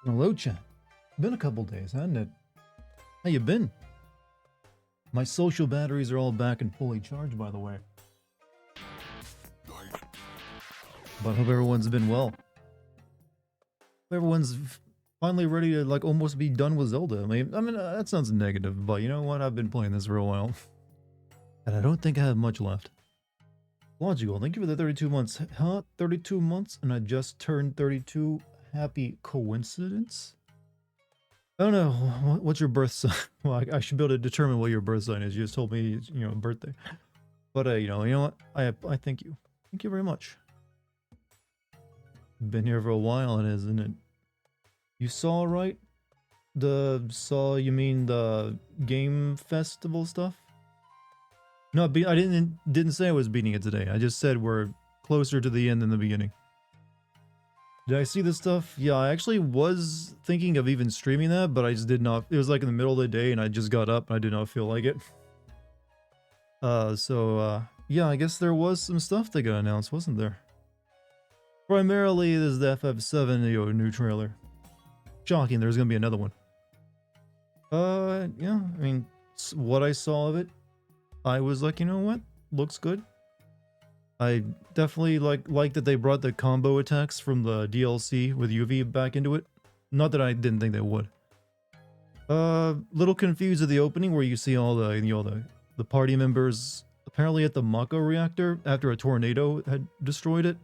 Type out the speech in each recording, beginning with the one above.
Hello, chat. Been a couple days, hasn't it? How you been? My social batteries are all back and fully charged, by the way. But hope everyone's been well. Everyone's finally ready to like almost be done with Zelda. I mean that sounds negative, but you know what? I've been playing this for a while, and I don't think I have much left. Logical. Thank you for the 32 months. Huh? 32 months, and I just turned 32. Happy coincidence? I don't know. What's your birth sign? Well, I should be able to determine what your birth sign is. You just told me, birthday. But you know what? I thank you. Thank you very much. Been here for a while, and isn't it? You saw right? You mean the game festival stuff? No, I didn't say I was beating it today. I just said we're closer to the end than the beginning. Did I see this stuff? Yeah, I actually was thinking of even streaming that, but I just did not. It was like in the middle of the day, and I just got up, and I did not feel like it. Yeah, I guess there was some stuff that got announced, wasn't there? Primarily, there's the FF7 new trailer. Shocking, there's gonna be another one. Yeah, I mean, what I saw of it, I was like, you know what? Looks good. I definitely like that they brought the combo attacks from the DLC with UV back into it. Not that I didn't think they would. Little confused at the opening where you see all the the party members apparently at the Mako reactor after a tornado had destroyed it.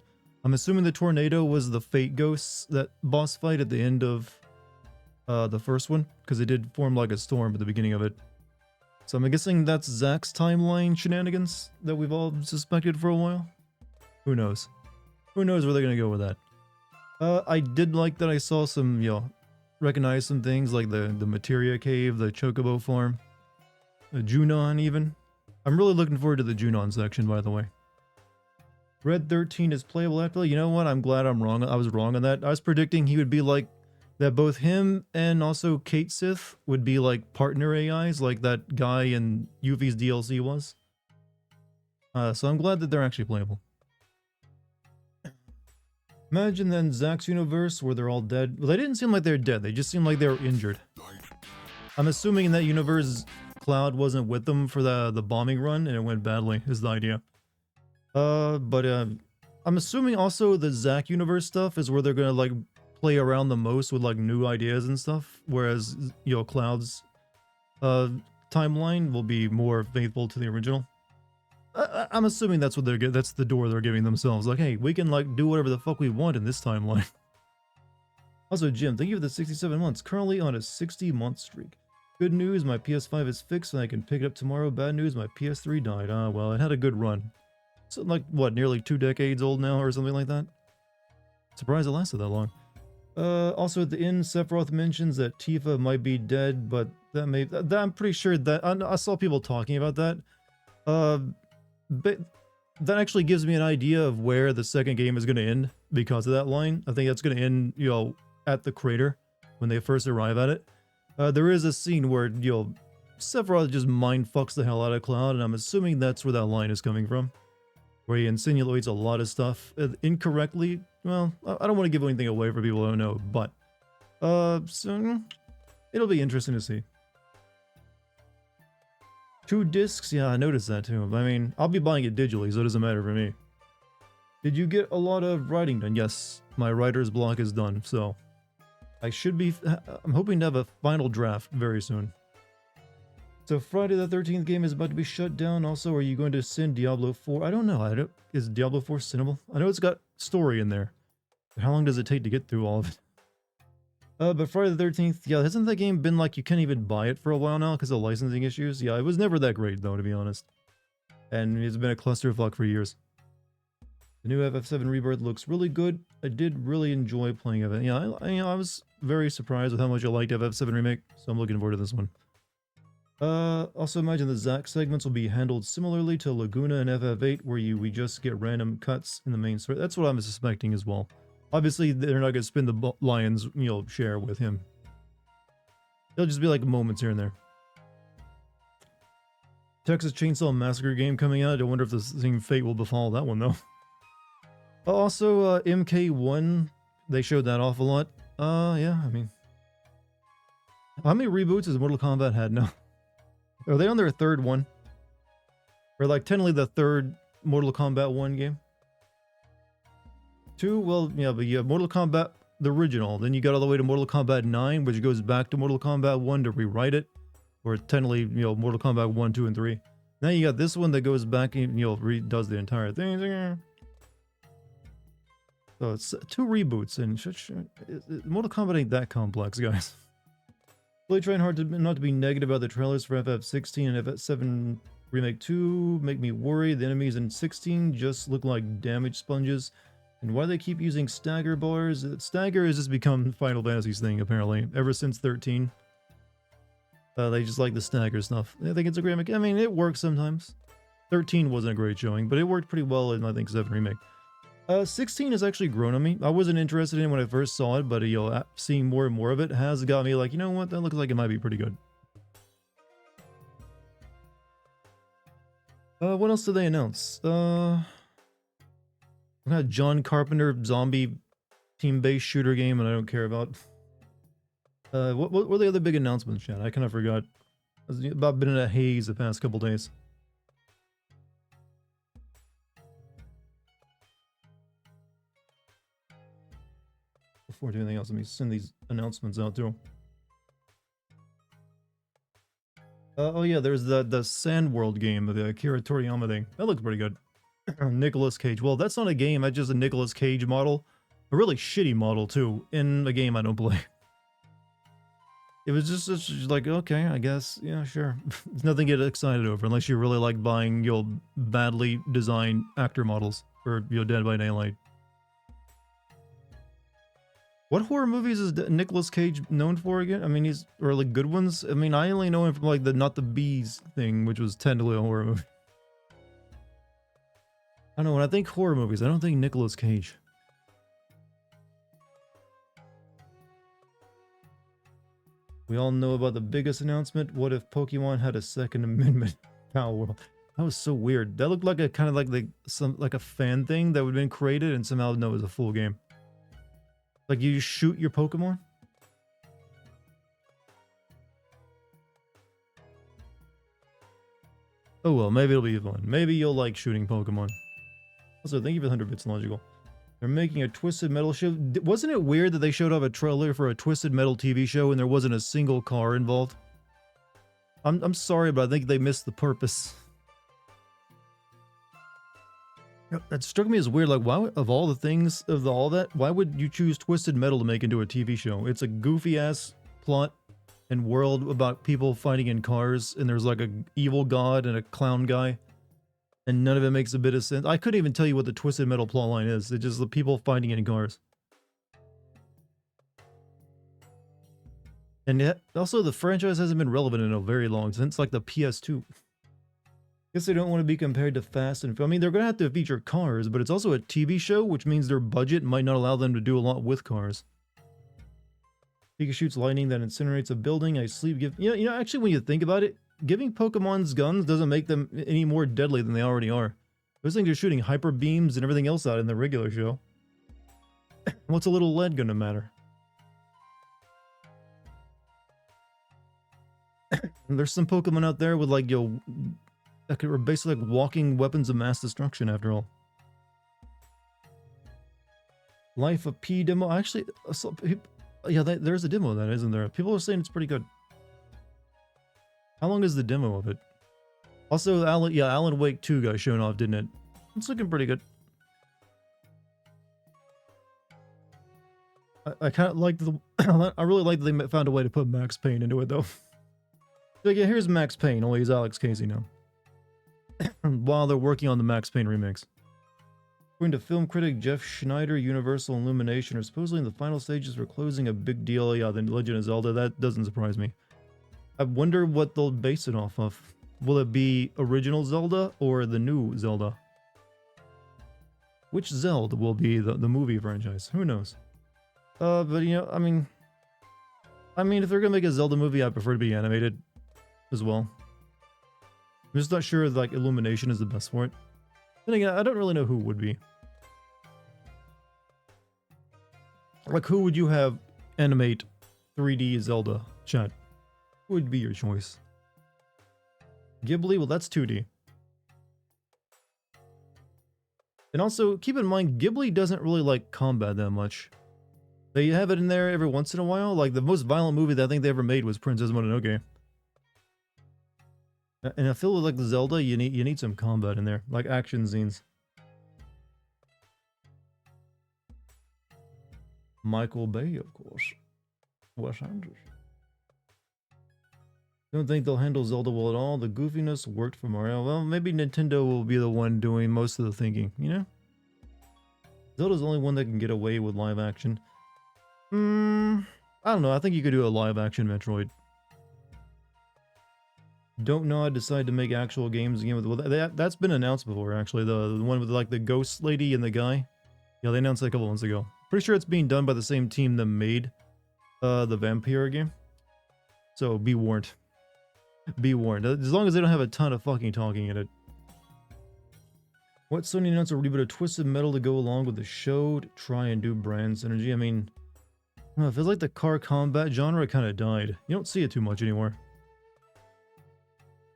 I'm assuming the tornado was the Fate Ghosts, that boss fight at the end of the first one, because it did form like a storm at the beginning of it. So I'm guessing that's Zack's timeline shenanigans that we've all suspected for a while. Who knows? Who knows where they're gonna go with that? I did like that I saw some, recognize some things like the Materia Cave, the Chocobo Farm, the Junon even. I'm really looking forward to the Junon section, by the way. Red 13 is playable after. You know what? I'm glad I'm wrong. I was wrong on that. I was predicting he would be like that. Both him and also Kate Sith would be like partner AIs, like that guy in Yuffie's DLC was. So I'm glad that they're actually playable. Imagine then Zack's universe where they're all dead. Well, they didn't seem like they're dead. They just seemed like they were injured. I'm assuming in that universe, Cloud wasn't with them for the bombing run, and it went badly, is the idea. I'm assuming also the Zack universe stuff is where they're gonna like play around the most with like new ideas and stuff, whereas Cloud's timeline will be more faithful to the original. I'm assuming that's what that's the door they're giving themselves. Like, hey, we can like do whatever the fuck we want in this timeline. Also, Jim, thank you for the 67 months. Currently on a 60-month streak. Good news, my PS5 is fixed and I can pick it up tomorrow. Bad news, my PS3 died. Ah, well, it had a good run. So, like, what, nearly 2 decades old now or something like that? Surprised it lasted that long. Also at the end, Sephiroth mentions that Tifa might be dead, but I'm pretty sure that, I saw people talking about that. But that actually gives me an idea of where the second game is going to end because of that line. I think that's going to end, at the crater when they first arrive at it. There is a scene where, Sephiroth just mind fucks the hell out of Cloud, and I'm assuming that's where that line is coming from. Where he insinuates a lot of stuff incorrectly. Well, I don't want to give anything away for people who don't know, but so it'll be interesting to see. 2 discs? Yeah, I noticed that too. I mean, I'll be buying it digitally, so it doesn't matter for me. Did you get a lot of writing done? Yes, my writer's block is done, so I'm hoping to have a final draft very soon. So Friday the 13th game is about to be shut down. Also, are you going to send Diablo 4? I don't know. Is Diablo 4 sinnable? I know it's got story in there. But how long does it take to get through all of it? But Friday the 13th, yeah, hasn't that game been like you can't even buy it for a while now because of licensing issues? Yeah, it was never that great though, to be honest. And it's been a clusterfuck for years. The new FF7 Rebirth looks really good. I did really enjoy playing it. Yeah, I was very surprised with how much I liked FF7 Remake, so I'm looking forward to this one. Also imagine the Zack segments will be handled similarly to Laguna and FF8, where we just get random cuts in the main story. That's what I'm suspecting as well. Obviously, they're not going to spin the lion's, share with him. They'll just be like moments here and there. Texas Chainsaw Massacre game coming out. I wonder if the same fate will befall that one, though. Also, MK1, they showed that off a lot. Yeah, I mean, how many reboots has Mortal Kombat had now? Are they on their third one? Or like technically the third Mortal Kombat 1 game? 2? Well, yeah, but you have Mortal Kombat, the original. Then you got all the way to Mortal Kombat 9, which goes back to Mortal Kombat 1 to rewrite it. Or technically, Mortal Kombat 1, 2, and 3. Now you got this one that goes back and, redoes the entire thing. So it's 2 reboots, and Mortal Kombat ain't that complex, guys. Really trying hard to not to be negative about the trailers for FF16 and FF7 Remake 2 make me worry. The enemies in 16 just look like damage sponges. And why they keep using stagger bars? Stagger has just become Final Fantasy's thing, apparently, ever since 13. They just like the stagger stuff. I think it's a great mechanic. I mean, it works sometimes. 13 wasn't a great showing, but it worked pretty well in, I think, 7 Remake. 16 has actually grown on me. I wasn't interested in it when I first saw it, but seeing more and more of it has got me like, you know what, that looks like it might be pretty good. What else did they announce? We got John Carpenter zombie team-based shooter game, and I don't care about. What were the other big announcements, Chad? I kind of forgot. I've about been in a haze the past couple days. Before doing anything else, let me send these announcements out too. Oh yeah, there's the Sand World game, the Akira Toriyama thing. That looks pretty good. Nicolas Cage. Well, that's not a game. That's just a Nicolas Cage model. A really shitty model too, in a game I don't play. It was just like, okay, I guess, yeah, sure. There's nothing to get excited over unless you really like buying, badly designed actor models for, Dead by Daylight. What horror movies is Nicolas Cage known for again? I mean, or like good ones? I mean, I only know him from like the Not the Bees thing, which was technically a horror movie. I don't know, when I think horror movies, I don't think Nicolas Cage. We all know about the biggest announcement. What if Pokemon had a Second Amendment Power World? That was so weird. That looked like a kind of like a fan thing that would have been created, and somehow no, it was a full game. Like you just shoot your Pokemon? Oh well, maybe it'll be fun. Maybe you'll like shooting Pokemon. Also, thank you for the 100 bits, Logical. They're making a Twisted Metal show. Wasn't it weird that they showed off a trailer for a Twisted Metal TV show and there wasn't a single car involved? I'm sorry, but I think they missed the purpose. That struck me as weird. Like, why, of all the things, of all that, why would you choose Twisted Metal to make into a TV show? It's a goofy-ass plot and world about people fighting in cars, and there's like a evil god and a clown guy. And none of it makes a bit of sense. I couldn't even tell you what the Twisted Metal plotline is. It's just the people fighting in cars. And yet, also the franchise hasn't been relevant in a very long, since like the PS2. Guess they don't want to be compared to Fast and... I mean, they're going to have to feature cars, but it's also a TV show, which means their budget might not allow them to do a lot with cars. Pika shoots lightning that incinerates a building. I sleep give... actually, when you think about it, giving Pokemon's guns doesn't make them any more deadly than they already are. Those things are shooting hyper beams and everything else out in the regular show. What's a little lead gonna matter? There's some Pokemon out there with like, that are basically like walking weapons of mass destruction after all. Life of P demo. Actually, yeah, there's a demo of that, isn't there? People are saying it's pretty good. How long is the demo of it? Also, Alan Wake 2 got shown off, didn't it? It's looking pretty good. I kind of like I really like that they found a way to put Max Payne into it, though. Like, yeah, here's Max Payne, only he's Alex Casey now. While they're working on the Max Payne remix. According to film critic Jeff Schneider, Universal and Illumination are supposedly in the final stages for closing a big deal. Yeah, the Legend of Zelda, that doesn't surprise me. I wonder what they'll base it off of. Will it be original Zelda or the new Zelda? Which Zelda will be the movie franchise? Who knows? But I mean, if they're gonna make a Zelda movie, I prefer to be animated as well. I'm just not sure like Illumination is the best for it. Then again, I don't really know who would be. Like, who would you have animate 3D Zelda, chat, what would be your choice? Ghibli? Well, that's 2D. And also, keep in mind, Ghibli doesn't really like combat that much. They have it in there every once in a while. Like, the most violent movie that I think they ever made was Princess Mononoke. And I feel like the Zelda, you need some combat in there, like action scenes. Michael Bay, of course. Wes Anderson. Don't think they'll handle Zelda well at all. The goofiness worked for Mario. Well, maybe Nintendo will be the one doing most of the thinking, you know? Zelda's the only one that can get away with live action. I don't know. I think you could do a live action Metroid. Don't know. I decided to make actual games again with. Well, that's been announced before, actually. The one with like the ghost lady and the guy. Yeah, they announced it a couple months ago. Pretty sure it's being done by the same team that made the Vampire game. So be warned. Be warned. As long as they don't have a ton of fucking talking in it. What Sony announced a reboot of Twisted Metal to go along with the show to try and do brand synergy? I mean, it feels like the car combat genre kind of died. You don't see it too much anymore.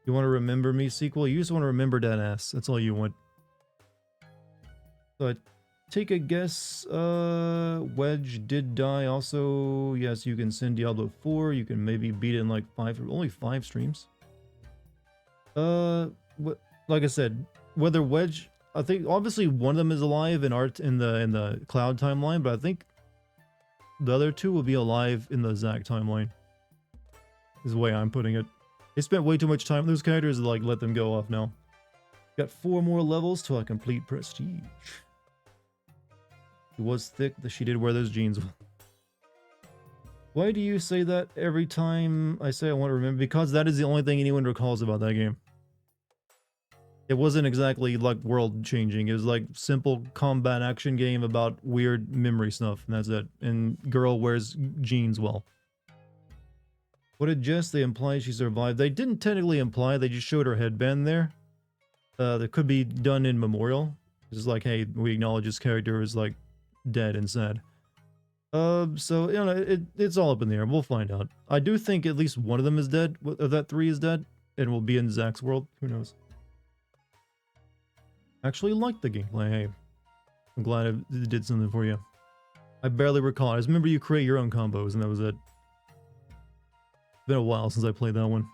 You want to Remember Me sequel? You just want to remember that ass. That's all you want. So take a guess. Wedge did die. Also, yes, you can send Diablo 4. You can maybe beat it in like only 5 streams. Like I said, whether Wedge, I think obviously one of them is alive in the Cloud timeline, but I think the other 2 will be alive in the Zack timeline. Is the way I'm putting it. They spent way too much time with those characters to like let them go off now. Got 4 more levels till I complete Prestige. It was thick that she did wear those jeans. Why do you say that every time I say I want to remember? Because that is the only thing anyone recalls about that game. It wasn't exactly like world changing. It was like simple combat action game about weird memory stuff, and that's it. And girl wears jeans well. What did Jess? They implied she survived. They didn't technically imply, they just showed her headband there. That could be done in memorial. It's like, hey, we acknowledge this character is like dead and sad. So, you know, it's all up in the air. We'll find out. I do think at least one of them is dead, or that 3 is dead, and will be in Zack's world. Who knows? Actually liked the gameplay. Hey, I'm glad it did something for you. I barely recall. I just remember you create your own combos, and that was it. It's been a while since I played that one.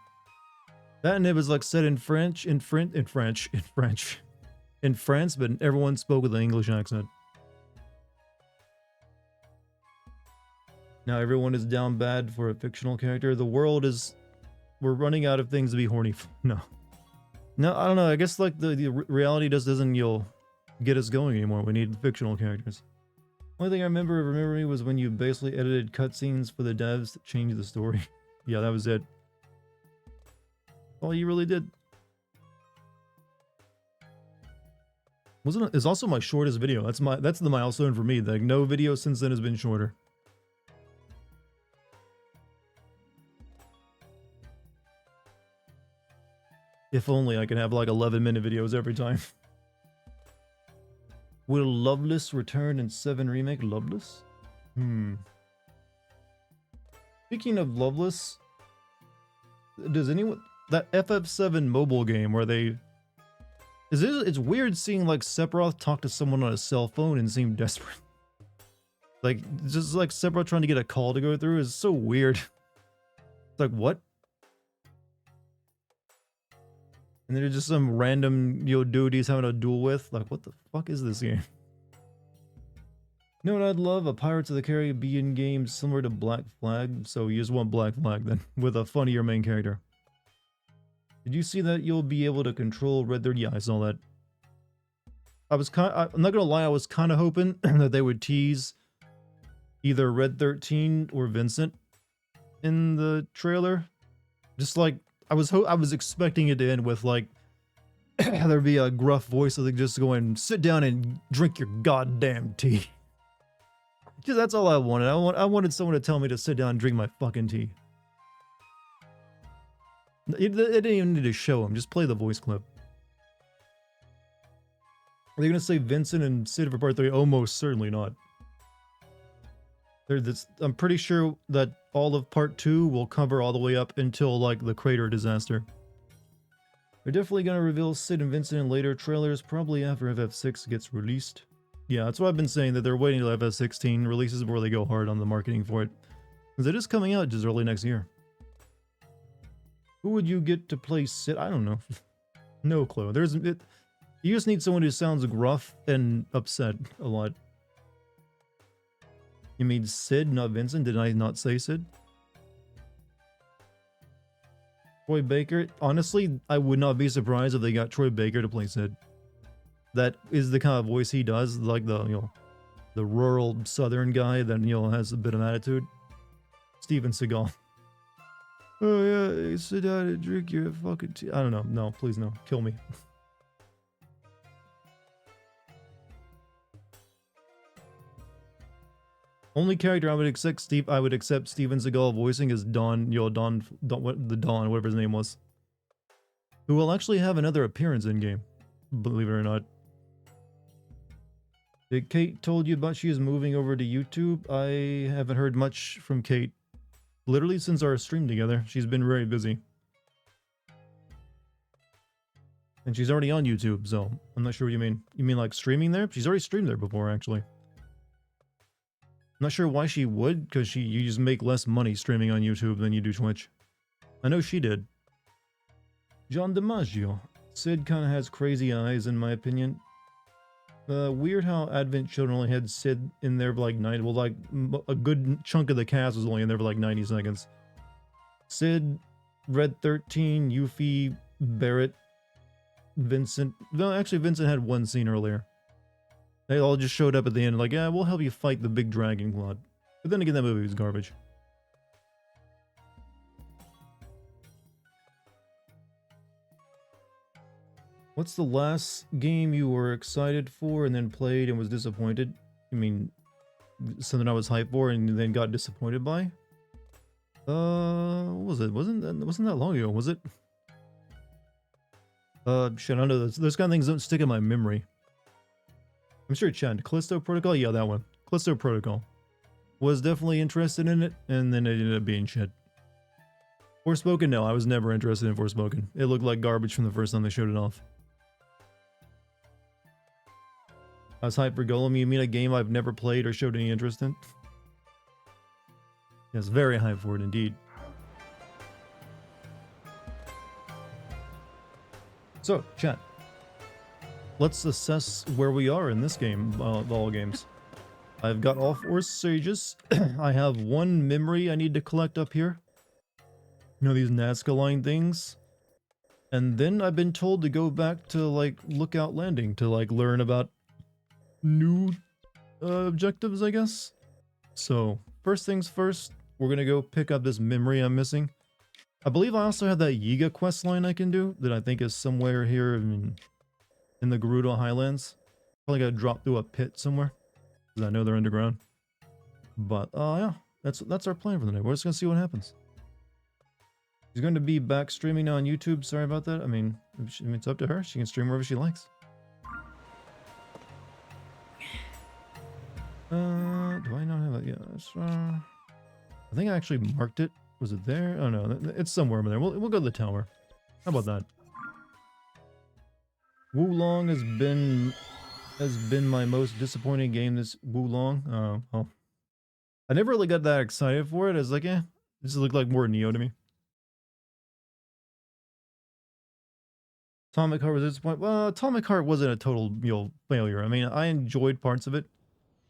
That and it was like said in French, in France, but everyone spoke with an English accent. Now everyone is down bad for a fictional character. The world is... We're running out of things to be horny for. No. No, I don't know. I guess like the reality doesn't get us going anymore. We need fictional characters. Only thing I remember Me was when you basically edited cutscenes for the devs to change the story. Yeah, that was it. All you really did. It's also my shortest video. That's the milestone for me. Like no video since then has been shorter. If only I could have like 11-minute videos every time. Will Loveless return in 7 Remake? Loveless? Speaking of Loveless, does anyone... That FF7 mobile game where they... It's weird seeing like Sephiroth talk to someone on a cell phone and seem desperate. Like, just like Sephiroth trying to get a call to go through is so weird. It's like, what? And then there's just some random dude he's having a duel with. Like, what the fuck is this game? You know what I'd love? A Pirates of the Caribbean game similar to Black Flag. So you just want Black Flag then, with a funnier main character. Did you see that you'll be able to control Red 30? Yeah, I saw that. I'm not gonna lie, I was kind of hoping that they would tease either Red 13 or Vincent in the trailer. Just like, I was expecting it to end with like, there'd be a gruff voice of just going, sit down and drink your goddamn tea. Because that's all I wanted. I wanted someone to tell me to sit down and drink my fucking tea. It didn't even need to show him. Just play the voice clip. Are they going to say Vincent and Sid for part 3? Almost certainly not. I'm pretty sure that all of part 2 will cover all the way up until like the crater disaster. They're definitely gonna reveal Sid and Vincent in later trailers, probably after FF6 gets released. Yeah, that's what I've been saying, that they're waiting till FF16 releases before they go hard on the marketing for it. Because it is coming out just early next year. Who would you get to play Sid? I don't know. No clue. You just need someone who sounds gruff and upset a lot. You mean Sid, not Vincent? Did I not say Sid? Troy Baker? Honestly, I would not be surprised if they got Troy Baker to play Sid. That is the kind of voice he does, like the rural southern guy that, has a bit of attitude. Steven Seagal. Oh yeah, sit down and drink your fucking tea. I don't know. No, please no. Kill me. Only character I would accept Steven Seagal voicing is Don, whatever his name was. Who will actually have another appearance in game, believe it or not. Did Kate told you about she is moving over to YouTube? I haven't heard much from Kate. Literally since our stream together, she's been very busy. And she's already on YouTube, so I'm not sure what you mean. You mean like streaming there? She's already streamed there before, actually. I'm not sure why she would, because you just make less money streaming on YouTube than you do Twitch. I know she did. John DiMaggio. Sid kind of has crazy eyes, in my opinion. Weird how Advent Children only had Sid in there for like 90. Well, like a good chunk of the cast was only in there for like 90 seconds. Sid, Red 13, Yuffie, Barrett, Vincent. No, actually, Vincent had one scene earlier. They all just showed up at the end, like, yeah, we'll help you fight the big dragon plot. But then again, that movie was garbage. What's the last game you were excited for and then played and was disappointed? I mean, something I was hyped for and then got disappointed by? What was it? Wasn't that long ago, was it? Shit, I don't know. Those kind of things don't stick in my memory. I'm sure Chad, Callisto Protocol? Yeah, that one. Callisto Protocol. Was definitely interested in it, and then it ended up being shit. Forspoken? No, I was never interested in Forspoken. It looked like garbage from the first time they showed it off. I was hyped for Golem. You mean a game I've never played or showed any interest in? Yes, very hyped for it indeed. So, chat. Let's assess where we are in this game, all games. I've got all 4 sages. I have 1 memory I need to collect up here. You know, these Nazca line things. And then I've been told to go back to, like, Lookout Landing to, like, learn about new objectives, I guess. So, first things first, we're gonna go pick up this memory I'm missing. I believe I also have that Yiga quest line I can do that I think is somewhere here in the Gerudo Highlands. Probably gotta drop through a pit somewhere, because I know they're underground. But, yeah, that's our plan for the night. We're just gonna see what happens. She's going to be back streaming now on YouTube. Sorry about that. I mean, it's up to her. She can stream wherever she likes. Do I not have it? Yeah, I think I actually marked it. Was it there? Oh no, it's somewhere over there. We'll go to the tower. How about that? Wulong has been my most disappointing game this Wulong. Oh. I never really got that excited for it. I was like, this looked like more Neo to me. Atomic Heart was disappointing. Well, Atomic Heart wasn't a total, failure. I mean, I enjoyed parts of it.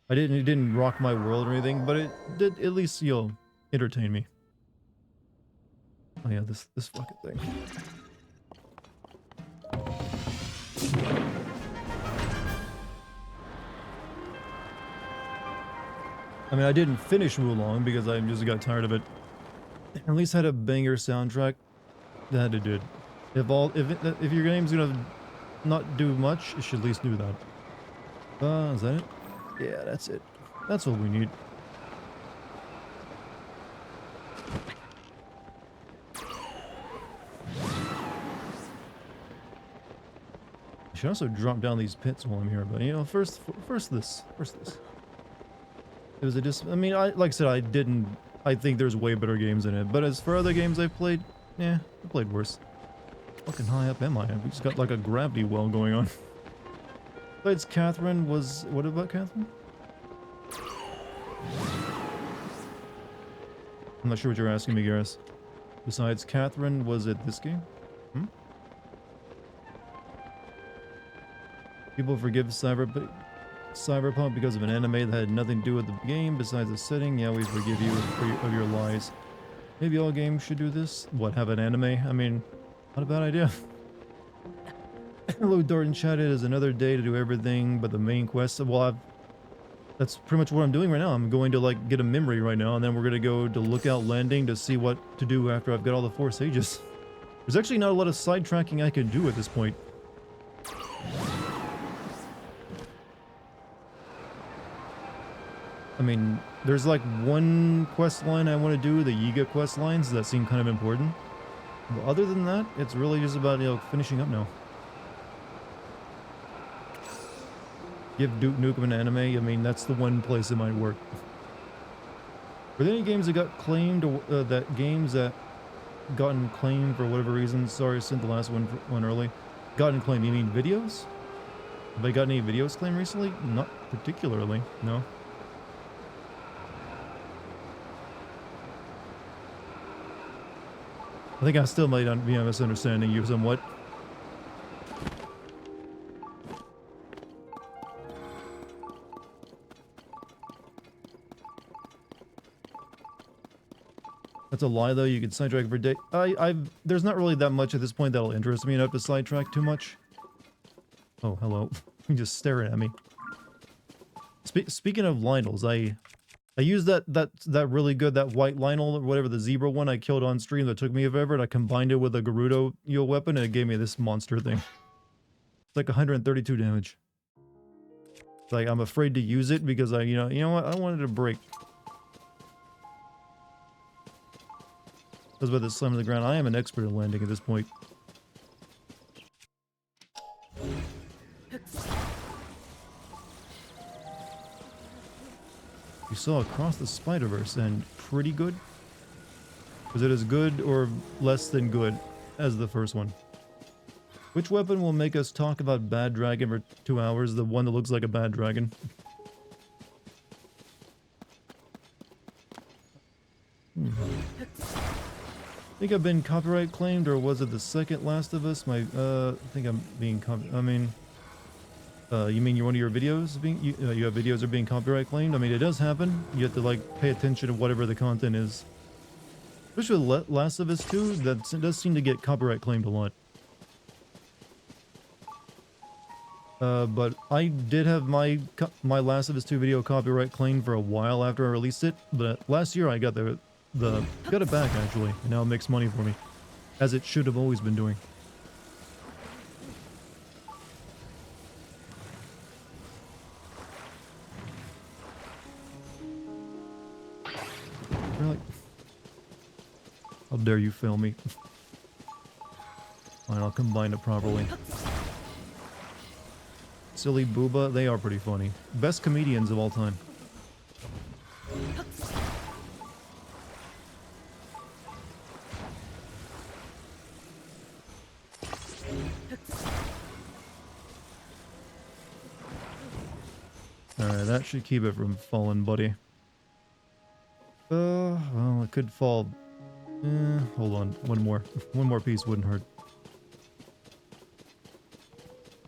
It didn't rock my world or anything, but it did at least, entertain me. Oh yeah, this fucking thing. I mean, I didn't finish Wulong because I just got tired of it. At least had a banger soundtrack. That it did. If your game's gonna not do much, it should at least do that. Is that it? Yeah, that's it. That's what we need. I should also drop down these pits while I'm here, but first this. It was a I mean, like I said, I think there's way better games in it. But as for other games I've played, yeah, I played worse. Fucking high up am I? We just got like a gravity well going on. Besides Catherine was... What about Catherine? I'm not sure what you're asking me, Garrus. Besides Catherine, was it this game? Hmm? People forgive Cyberpunk because of an anime that had nothing to do with the game besides the setting. Yeah, we forgive you of your lies. Maybe all games should do this. What, have an anime? I mean, not a bad idea. Hello, Dartigan chat. It is another day to do everything but the main quest. Well, that's pretty much what I'm doing right now. I'm going to like get a memory right now, and then we're going to go to Lookout Landing to see what to do after I've got all the 4 sages. There's actually not a lot of sidetracking I can do at this point. I mean, there's like one quest line I want to do, the Yiga quest lines, that seem kind of important. But other than that, it's really just about, you know, finishing up now. Give Duke Nukem an anime, I mean, that's the one place it might work. Were there any games that got claimed, or games that gotten claimed for whatever reason? Sorry, I sent the last one early. Gotten claimed, you mean videos? Have I gotten any videos claimed recently? Not particularly, no. I think I still might be misunderstanding you somewhat. That's a lie, though. You can sidetrack for day. There's not really that much at this point that'll interest me enough to sidetrack too much. Oh, hello. You just staring at me. Speaking of Lionels, I used that really good, that white Lionel or whatever, the zebra one I killed on stream that took me forever, and I combined it with a Gerudo weapon, and it gave me this monster thing. It's like 132 damage. Like, I'm afraid to use it because you know what? I wanted a break. I was about to slam to the ground. I am an expert at landing at this point. You saw Across the Spider-Verse, and pretty good? Was it as good or less than good as the first one? Which weapon will make us talk about Bad Dragon for 2 hours? The one that looks like a bad dragon. I think I've been copyright claimed, or was it the second Last of Us? I think I'm being I mean, you mean one of your videos being, you have videos are being copyright claimed? I mean, it does happen. You have to like pay attention to whatever the content is. Especially with Last of Us 2, that does seem to get copyright claimed a lot. But I did have my Last of Us 2 video copyright claimed for a while after I released it, but last year I got got it back actually, and now it makes money for me, as it should have always been doing. Really? How dare you fail me? Fine, I'll combine it properly. Silly Booba, they are pretty funny. Best comedians of all time. Alright, that should keep it from falling, buddy. Well, it could fall. Hold on. One more piece wouldn't hurt.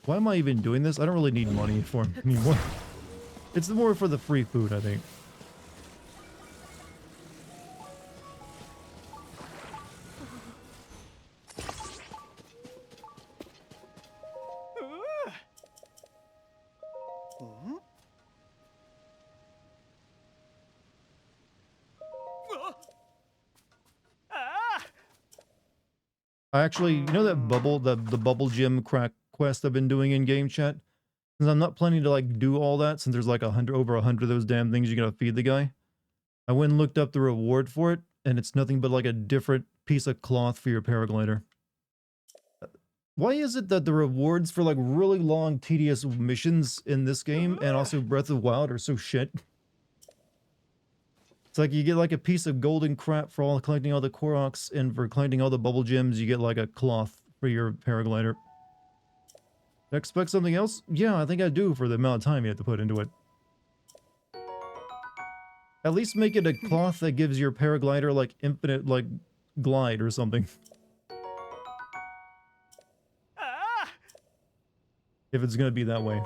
Why am I even doing this? I don't really need money for him anymore. It's more for the free food, I think. I actually, you know that the bubble gym crack quest I've been doing in game chat? Since I'm not planning to like do all that, since there's like over 100 of those damn things you gotta feed the guy. I went and looked up the reward for it, and it's nothing but like a different piece of cloth for your paraglider. Why is it that the rewards for like really long, tedious missions in this game and also Breath of the Wild are so shit? It's like you get like a piece of golden crap for all collecting all the Koroks, and for collecting all the bubble gems, you get like a cloth for your paraglider. Expect something else? Yeah, I think I do for the amount of time you have to put into it. At least make it a cloth that gives your paraglider like infinite like glide or something. If it's gonna be that way.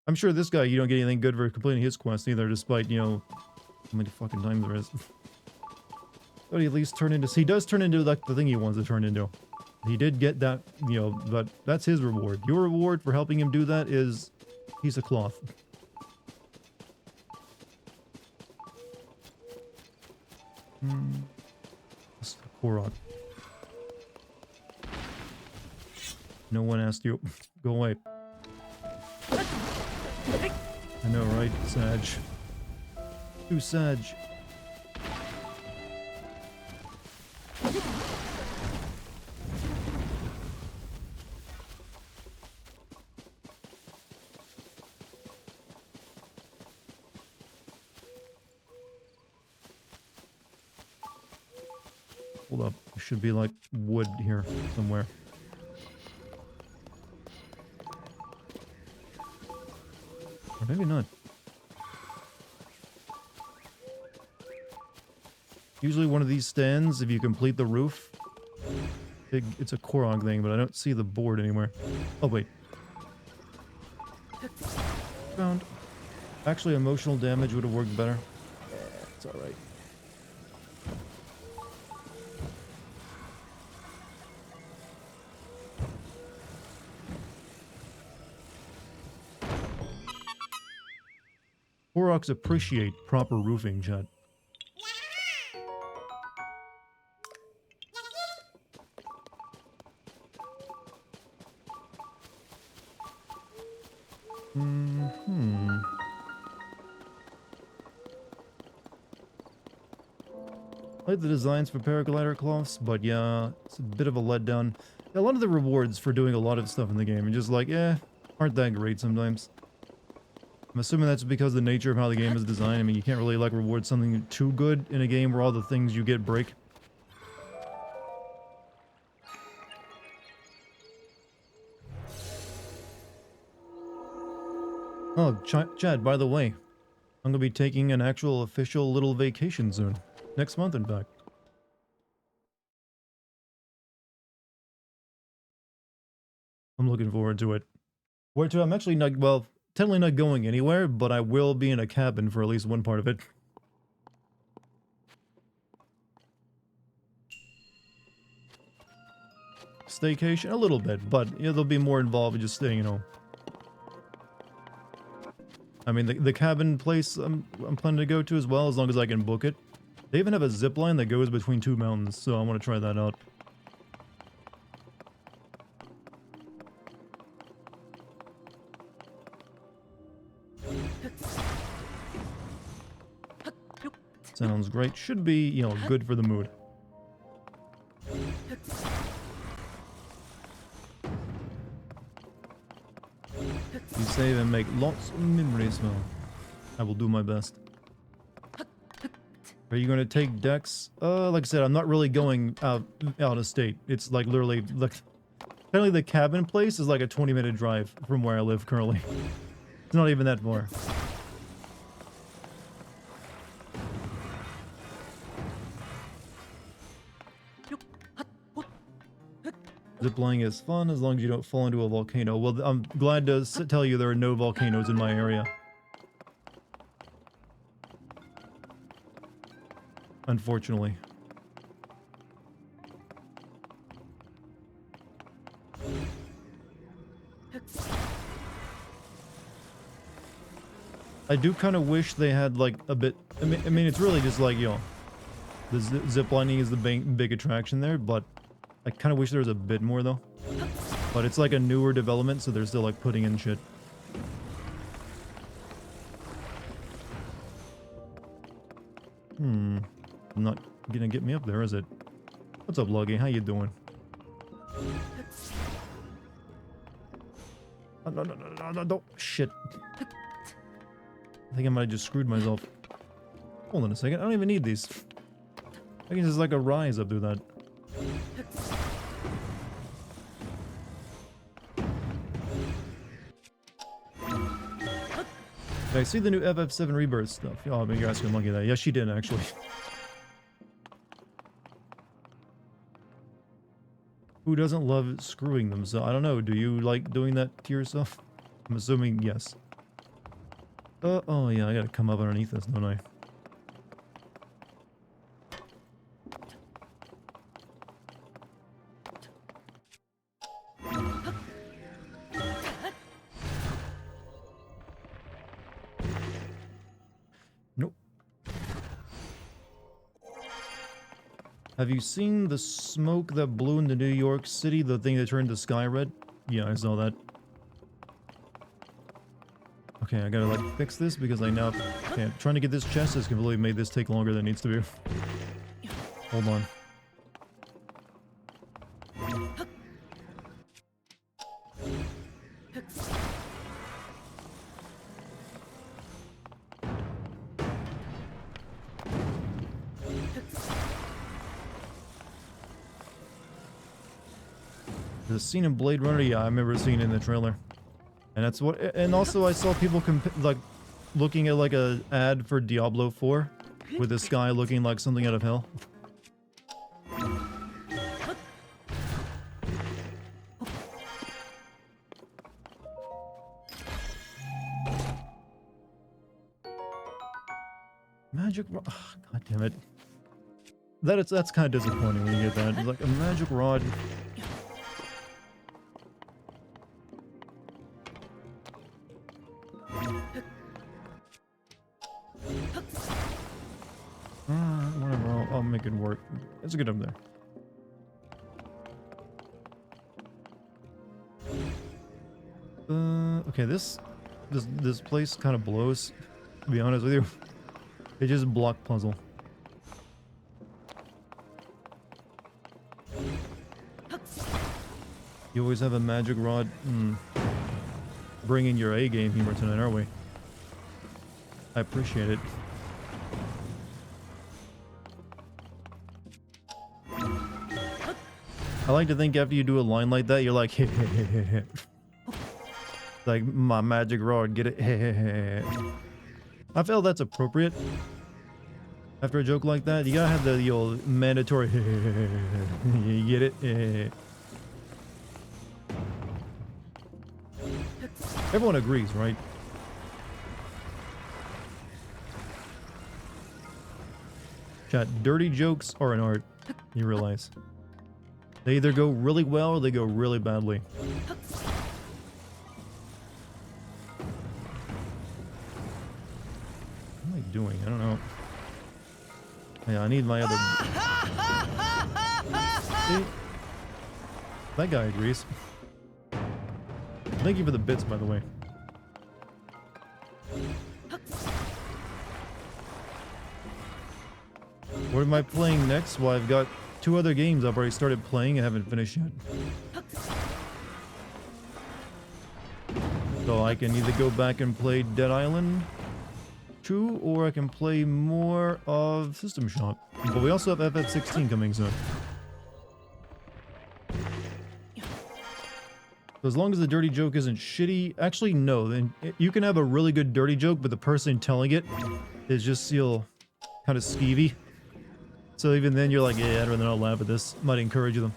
I'm sure this guy, you don't get anything good for completing his quest either, despite, you know, how many fucking times there is. But he at least turn into... He does turn into like the thing he wants to turn into. He did get that, you know, but that's his reward. Your reward for helping him do that is a piece of cloth. That's a Korok. No one asked you. Go away. I know, right? Sag. Too Sag. Hold up. There should be like wood here somewhere. Or maybe not. Usually one of these stands, if you complete the roof, it's a Korok thing, but I don't see the board anywhere. Oh, wait. Found. Actually, emotional damage would have worked better. Yeah, it's alright. Koroks appreciate proper roofing, chat. I like the designs for paraglider cloths, but yeah, it's a bit of a letdown. A lot of the rewards for doing a lot of stuff in the game are just like, aren't that great sometimes. I'm assuming that's because of the nature of how the game is designed. I mean, you can't really like reward something too good in a game where all the things you get break. Oh, Chad, by the way, I'm gonna be taking an actual official little vacation soon. Next month, in fact. I'm looking forward to it. Where to? I'm actually not, well, technically not going anywhere, but I will be in a cabin for at least one part of it. Staycation? A little bit, but yeah, there'll be more involved in just staying, you know. I mean, the cabin place I'm planning to go to as well, as long as I can book it. They even have a zip line that goes between two mountains, so I want to try that out. Sounds great. Should be, you know, good for the mood. You save and make lots of memories, well. I will do my best. Are you going to take Dex? Like I said, I'm not really going out of state. It's like literally, like, apparently the cabin place is like a 20-minute drive from where I live currently. It's not even that far. Ziplining is fun as long as you don't fall into a volcano. Well, I'm glad to tell you there are no volcanoes in my area. Unfortunately. I do kind of wish they had like a bit. I mean, it's really just like, you know, the ziplining is the big attraction there, but I kind of wish there was a bit more though. But it's like a newer development, so they're still like putting in shit. Not gonna get me up there, is it? What's up, Luggy? How you doing? No, shit. I think I might have just screwed myself. Hold on a second. I don't even need these. I can just like a rise up through that. I see the new FF7 Rebirth stuff. Oh, maybe you're asking Monkey that. Yes, she did actually. Who doesn't love screwing themselves? I don't know. Do you like doing that to yourself? I'm assuming yes. Oh yeah, I gotta come up underneath this, don't I? Nope. Have you seen the smoke that blew into New York City? The thing that turned the sky red? Yeah, I saw that. Okay, I gotta like fix this because I now... Okay, trying to get this chest has completely made this take longer than it needs to be. Hold on. The scene in Blade Runner, yeah, I remember seeing it in the trailer. And that's what, and also I saw people like looking at like a ad for Diablo 4 with this guy looking like something out of hell. Magic rod, oh, god damn it. That's kind of disappointing when you get that. It's like a magic rod. Whatever, I'll make it work. Let's get up there. Okay, this place kind of blows, to be honest with you. It just block puzzle. You always have a magic rod. Bringing your A game humor tonight, aren't we? I appreciate it. I like to think after you do a line like that, you're like, hey, hey, hey, hey, hey. Like, my magic rod, get it, hey, hey, hey. I feel that's appropriate. After a joke like that, you gotta have the old mandatory, hey, hey, hey, hey. You get it, hey, hey, hey. Everyone agrees, right? Chat, dirty jokes are an art, you realize. They either go really well or they go really badly. What am I doing? I don't know. Yeah, I need my other... See? That guy agrees. Thank you for the bits, by the way. What am I playing next? Well, I've got 2 other games I've already started playing and haven't finished yet. So I can either go back and play Dead Island 2, or I can play more of System Shock. But we also have FF16 coming soon. So as long as the dirty joke isn't shitty... Actually, no. Then you can have a really good dirty joke, but the person telling it is just feel kind of skeevy. So even then you're like, yeah, I'd rather not laugh at this. Might encourage them.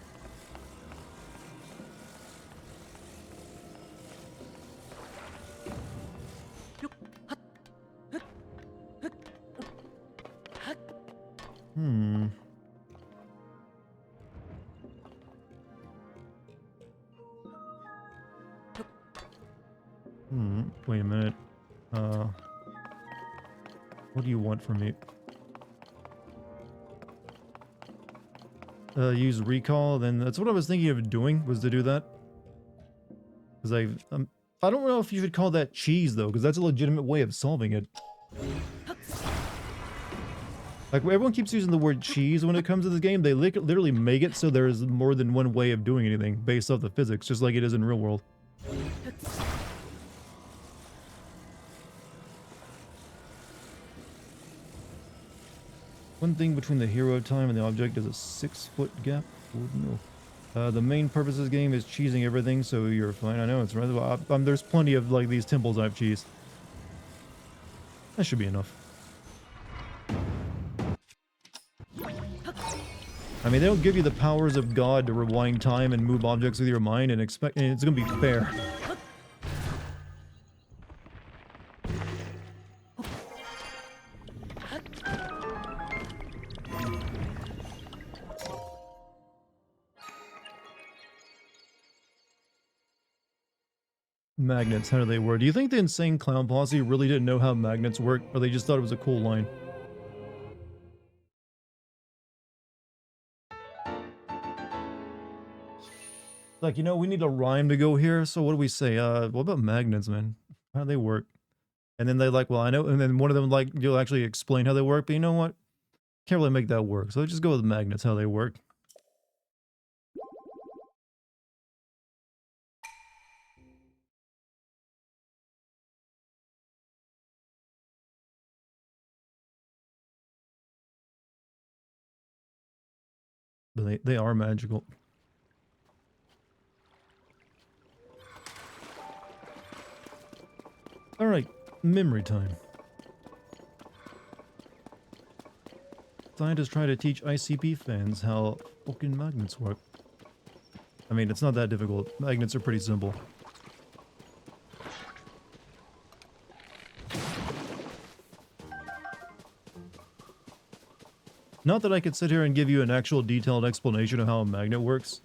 Wait a minute. What do you want from me? Use recall, then that's what I was thinking of doing, was to do that. Because I don't know if you should call that cheese, though, because that's a legitimate way of solving it. Like, everyone keeps using the word cheese when it comes to the game. They literally make it so there's more than one way of doing anything based off the physics, just like it is in real world. One thing between the hero time and the object is a 6-foot gap. Wouldn't know. The main purpose of this game is cheesing everything, so you're fine. I know it's right. There's plenty of like these temples I've cheesed. That should be enough. I mean, they don't give you the powers of God to rewind time and move objects with your mind and expect it's gonna be fair. Magnets, how do they work? Do you think the insane clown posse really didn't know how magnets work, or they just thought it was a cool line? Like, you know, we need a rhyme to go here, so what do we say? What about magnets, man? How do they work? And then they like, well, I know, and then one of them like, you'll actually explain how they work, but you know what? Can't really make that work, so let's just go with magnets, how they work. But they are magical. Alright, memory time. Scientists try to teach ICP fans how fucking magnets work. I mean, it's not that difficult. Magnets are pretty simple. Not that I could sit here and give you an actual detailed explanation of how a magnet works.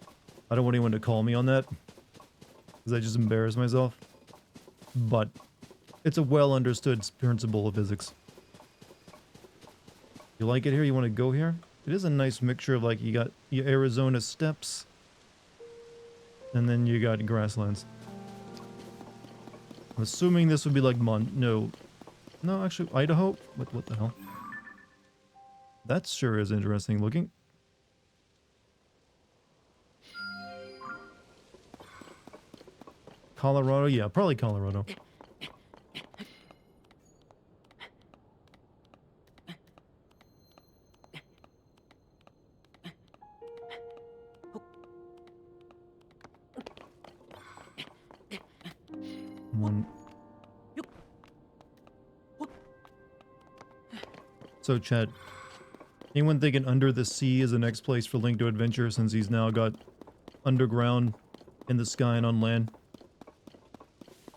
I don't want anyone to call me on that, because I just embarrass myself. But it's a well understood principle of physics. You like it here? You want to go here? It is a nice mixture of like, you got your Arizona steppes, and then you got grasslands. I'm assuming this would be like no, actually Idaho? What the hell? That sure is interesting looking. Colorado? Yeah, probably Colorado. So, chat. Anyone thinking Under the Sea is the next place for Link to Adventure since he's now got underground, in the sky, and on land?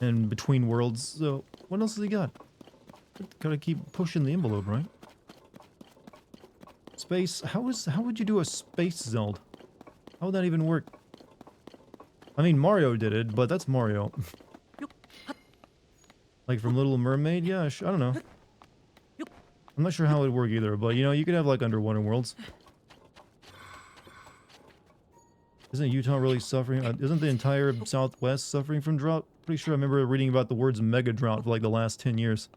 And between worlds. So, what else has he got? Gotta keep pushing the envelope, right? Space. How would you do a space Zelda? How would that even work? I mean, Mario did it, but that's Mario. Like from Little Mermaid? Yeah, I don't know. I'm not sure how it would work either, but you know, you could have like underwater worlds. Isn't Utah really suffering? Isn't the entire Southwest suffering from drought? Pretty sure I remember reading about the words mega drought for like the last 10 years.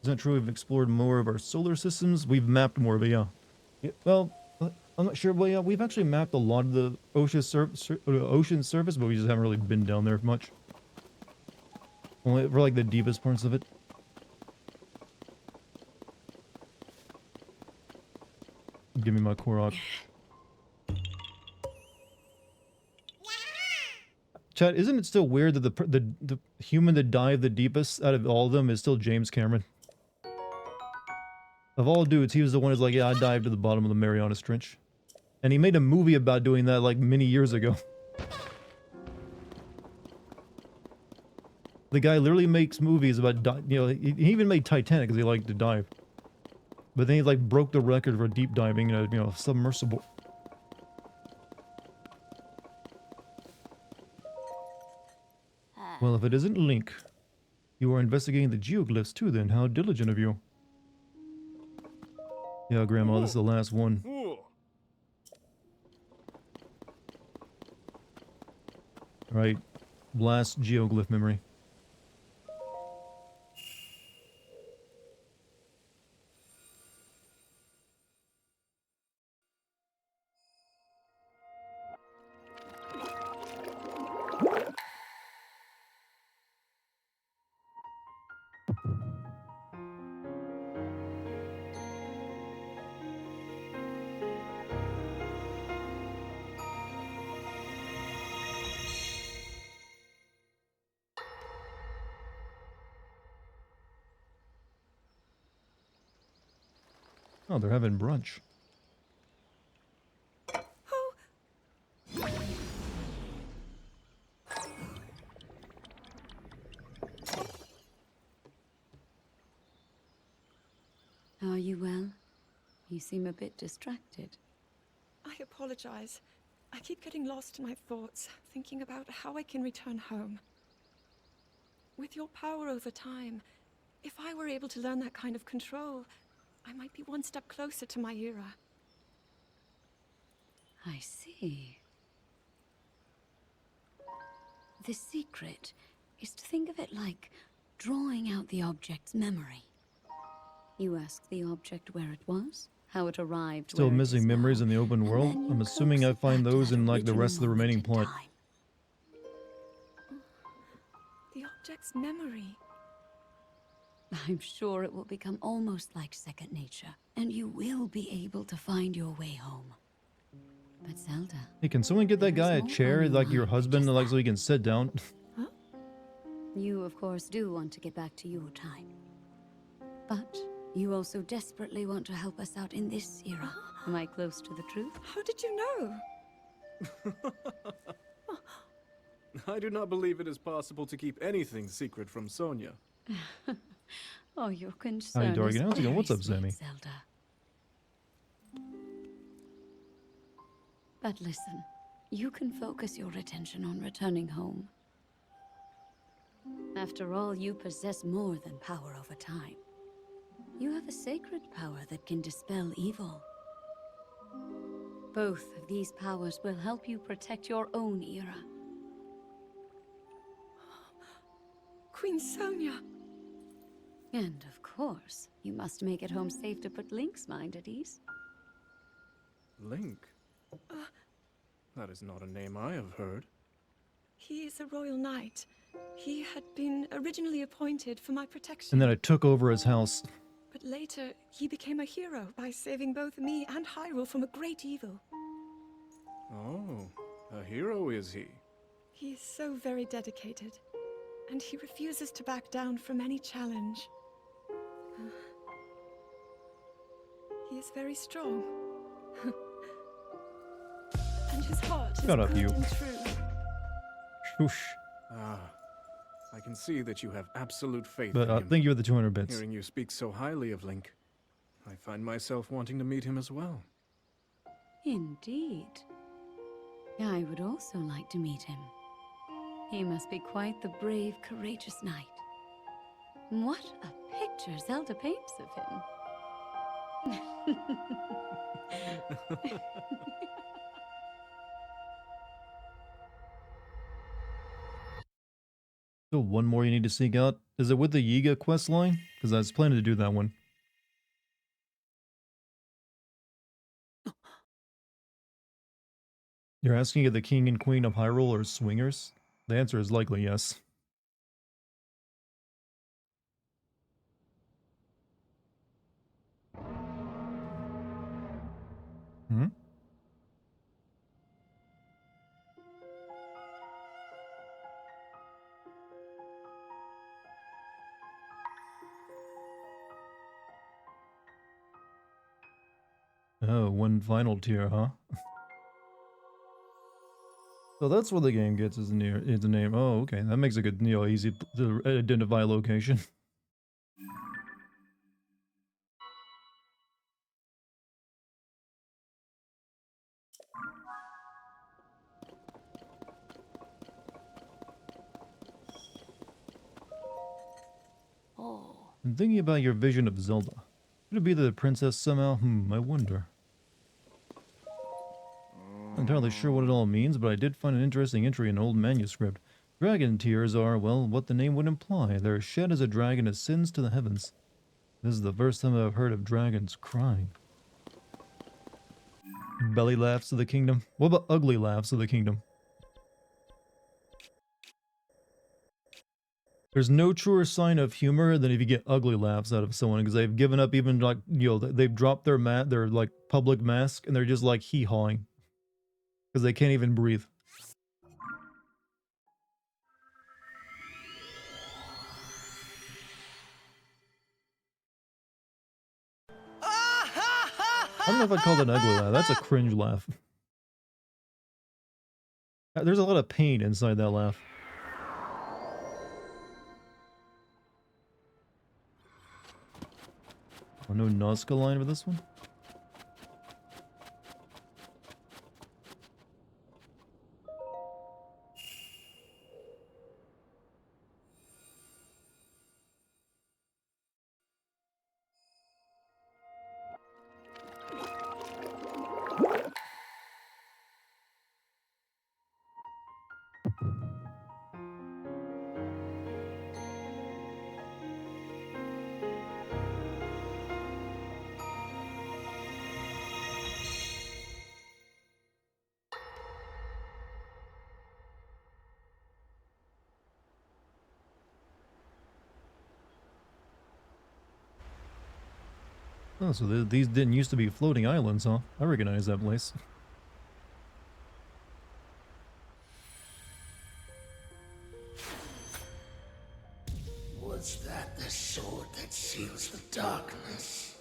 Is that true? We've explored more of our solar systems. We've mapped more, but yeah. Well, I'm not sure. Well, yeah, we've actually mapped a lot of the ocean surface, but we just haven't really been down there much. Only for like the deepest parts of it. Give me my Korok. Chat, isn't it still weird that the human that dived the deepest out of all of them is still James Cameron? Of all dudes, he was the one who's like, yeah, I dived to the bottom of the Marianas Trench. And he made a movie about doing that like many years ago. The guy literally makes movies about, you know, he even made Titanic because he liked to dive. But then he like broke the record for deep diving in a, you know, submersible. Well, if it isn't Link, you are investigating the geoglyphs too then. How diligent of you. Yeah, Grandma, this is the last one. Right. Last geoglyph memory. Oh, they're having brunch. Oh, Are you well? You seem a bit distracted. I apologize. I keep getting lost in my thoughts, thinking about how I can return home. With your power over time, if I were able to learn that kind of control, I might be one step closer to my era. I see. The secret is to think of it like drawing out the object's memory. You ask the object where it was, how it arrived Still where it is missing memories now, in the open and world? then you I'm assuming coax I it find back to those that in like the original rest of the moment remaining in plot. time. The object's memory. I'm sure it will become almost like second nature, and you will be able to find your way home. But Zelda, Hey, can someone get that there's guy a more chair, on your like your mind than husband, just like so that. he can sit down? You, of course, do want to get back to your time. But you also desperately want to help us out in this era. Am I close to the truth? How did you know? I do not believe it is possible to keep anything secret from Sonia. Oh, your Hi, concern is Dartigan. How's it going? very What's up, sweet, Sammy? Zelda. But listen, you can focus your attention on returning home. After all, you possess more than power over time. You have a sacred power that can dispel evil. Both of these powers will help you protect your own era. Queen Sonia. And of course, you must make it home safe to put Link's mind at ease. Link? That is not a name I have heard. He is a royal knight. He had been originally appointed for my protection. And then I took over his house. But later, he became a hero by saving both me and Hyrule from a great evil. Oh, a hero is he? He is so very dedicated, and he refuses to back down from any challenge. He is very strong. And his heart is Shut up, good you. and true. Whoosh. Ah, I can see that you have absolute faith But in him. thank you for the 200 bits. Hearing you speak so highly of Link, I find myself wanting to meet him as well. Indeed. I would also like to meet him. He must be quite the brave, courageous knight. What a picture Zelda paints of him. Still one more you need to seek out. Is it with the Yiga quest line? Because I was planning to do that one. You're asking if the king and queen of Hyrule are swingers? The answer is likely yes. Hmm? Oh, one final tier, huh? So that's what the game gets is a name. Oh, okay. That makes it good, easy to identify location. Oh. I'm thinking about your vision of Zelda. Could it be the princess somehow? I wonder. Not entirely sure what it all means, but I did find an interesting entry in an old manuscript. Dragon tears are, well, what the name would imply. They're shed as a dragon ascends to the heavens. This is the first time I've heard of dragons crying. Belly laughs of the kingdom. What about ugly laughs of the kingdom? There's no truer sign of humor than if you get ugly laughs out of someone, because they've given up even like, they've dropped their like public mask and they're just like hee-hawing. Because they can't even breathe. I don't know if I'd call that an ugly laugh. That's a cringe laugh. There's a lot of pain inside that laugh. Oh, no Nazca line with this one? Oh, so these didn't used to be floating islands, huh? I recognize that place. Was that the sword that seals the darkness?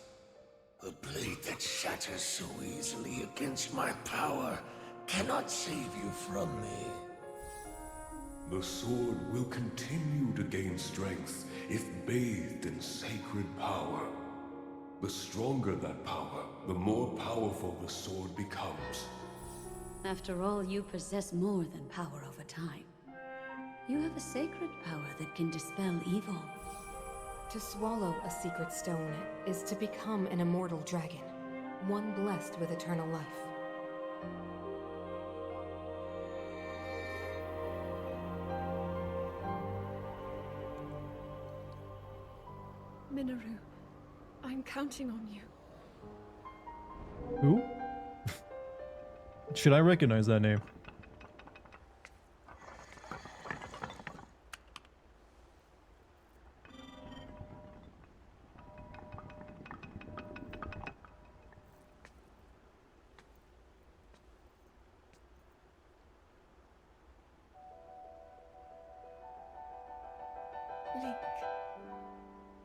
The blade that shatters so easily against my power cannot save you from me. The sword will continue to gain strength if bathed in sacred power. The stronger that power, the more powerful the sword becomes. After all, you possess more than power over time. You have a sacred power that can dispel evil. To swallow a secret stone is to become an immortal dragon, one blessed with eternal life. Minoru, I'm counting on you. Who? Should I recognize that name? Link,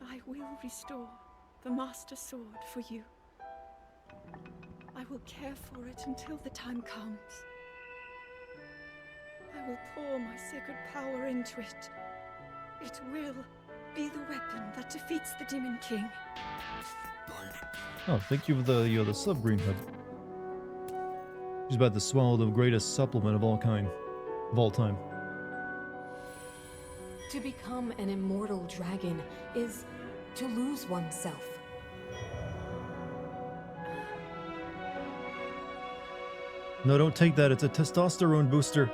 I will restore the Master Sword for you. I will care for it until the time comes. I will pour my sacred power into it. It will be the weapon that defeats the Demon King. Oh, thank you for the sub green head. She's about to swallow the greatest supplement of all time. To become an immortal dragon is to lose oneself. No, don't take that. It's a testosterone booster.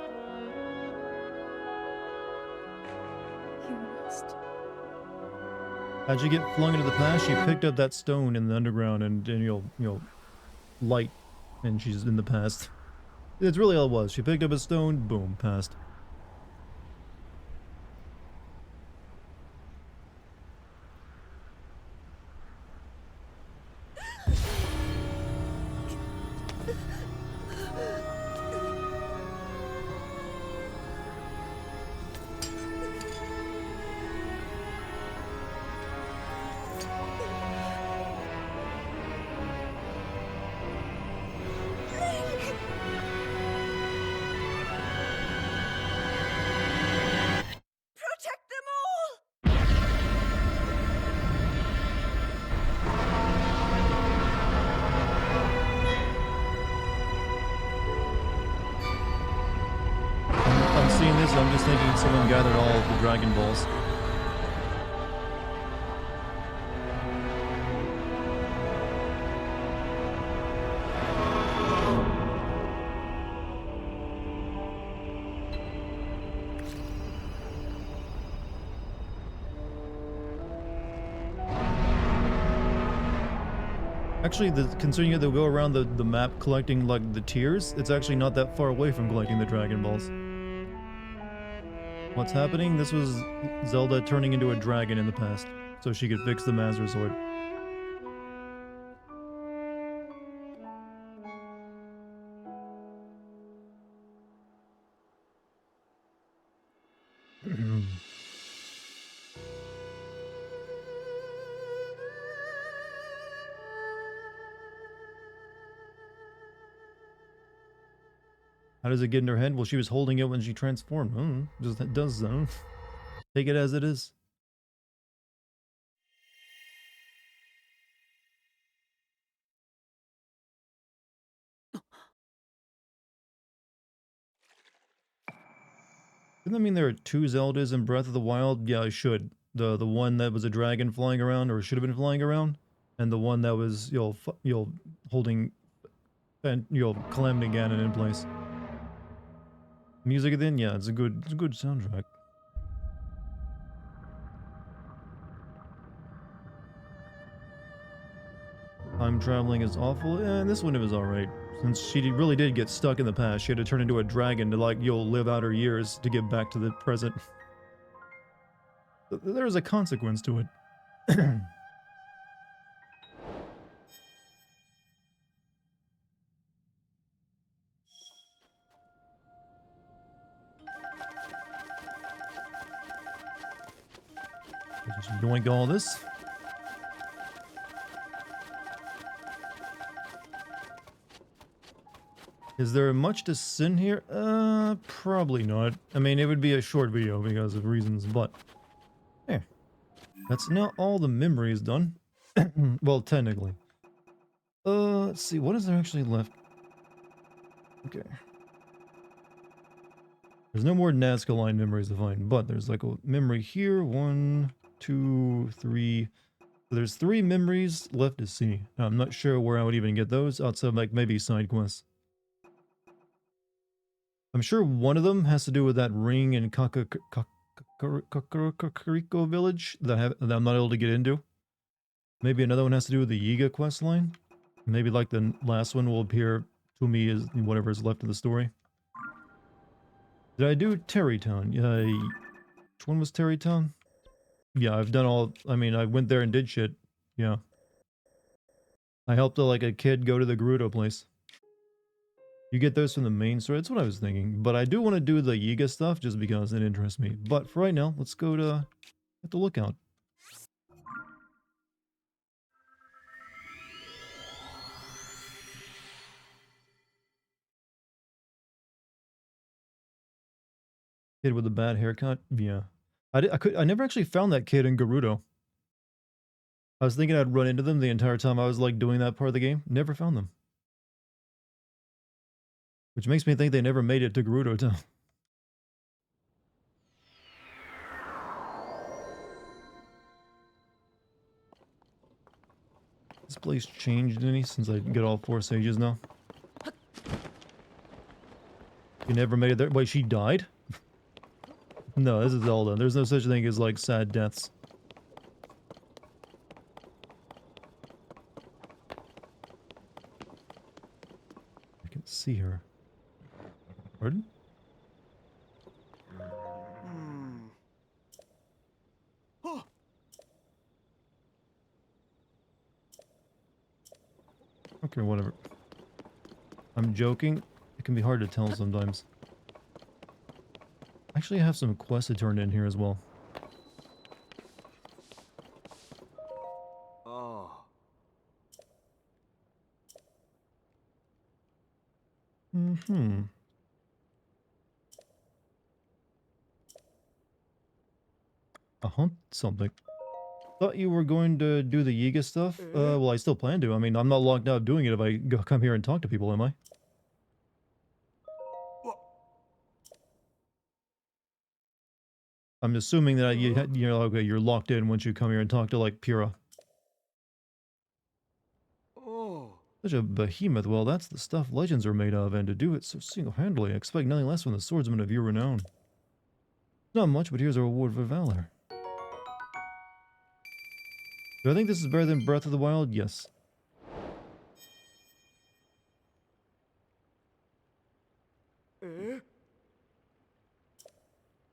You must. How'd you get flung into the past? She picked up that stone in the underground and light, and she's in the past. It's really all it was. She picked up a stone, boom, past. Protect them all! I'm seeing this, I'm just thinking someone gathered all of the Dragon Balls. Actually, considering that they'll go around the map collecting, like, the tiers, it's actually not that far away from collecting the Dragon Balls. What's happening? This was Zelda turning into a dragon in the past, so she could fix the Master Sword. How does it get in her head? Well, she was holding it when she transformed. Just it does so. Take it as it is. Doesn't that mean there are two Zeldas in Breath of the Wild? Yeah, I should. The one that was a dragon flying around, or should have been flying around, and the one that was holding and Calamity Ganon in place. Music then, yeah, it's a good soundtrack. Time traveling is awful, and this one it was alright. Since she really did get stuck in the past, she had to turn into a dragon to live out her years to get back to the present. There's a consequence to it. Just doink all this. Is there much to sin here? Probably not. I mean, it would be a short video because of reasons, but... yeah. That's not all the memories done. Well, technically. Let's see, what is there actually left? Okay. There's no more Nazca line memories to find, but there's like a memory here. 1, 2, 3. So there's 3 memories left to see. Now, I'm not sure where I would even get those outside like maybe side quests. I'm sure one of them has to do with that ring in Kakariko village that I'm not able to get into. Maybe another one has to do with the Yiga quest line. Maybe like the last one will appear to me as whatever is left of the story. Did I do Terrytown? Yeah, which one was Terrytown? Yeah, I've done all... I mean, I went there and did shit. Yeah. I helped like a kid go to the Gerudo place. You get those from the main story? That's what I was thinking. But I do want to do the Yiga stuff just because it interests me. But for right now, let's go to... at the lookout. Kid with a bad haircut? Yeah. I never actually found that kid in Gerudo. I was thinking I'd run into them the entire time I was like doing that part of the game. Never found them. Which makes me think they never made it to Gerudo Town. This place changed any since I get all 4 sages now? You never made it there? Wait, she died? No, this is Zelda. There's no such thing as like sad deaths. I can see her. Pardon? Okay, whatever. I'm joking. It can be hard to tell sometimes. Actually, I have some quests to turn in here as well. Oh. A hunt something. Thought you were going to do the Yiga stuff. Well, I still plan to. I mean, I'm not locked out of doing it if I come here and talk to people, am I? I'm assuming that you're locked in once you come here and talk to like Pura. Oh. Such a behemoth. Well, that's the stuff legends are made of, and to do it so single-handedly, I expect nothing less from the swordsman of your renown. Not much, but here's a reward for valor. Do I think this is better than Breath of the Wild? Yes.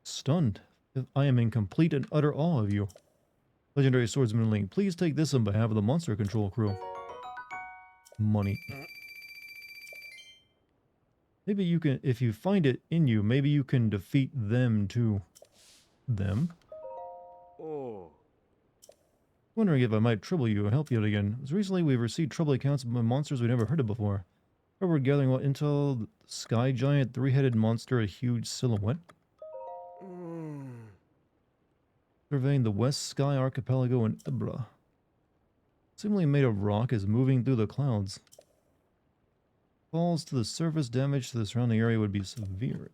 Stunned. I am in complete and utter awe of you. Legendary Swordsman Link, please take this on behalf of the Monster Control crew. Money. Maybe you can, if you find it in you, maybe you can defeat them too. Them? Oh. Wondering if I might trouble you or help you out again. As recently we've received trouble accounts of monsters we never heard of before. Oh, we're gathering what intel? The sky giant, three-headed monster, a huge silhouette. Surveying the West Sky Archipelago in Ibra. Seemingly made of rock, is moving through the clouds. Falls to the surface, damage to the surrounding area would be severe.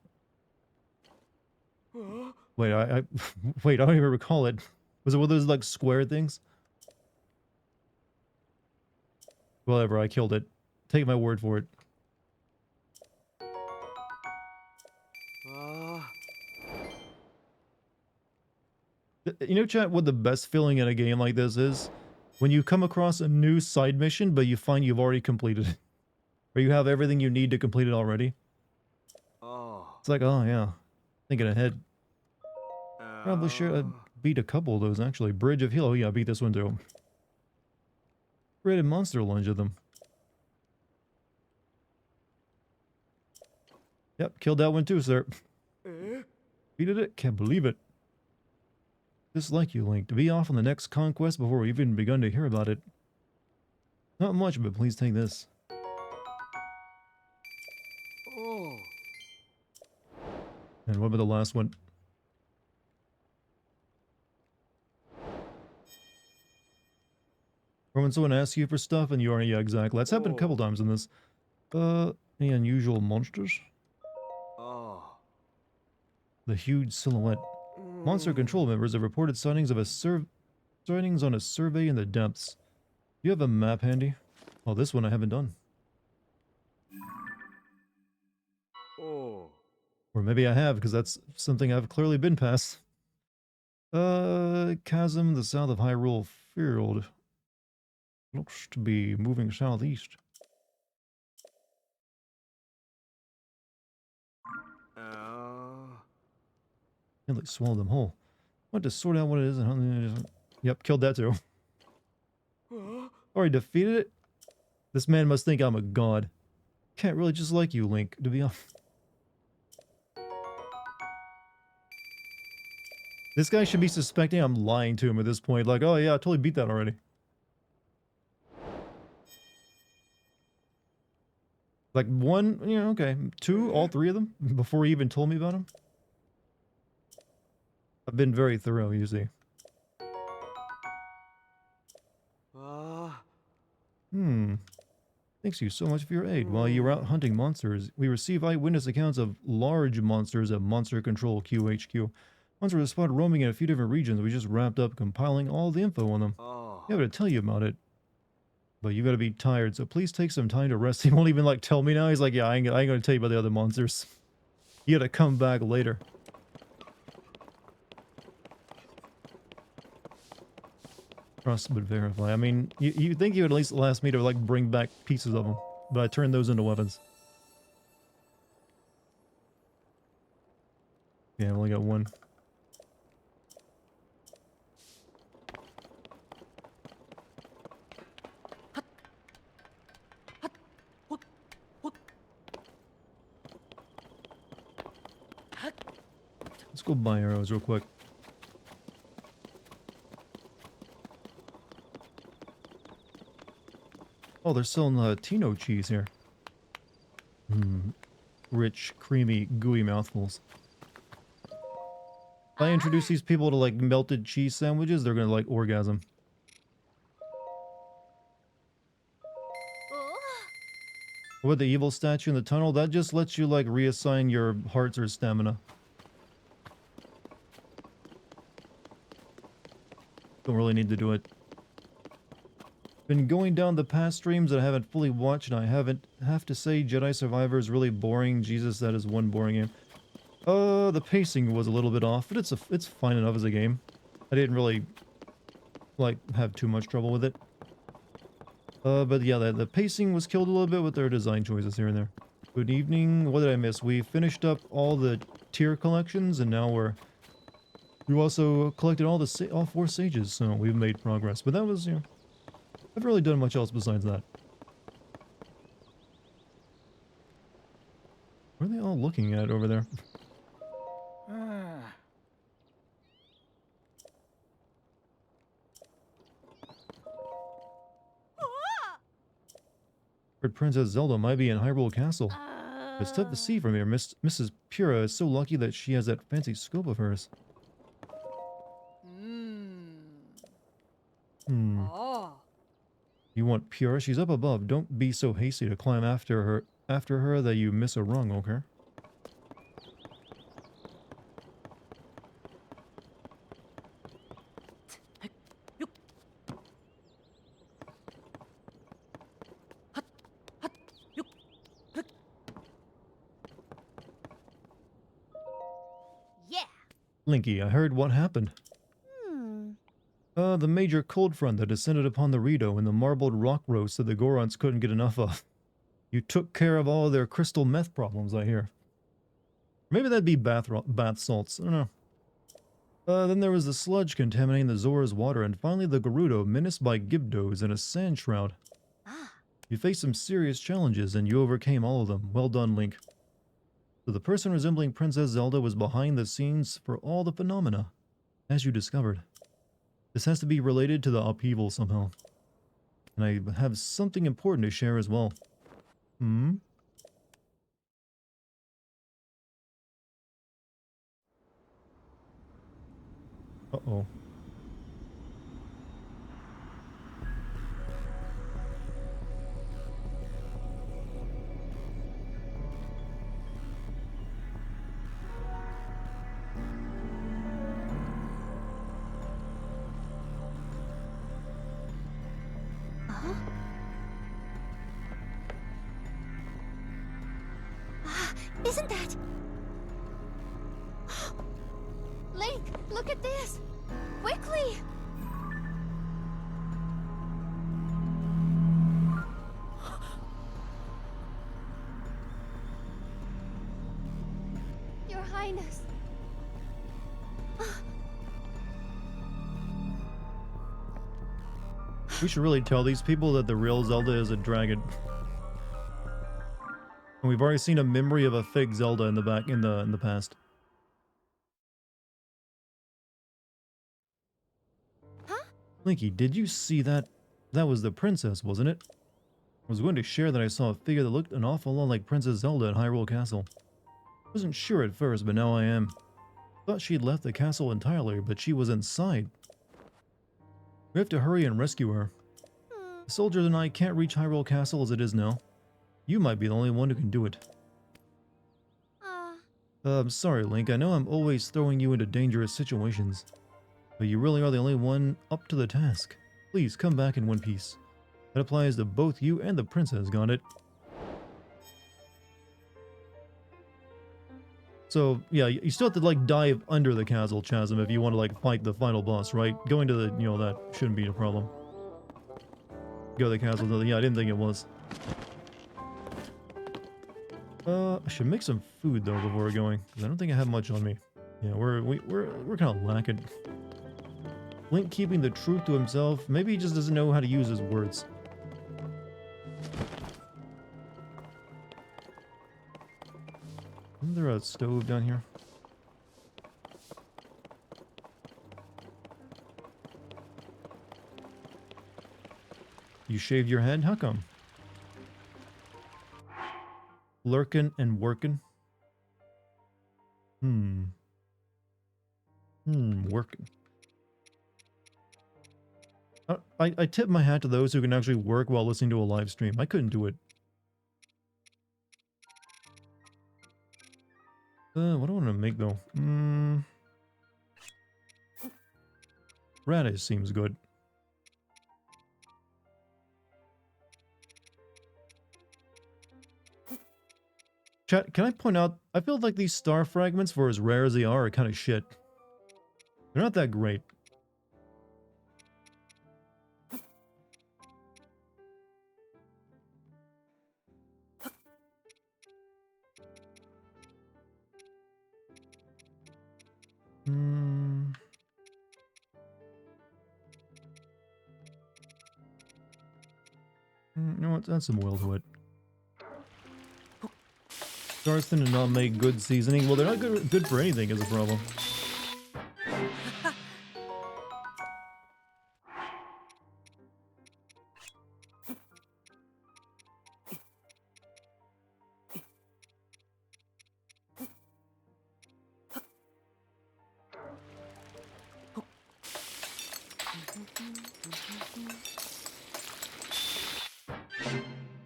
Wait, I wait, I don't even recall it. Was it one of those like square things? Whatever, I killed it. Take my word for it. You know, chat, what the best feeling in a game like this is? When you come across a new side mission, but you find you've already completed it. Or you have everything you need to complete it already. It's like, oh yeah, thinking ahead. Probably should have beat a couple of those, actually. Bridge of Heal, oh yeah, I beat this one too. Created monster lunge of them. Yep, killed that one too, sir. Beated it? Can't believe it. Just like you, Link, to be off on the next conquest before we've even begun to hear about it. Not much, but please take this. And what about the last one? Or when someone asks you for stuff and you aren't, yeah, exactly. That's happened a couple times in this. Any unusual monsters? The huge silhouette. Monster control members have reported sightings of sightings on a survey in the depths. Do you have a map handy? Oh, this one I haven't done. Or maybe I have, because that's something I've clearly been past. Chasm, the south of Hyrule Field. Looks to be moving southeast. Nearly swallowed them whole. Want to sort out what it is and yep, killed that too. Already defeated it? This man must think I'm a god. Can't really just like you, Link, to be honest. This guy should be suspecting I'm lying to him at this point. Like, oh yeah, I totally beat that already. Like one, you know, okay. Two, all three of them? Before he even told me about them? I've been very thorough, you see. Thanks you so much for your aid. While you were out hunting monsters, we receive eyewitness accounts of large monsters at Monster Control QHQ. Monsters were spotted roaming in a few different regions. We just wrapped up compiling all the info on them. I have to tell you about it. But you gotta be tired, so please take some time to rest. He won't even like tell me now. He's like, yeah, I ain't gonna tell you about the other monsters. You gotta come back later. Trust but verify. I mean, you think you would at least ask me to like bring back pieces of them, but I turned those into weapons. Yeah, I've only got one. Let's go buy arrows real quick. Oh, they're selling Tino cheese here. Rich, creamy, gooey mouthfuls. If I introduce these people to like melted cheese sandwiches, they're gonna like orgasm. With the evil statue in the tunnel, that just lets you like reassign your hearts or stamina. Don't really need to do it. Been going down the past streams that I haven't fully watched, and I have to say Jedi Survivor is really boring. Jesus, that is one boring game. The pacing was a little bit off, but it's fine enough as a game. I didn't really like have too much trouble with it. But yeah, the pacing was killed a little bit with their design choices here and there. Good evening. What did I miss? We finished up all the tier collections, and now we also collected all all 4 sages, so we've made progress. But that was, you know, I haven't really done much else besides that. What are they all looking at over there? Heard that Princess Zelda might be in Hyrule Castle. It's tough to see from here. Mrs. Pura is so lucky that she has that fancy scope of hers. Oh. You want Pura? She's up above. Don't be so hasty to climb after her that you miss a rung, okay? Yeah. Linky, I heard what happened. The major cold front that descended upon the Rito and the marbled rock roast that the Gorons couldn't get enough of. You took care of all their crystal meth problems, I hear. Maybe that'd be bath salts, I don't know. Then there was the sludge contaminating the Zora's water, and finally the Gerudo menaced by Gibdos in a sand shroud. You faced some serious challenges, and you overcame all of them. Well done, Link. So the person resembling Princess Zelda was behind the scenes for all the phenomena, as you discovered. This has to be related to the upheaval somehow. And I have something important to share as well. Uh-oh. Isn't that... Link, look at this! Quickly! Your Highness. We should really tell these people that the real Zelda is a dragon. And we've already seen a memory of a fake Zelda in the past. Huh? Linky, did you see that? That was the princess, wasn't it? I was going to share that I saw a figure that looked an awful lot like Princess Zelda at Hyrule Castle. Wasn't sure at first, but now I am. Thought she'd left the castle entirely, but she was inside. We have to hurry and rescue her. The soldiers and I can't reach Hyrule Castle as it is now. You might be the only one who can do it. I'm sorry, Link. I know I'm always throwing you into dangerous situations. But you really are the only one up to the task. Please, come back in one piece. That applies to both you and the princess, got it? So, yeah, you still have to, like, dive under the castle chasm if you want to, like, fight the final boss, right? Going to the, you know, that shouldn't be a problem. Go to the castle, yeah, I didn't think it was. I should make some food though before we're going, because I don't think I have much on me. Yeah, we're kind of lacking. Link keeping the truth to himself. Maybe he just doesn't know how to use his words. Isn't there a stove down here? You shaved your head? How come? Lurkin' and workin'. Working. I tip my hat to those who can actually work while listening to a live stream. I couldn't do it. What do I want to make though? Radish seems good. Chat, can I point out, I feel like these star fragments, for as rare as they are kind of shit. They're not that great. You know what? Add some oil to it. Stars tend to not make good seasoning. Well, they're not good for anything is a problem.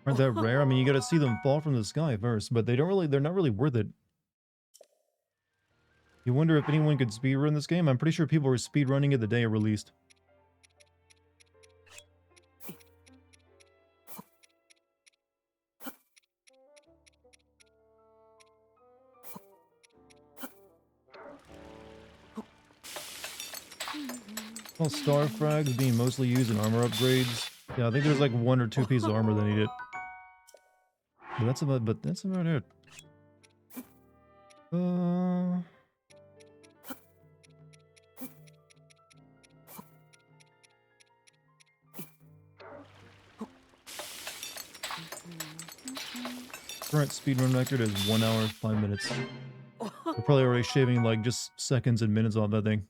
aren't that rare. I mean, you gotta see them fall from the sky first, but they're not really worth it. You wonder if anyone could speedrun this game? I'm pretty sure people were speedrunning it the day it released. Well, star frags being mostly used in armor upgrades. Yeah, I think there's like 1 or 2 pieces of armor that need it. But that's about it. Current speedrun record is 1 hour, 5 minutes. We're probably already shaving like just seconds and minutes off that thing.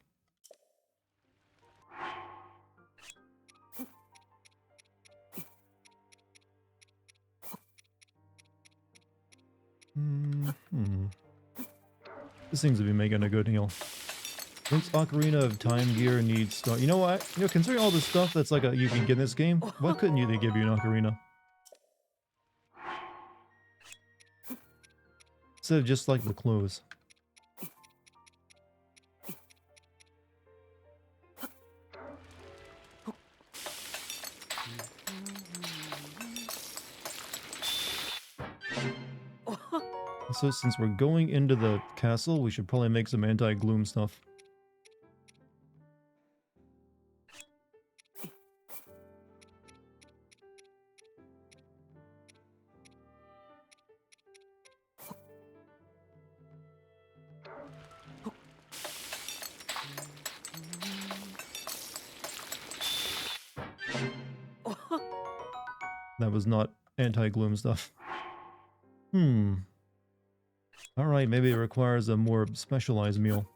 This seems to be making a good deal. Link's Ocarina of Time gear needs stuff. You know what? You know, considering all the stuff that's like you can get in this game, why couldn't they give you an ocarina? Instead of just like the clothes. So since we're going into the castle, we should probably make some anti-gloom stuff. That was not anti-gloom stuff. Alright, maybe it requires a more specialized meal.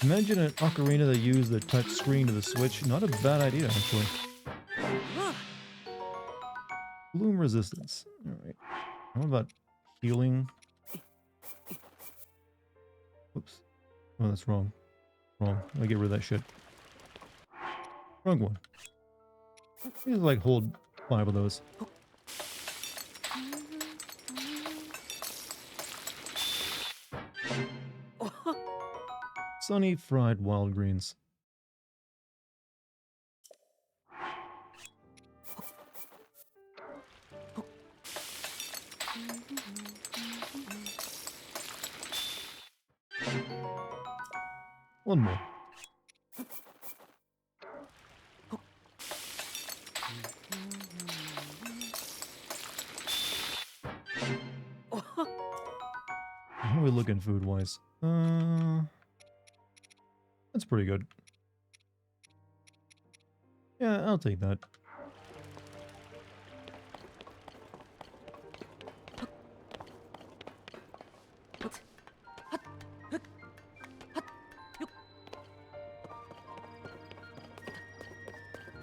Imagine an ocarina that used the touch screen to the Switch. Not a bad idea, actually. Gloom resistance. Alright. How about healing? Oops. Oh, that's wrong. Wrong. I'll get rid of that shit. Wrong one. Need to like hold 5 of those. Sunny fried wild greens. One more. How are we looking food-wise? That's pretty good. Yeah, I'll take that.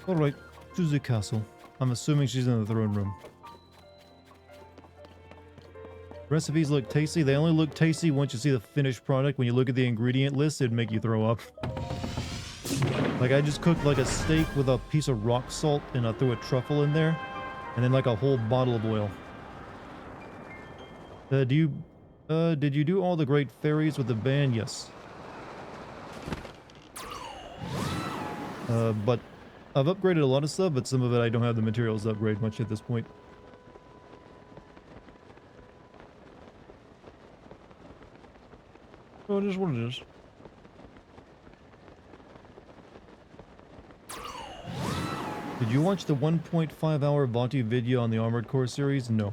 Alright, to the castle. I'm assuming she's in the throne room. Recipes look tasty. They only look tasty once you see the finished product. When you look at the ingredient list, it'd make you throw up. Like, I just cooked like a steak with a piece of rock salt and I threw a truffle in there. And then like a whole bottle of oil. Did you do all the great fairies with the band? Yes. But I've upgraded a lot of stuff, but some of it I don't have the materials to upgrade much at this point. So it is what it is. Did you watch the 1.5 hour Vati video on the Armored Core series? No.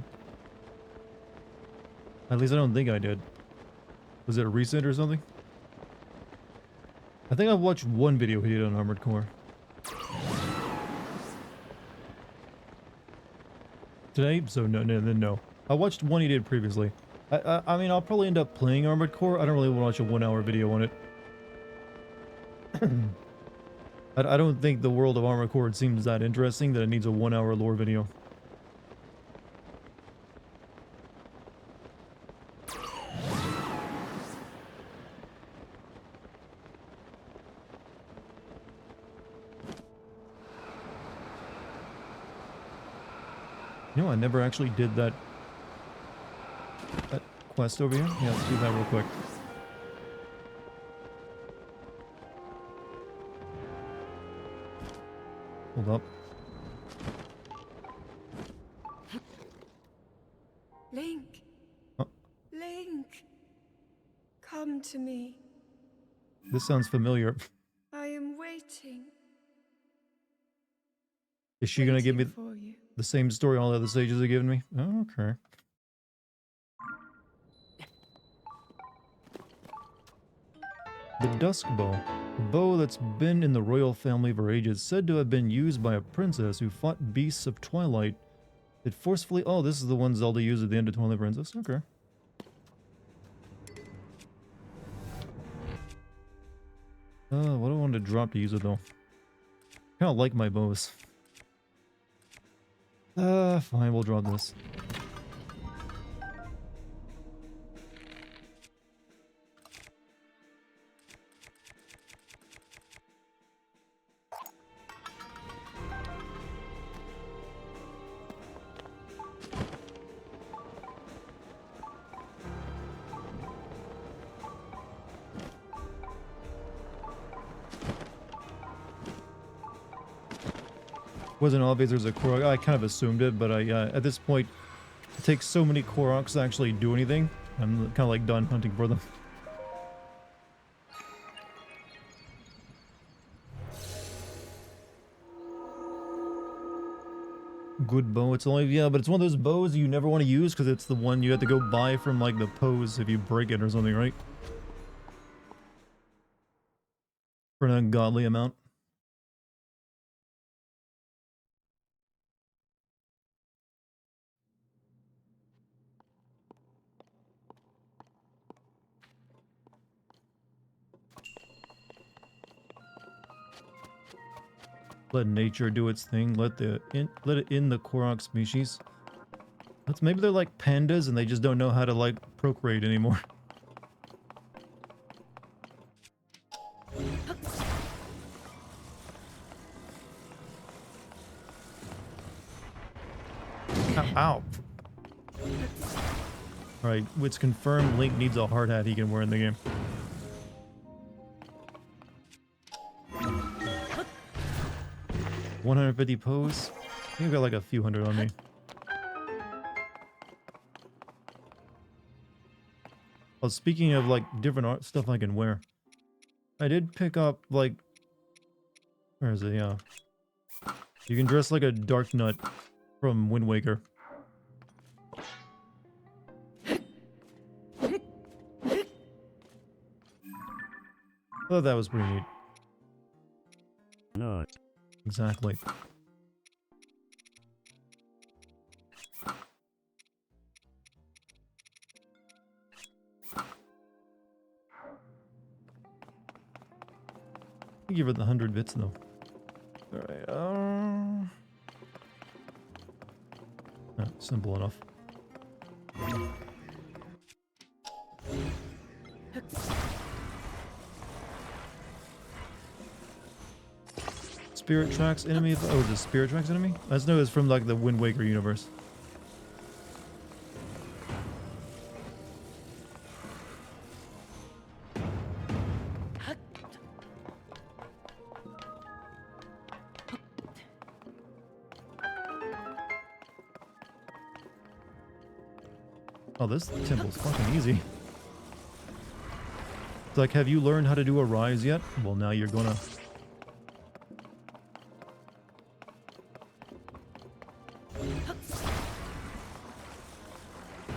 At least I don't think I did. Was it a recent or something? I think I've watched one video he did on Armored Core. Today? So no. I watched one he did previously. I mean, I'll probably end up playing Armored Core. I don't really want to watch a 1 hour video on it. I don't think the world of Armored Core seems that interesting that it needs a 1 hour lore video. You know, I never actually did that quest over here. Yeah, let's do that real quick. Hold up. Link. Oh. Link. Come to me. This sounds familiar. I am waiting. Is she gonna give me For you. the same story all the other sages have given me? Oh, okay. The Dusk Bow. A bow that's been in the royal family for ages, said to have been used by a princess who fought beasts of Twilight. It forcefully... Oh, this is the one Zelda used at the end of Twilight Princess. Okay. What do I want to drop to use it, though? I kind of like my bows. Fine, we'll drop this. Wasn't obvious there's a Korok. I kind of assumed it, but at this point, it takes so many Koroks to actually do anything. I'm kind of like done hunting for them. Good bow. It's only, yeah, but it's one of those bows you never want to use because it's the one you have to go buy from like the pose if you break it or something, right? For an ungodly amount. Let nature do its thing. Let it in the Korok species. Maybe they're like pandas and they just don't know how to like procreate anymore. Ow. Alright, it's confirmed Link needs a hard hat he can wear in the game. $150 pose. I think I got like a few hundred on me. Oh, speaking of like different art stuff I can wear, I did pick up like, where is it? Yeah, you can dress like a Dark Nut from Wind Waker. Oh, that was pretty neat. No. Exactly. I'll give it the 100 bits though. Alright, simple enough. Spirit Tracks enemy? Oh, the Spirit Tracks enemy? I just know it's from like the Wind Waker universe. Oh, this temple's fucking easy. It's like, have you learned how to do a rise yet? Well, now you're gonna...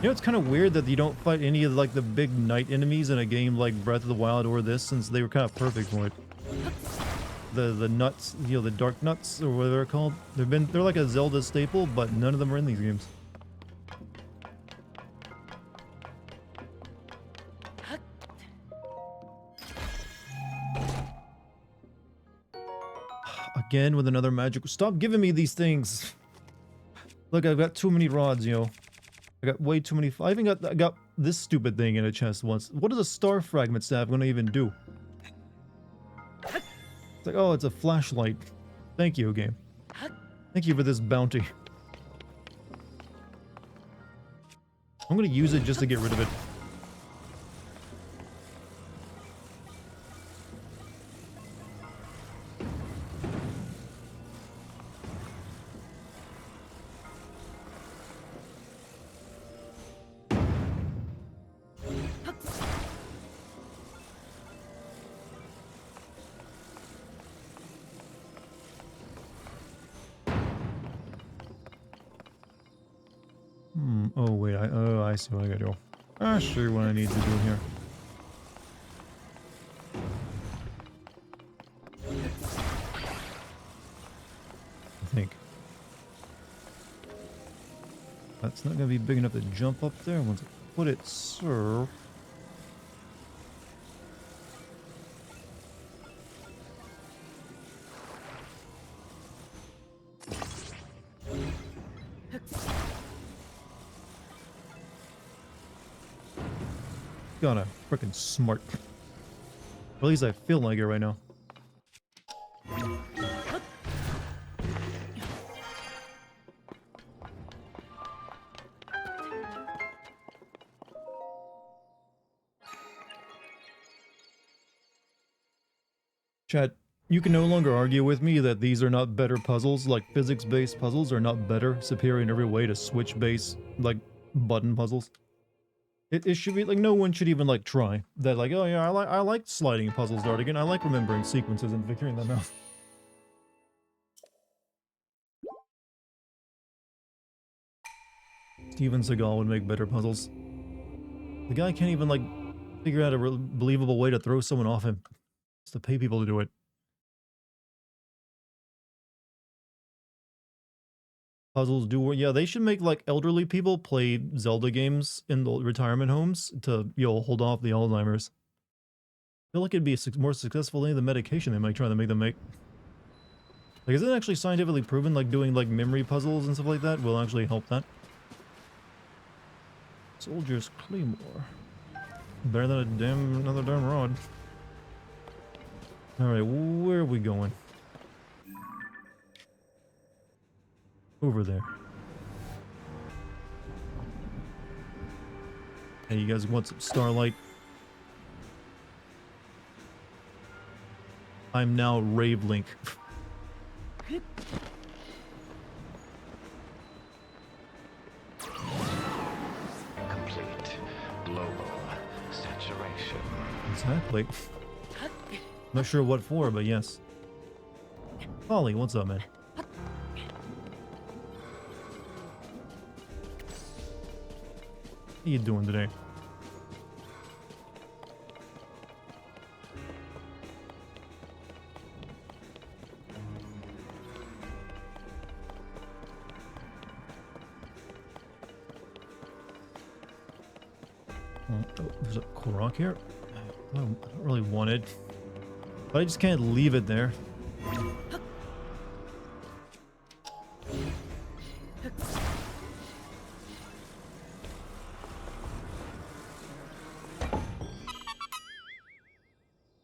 You know, it's kind of weird that you don't fight any of like the big night enemies in a game like Breath of the Wild or this, since they were kind of perfect for it. The nuts, you know, the dark nuts or whatever they're called. They're like a Zelda staple, but none of them are in these games. Again with another magic. Stop giving me these things. Look, I've got too many rods, you know. I got way too many. I got this stupid thing in a chest once. What does a star fragment staff gonna even do? It's like, oh, it's a flashlight. Thank you, game. Thank you for this bounty. I'm gonna use it just to get rid of it. Oh wait, I see what I gotta do. I see what I need to do here. I think. That's not gonna be big enough to jump up there once I put it, sir. Kinda freaking smart. Or at least I feel like it right now. Chat, you can no longer argue with me that these are not better puzzles, like physics-based puzzles are not better, superior in every way to Switch-based, like, button puzzles. It should be, like, no one should even, like, try. That, like, oh yeah, I like sliding puzzles, Dartigan, I like remembering sequences and figuring them out. Steven Seagal would make better puzzles. The guy can't even, like, figure out a believable way to throw someone off him. Just to pay people to do it. Puzzles do work. Yeah, they should make, like, elderly people play Zelda games in the retirement homes to, you know, hold off the Alzheimer's. I feel like it'd be more successful than the medication they might try to make them make. Like, is it actually scientifically proven, like, doing, like, memory puzzles and stuff like that will actually help that? Soldier's Claymore. Better than another damn rod. Alright, where are we going? Over there. Hey, you guys want some starlight? I'm now Rave Link. Complete global saturation. Exactly. Not sure what for, but yes. Ollie, what's up, man? How you doing today? Oh, there's a Korok here. I don't really want it, but I just can't leave it there.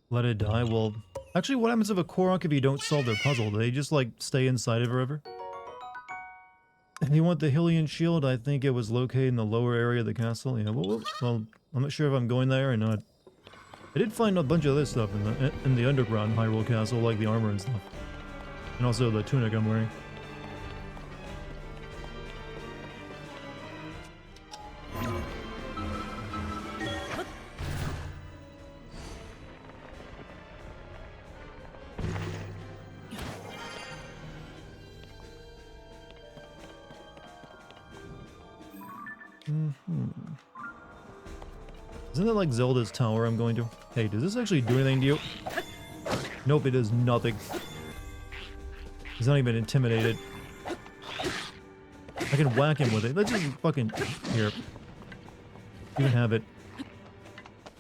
Let it die? Well, actually, what happens if a Korok if you don't solve their puzzle? Do they just, like, stay inside it forever? If you want the Hylian shield, I think it was located in the lower area of the castle. Yeah, well, I'm not sure if I'm going there or not. I did find a bunch of this stuff in the underground Hyrule Castle, like the armor and stuff. And also the tunic I'm wearing. Isn't it like Zelda's tower I'm going to? Hey, does this actually do anything to you? Nope, it does nothing. He's not even intimidated. I can whack him with it. Let's just fucking... Here. You can have it.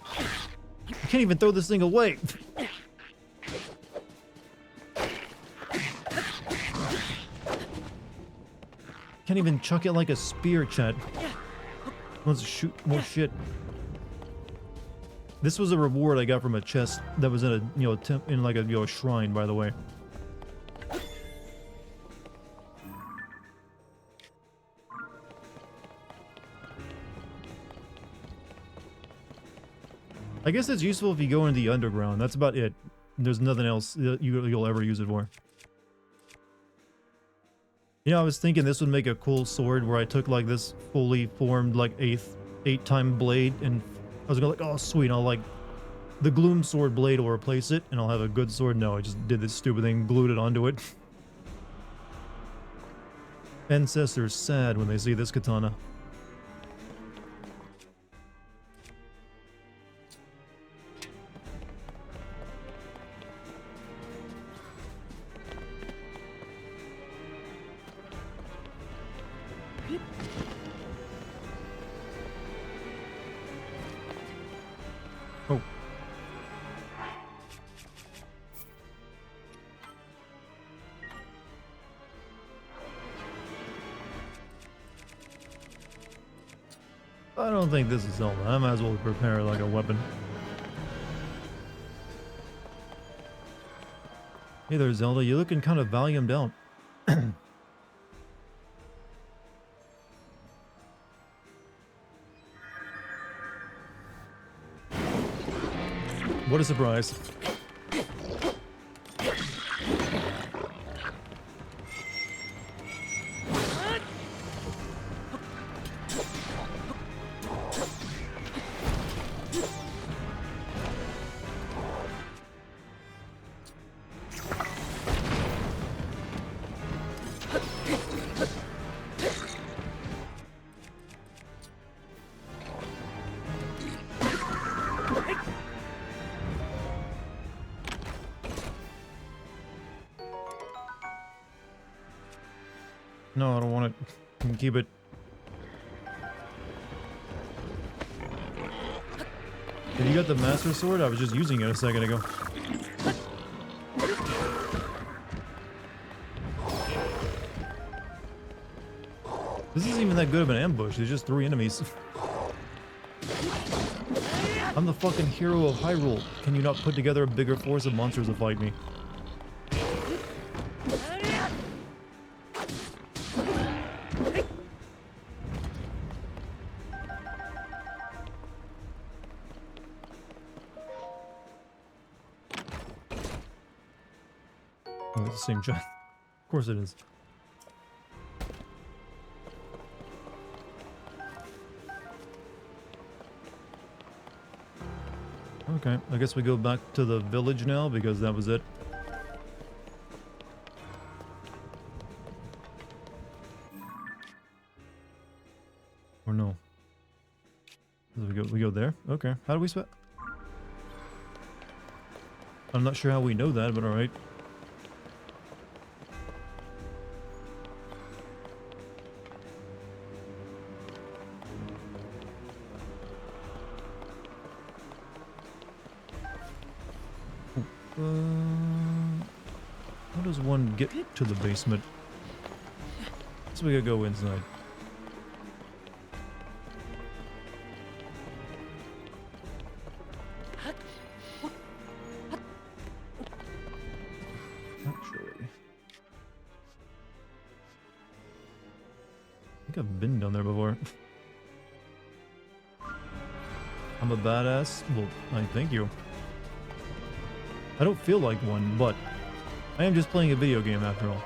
I can't even throw this thing away! Can't even chuck it like a spear, chat. Wants to shoot more shit. This was a reward I got from a chest that was in a, you know, in like a, you know, a shrine, by the way. I guess it's useful if you go into the underground. That's about it. There's nothing else that you'll ever use it for. You know, I was thinking this would make a cool sword where I took like this fully formed like 8-time blade, and I was going like, oh sweet, I'll like the Gloom sword blade will replace it and I'll have a good sword. No, I just did this stupid thing, glued it onto it. Ancestors sad when they see this katana. Oh. I don't think this is Zelda. I might as well prepare like a weapon. Hey there, Zelda. You're looking kind of valiumed out. What a surprise. No, I don't want it. You can keep it. Have you got the Master Sword? I was just using it a second ago. This isn't even that good of an ambush. There's just 3 enemies. I'm the fucking hero of Hyrule. Can you not put together a bigger force of monsters to fight me? Oh, it's the same shot. Of course it is. Okay, I guess we go back to the village now because that was it. Or no? We go there? Okay. How do we spell? I'm not sure how we know that, but alright. How does one get to the basement? So we gotta go inside. Actually, I think I've been down there before. I'm a badass? Well, I thank you. I don't feel like one, but I am just playing a video game after all.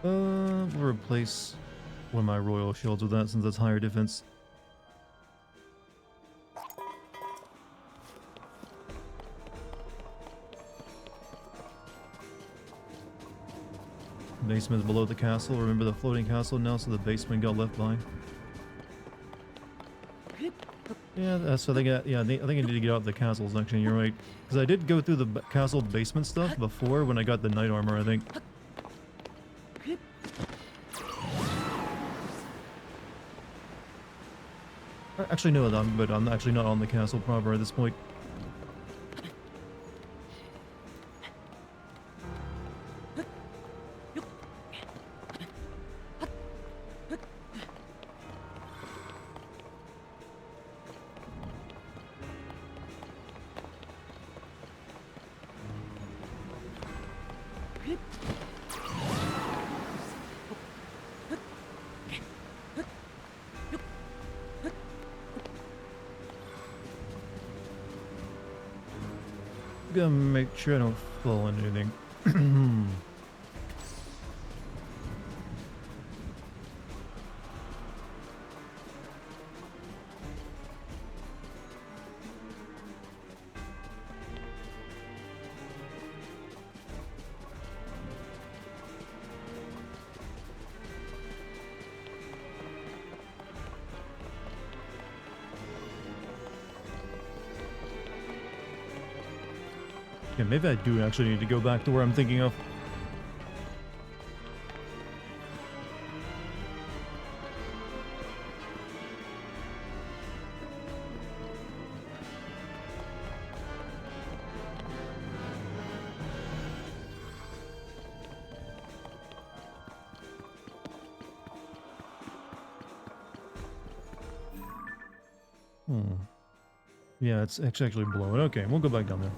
We'll replace one of my royal shields with that since that's higher defense. Basement's below the castle. Remember the floating castle now, so the basement got left behind. Yeah, so they got. Yeah, I think I need to get out the castle section. You're right, because I did go through the castle basement stuff before when I got the knight armor. I think. Actually, no, but I'm actually not on the castle proper at this point. Gotta make sure I don't fall into anything. Yeah, maybe I do actually need to go back to where I'm thinking of. Yeah, it's actually below it. Okay, we'll go back down there.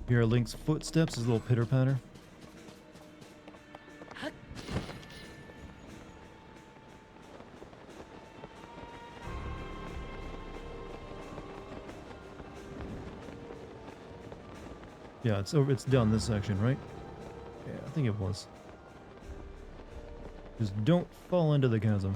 Hear Link's footsteps, his little pitter patter. Yeah, it's over. It's down this section, right? Yeah, I think it was. Just don't fall into the chasm.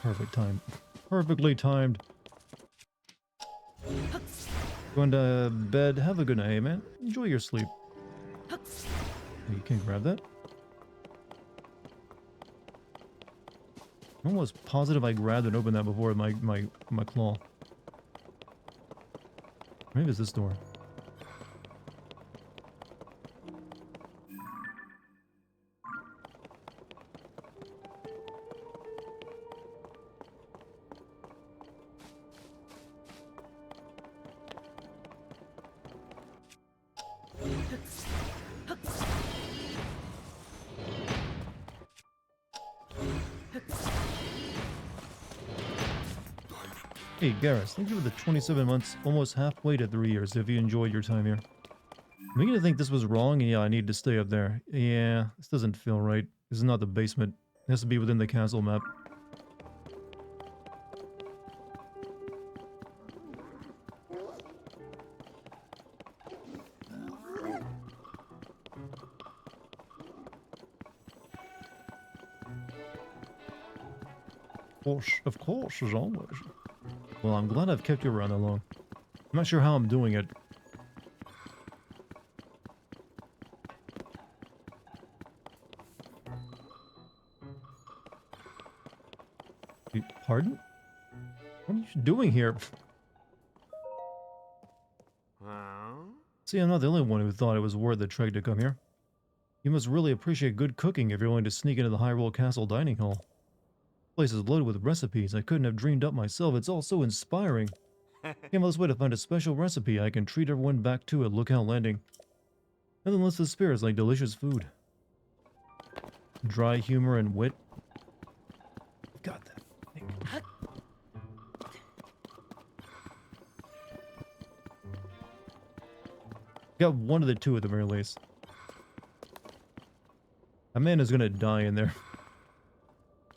Perfect time. Perfectly timed. Going to bed. Have a good night, man. Enjoy your sleep. You can grab that. I'm almost positive I grabbed and opened that before with my claw. Maybe it's this door. Hey Garrus, thank you for the 27 months, almost halfway to 3 years, if you enjoyed your time here. I'm beginning to think this was wrong, and yeah, I need to stay up there. Yeah, this doesn't feel right. This is not the basement. It has to be within the castle map. Of course, as always. Well, I'm glad I've kept you around that long. I'm not sure how I'm doing it. Pardon? What are you doing here? See, I'm not the only one who thought it was worth the trek to come here. You must really appreciate good cooking if you're willing to sneak into the Hyrule Castle dining hall. The place is loaded with recipes I couldn't have dreamed up myself. It's all so inspiring. Came all this way to find a special recipe I can treat everyone back to at Lookout Landing. Nothing less the spirits like delicious food. Dry humor and wit. Got that. Got one of the two at the very least. Amanda's gonna die in there.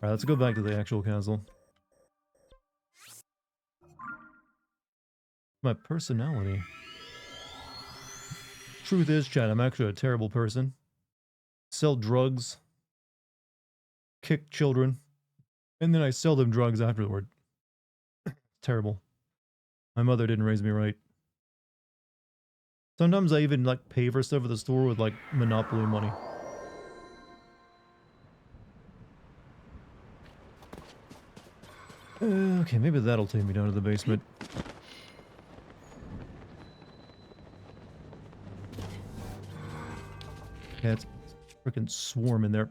Alright, let's go back to the actual castle. My personality. Truth is, chat, I'm actually a terrible person. Sell drugs. Kick children. And then I sell them drugs afterward. Terrible. My mother didn't raise me right. Sometimes I even, like, pay for stuff at the store with, like, Monopoly money. Okay, maybe that'll take me down to the basement. Yeah, it's a freaking swarm in there.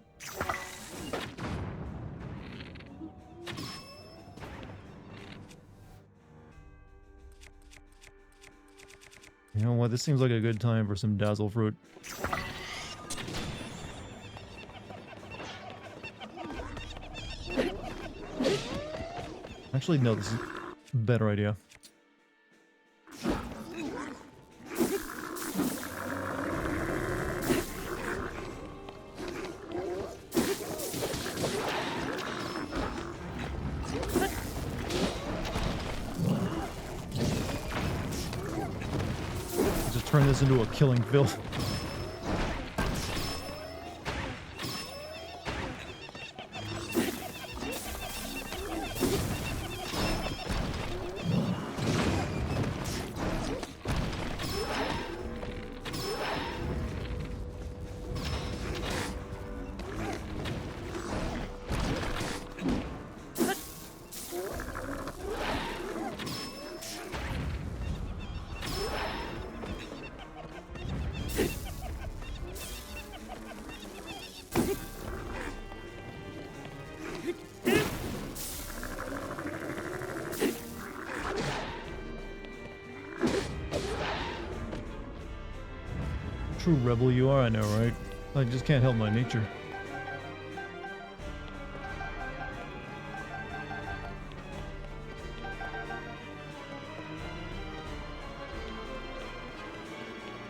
You know what? This seems like a good time for some dazzle fruit. Actually, no, this is... better idea. Just turn this into a killing field. True rebel you are, I know, right? I just can't help my nature.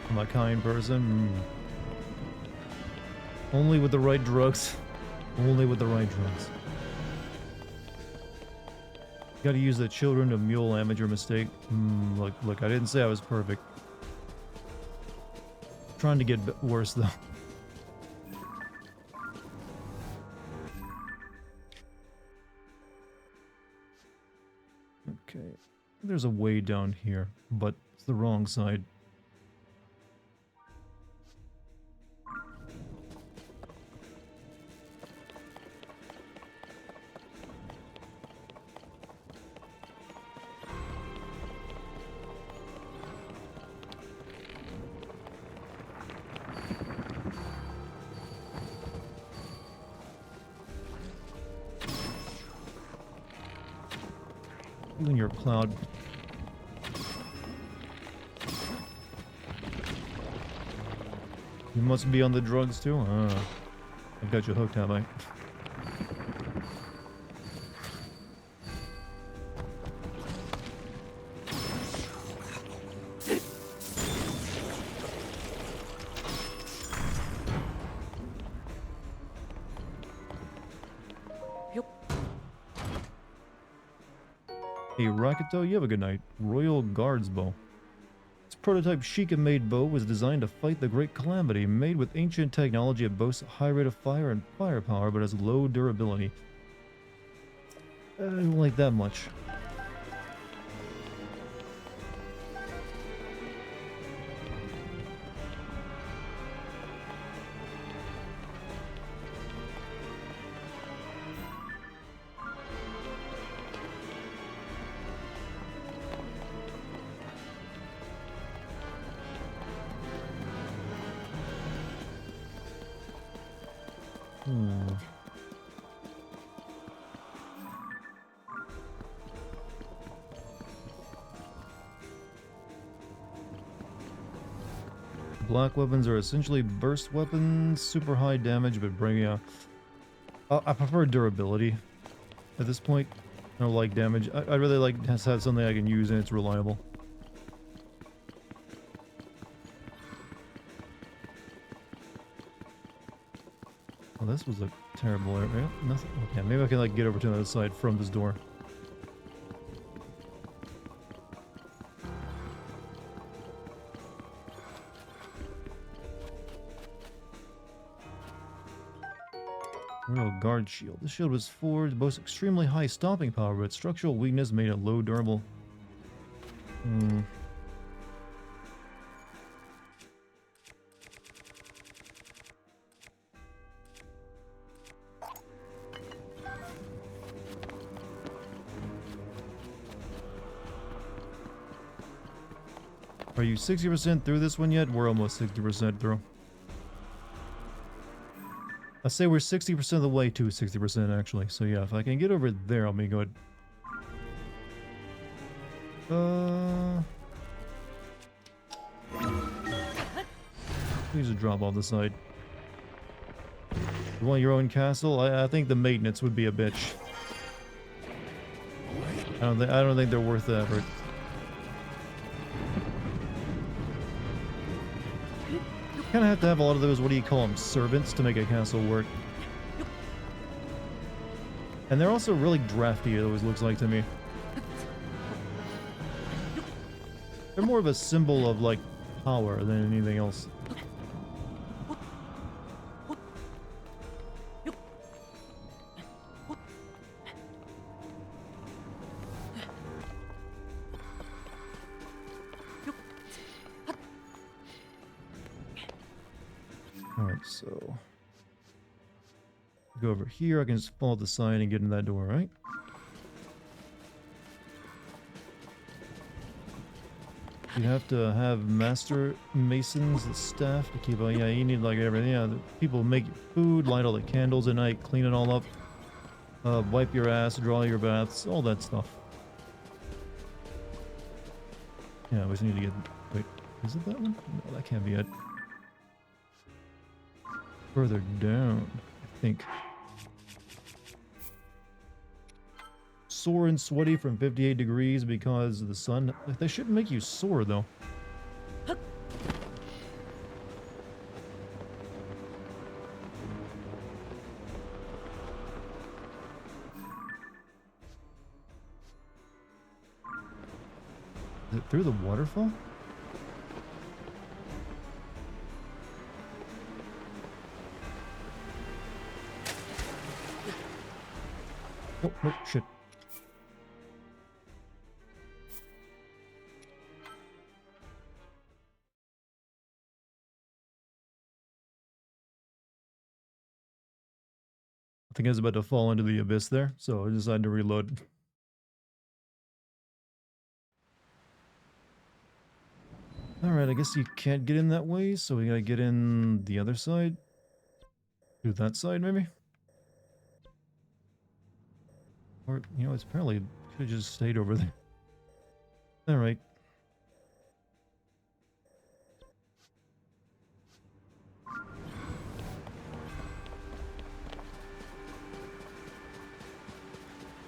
I'm a kind person. Only with the right drugs. Only with the right drugs. Gotta use the children of mule amateur mistake. Look, I didn't say I was perfect. Trying to get worse though. Okay, there's a way down here, but it's the wrong side. You and your cloud. You must be on the drugs too? I've got you hooked, have I? Hey, Rakuto, you have a good night. Royal Guards Bow. This prototype Sheikah-made bow was designed to fight the Great Calamity. Made with ancient technology, it boasts a high rate of fire and firepower, but has low durability. I don't like that much. Black weapons are essentially burst weapons, super high damage, but bring I prefer durability at this point. I don't like damage. I really like to have something I can use and it's reliable. Oh, this was a terrible area. Nothing. Okay, maybe I can like get over to the other side from this door. Royal Guard Shield. This shield was forged, boasts extremely high stomping power, but structural weakness made it low durable. Are you 60% through this one yet? We're almost 60% through. I say we're 60% of the way to 60% actually. So yeah, if I can get over there, I'll be good. Please just drop off the side. You want your own castle? I think the maintenance would be a bitch. I don't think they're worth the effort. Kind of have to have a lot of those, what do you call them, servants to make a castle work. And they're also really drafty, it always looks like to me. They're more of a symbol of, like, power than anything else. Alright, so... go over here, I can just follow the sign and get in that door, right? You have to have master masons, the staff to keep on. Yeah, you need like everything. Yeah, the people make food, light all the candles at night, clean it all up, wipe your ass, draw your baths, all that stuff. Yeah, we just need to get. Wait, is it that one? No, that can't be it. Further down, I think. Sore and sweaty from 58 degrees because of the sun. They shouldn't make you sore though. Is it through the waterfall? Oh, oh shit. I think I was about to fall into the abyss there, so I decided to reload. Alright, I guess you can't get in that way, so we gotta get in the other side. Do that side, maybe? Or, you know, it's apparently could have just stayed over there. Alright.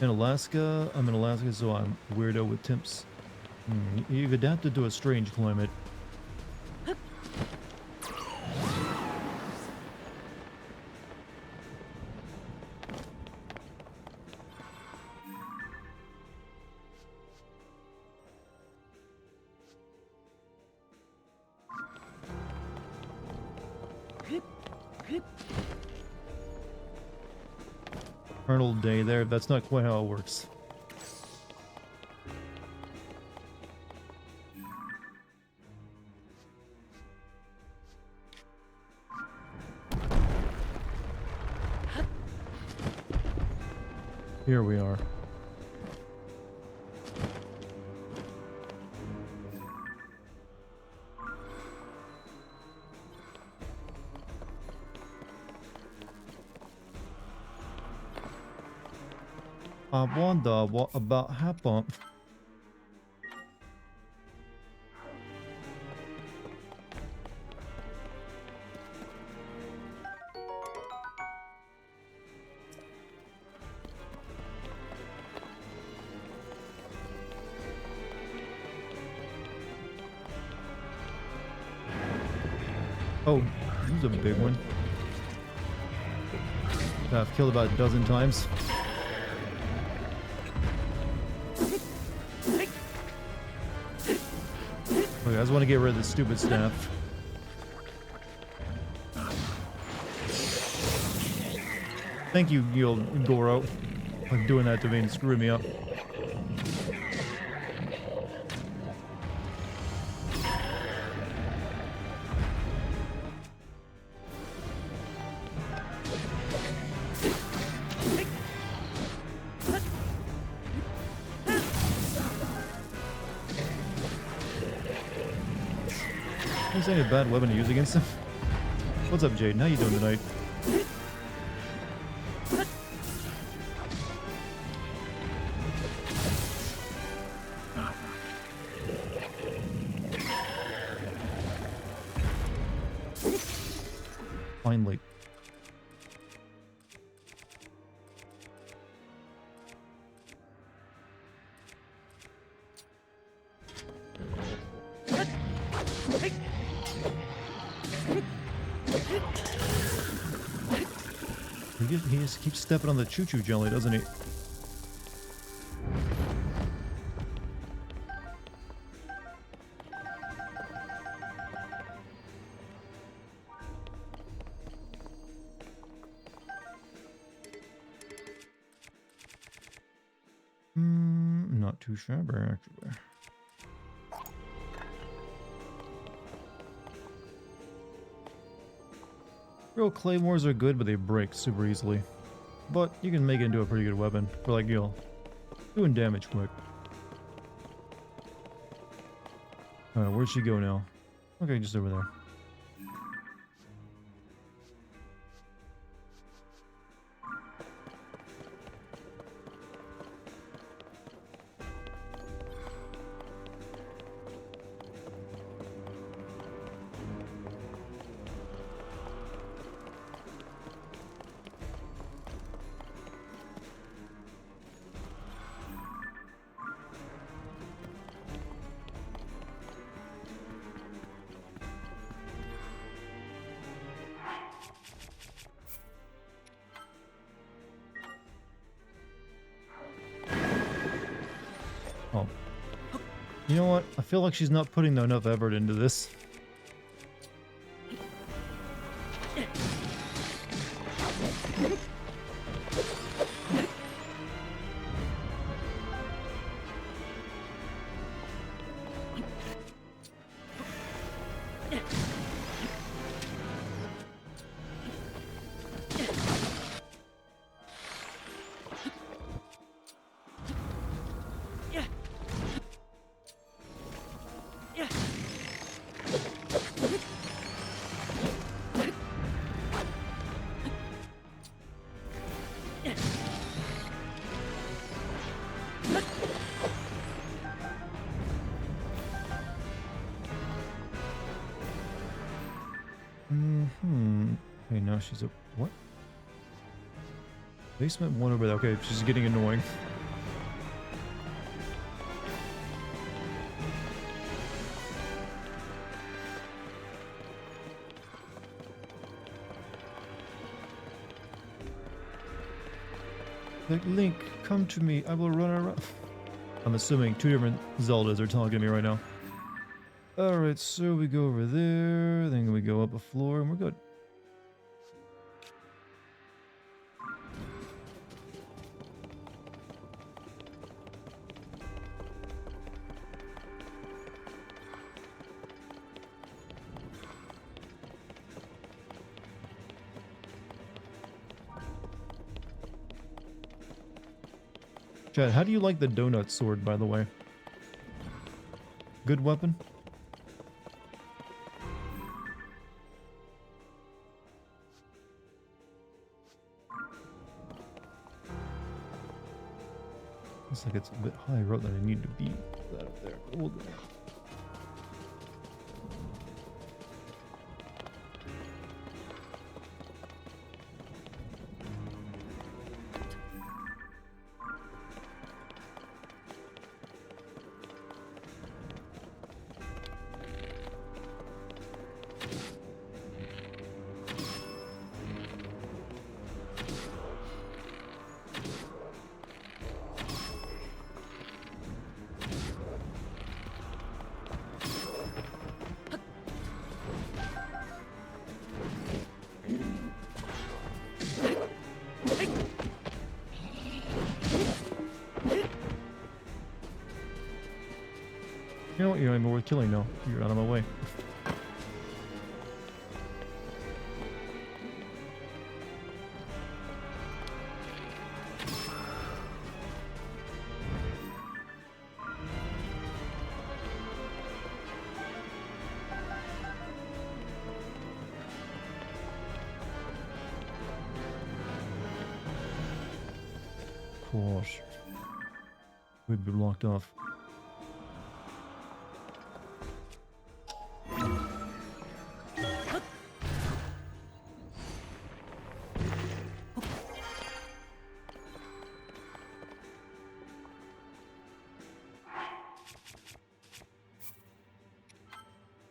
In Alaska, I'm in Alaska, so I'm a weirdo with temps. You've adapted to a strange climate. Eternal day there, that's not quite how it works. Here we are. I wonder what about happened. Oh, this is a big one. I've killed about a dozen times. Okay, I just want to get rid of this stupid staff. Thank you, Goro, for doing that to me and screwing me up. Is that a bad weapon to use against him? What's up, Jaden? How you doing tonight? Finally. He just keeps stepping on the choo-choo jelly, doesn't he? Not too shabby, actually. Real claymores are good, but they break super easily. But you can make it into a pretty good weapon for, like, you know, doing damage quick. Alright, where'd she go now? Okay, just over there. Oh. You know what? I feel like she's not putting enough effort into this. Okay, now she's a... What? Basement one over there. Okay, she's getting annoying. Like, Link, come to me. I will run around. I'm assuming two different Zeldas are talking to me right now. Alright, so we go over there, then we go up a floor, and we're good. Chad, how do you like the donut sword, by the way? Good weapon? Looks like it's a bit higher up than I need to be. That up there. But we'll go. You know what? You're not even worth killing now. You're out of my way. Gosh. We'd be blocked off.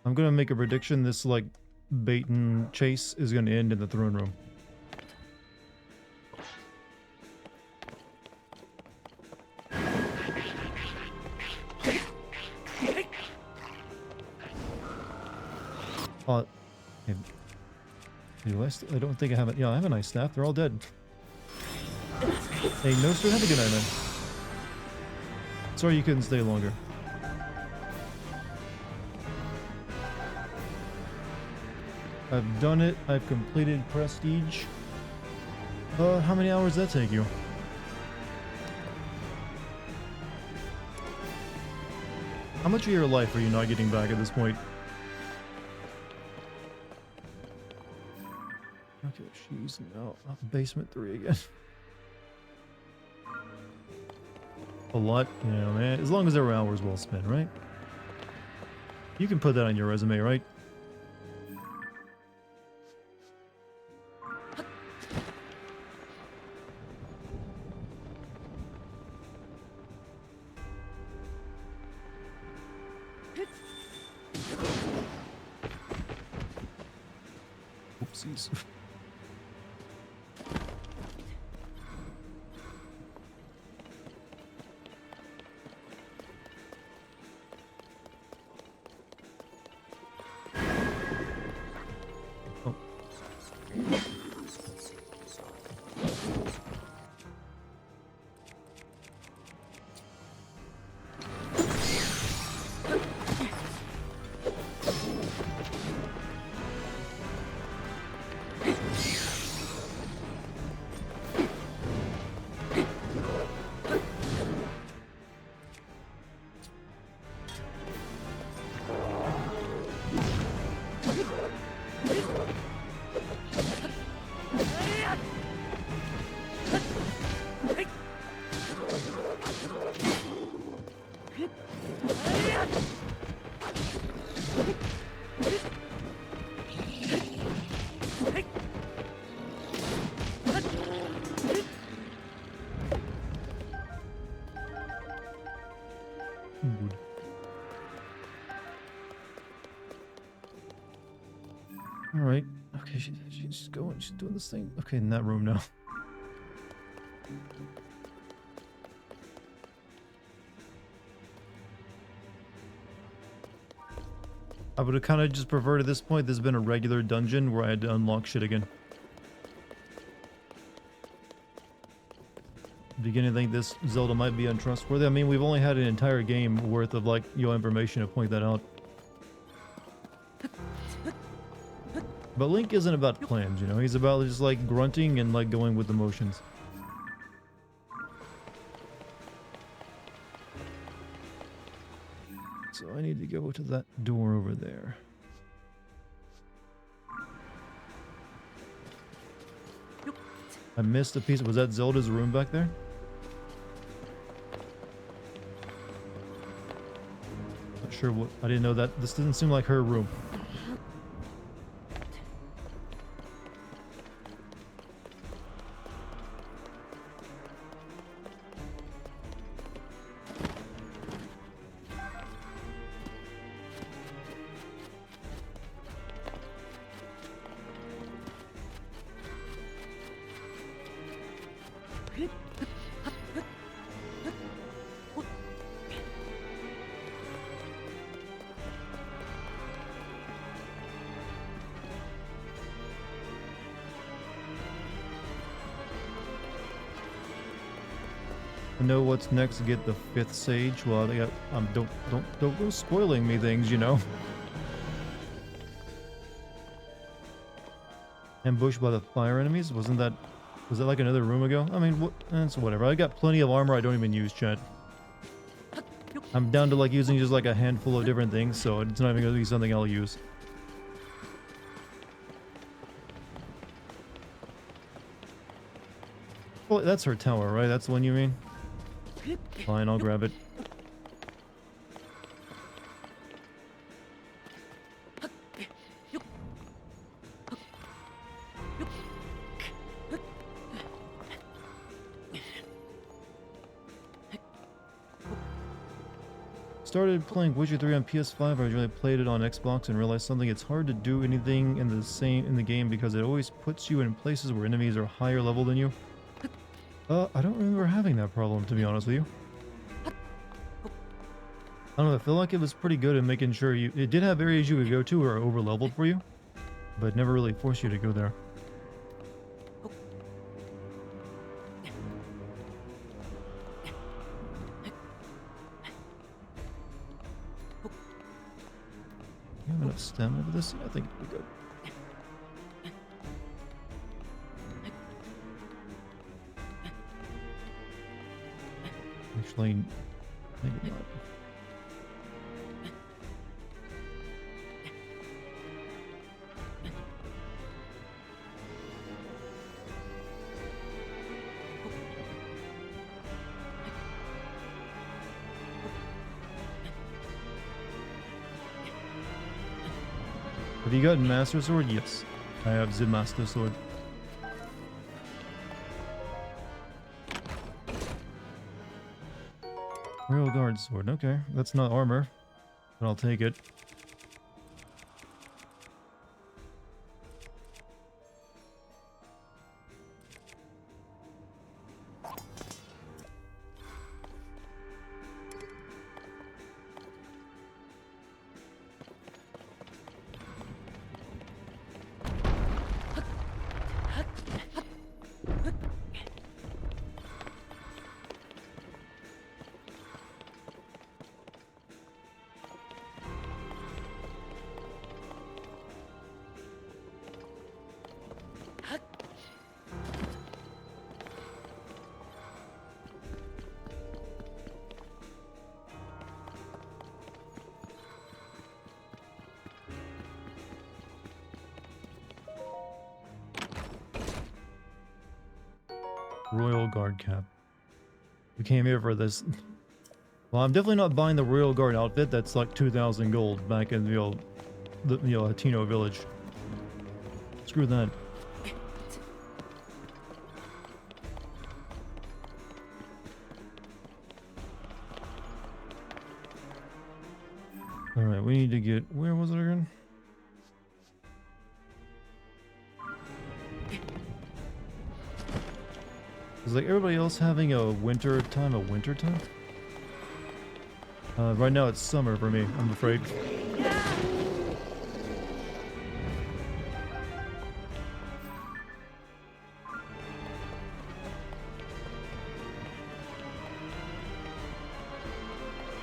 I'm gonna make a prediction. This, like, bait and chase is gonna end in the throne room. I don't think I have it. Yeah, I have a nice staff. They're all dead. Hey, no sir, have a good night, man. Sorry you couldn't stay longer. I've done it. I've completed Prestige. How many hours does that take you? How much of your life are you not getting back at this point? Okay, she's now up basement 3 again. A lot, you know, man. As long as there were hours well spent, right? You can put that on your resume, right? Oopsies. Oh. Good. All right. Okay, she's going. She's doing this thing. Okay, in that room now. I would have kind of just preferred at this point this has been a regular dungeon where I had to unlock shit again. Beginning to think this Zelda might be untrustworthy. I mean, we've only had an entire game worth of like information to point that out. But Link isn't about plans, you know. He's about just like grunting and like going with the motions. So I need to go to that door over there. I missed a piece. Was that Zelda's room back there? Not sure what. I didn't know that. This doesn't seem like her room. I know what's next to get the 5th sage. Well, they got, don't go spoiling me things, you know. Ambushed by the fire enemies? Was that like another room ago? I mean, what? It's whatever. I got plenty of armor I don't even use, chat. I'm down to like using just like a handful of different things, so it's not even gonna be something I'll use. Well, that's her tower, right? That's the one you mean? Fine, I'll grab it. Started playing Witcher 3 on PS5. I originally played it on Xbox and realized something. It's hard to do anything in the game because it always puts you in places where enemies are higher level than you. I don't remember having that problem, to be honest with you. I don't know, I feel like it was pretty good at making sure it did have areas you could go to or over leveled for you, but never really forced you to go there. enough stamina for this? I think it'll be good. Actually, maybe not. Have you gotten Master Sword? Yes. I have the Master Sword. Royal Guard Sword. Okay, that's not armor, but I'll take it. Royal Guard cap. We came here for this. Well, I'm definitely not buying the Royal Guard outfit. That's like 2,000 gold back in the old, Latino village. Screw that. All right, we need to get. Where was it again? Is like everybody else having a winter time? Right now it's summer for me, I'm afraid.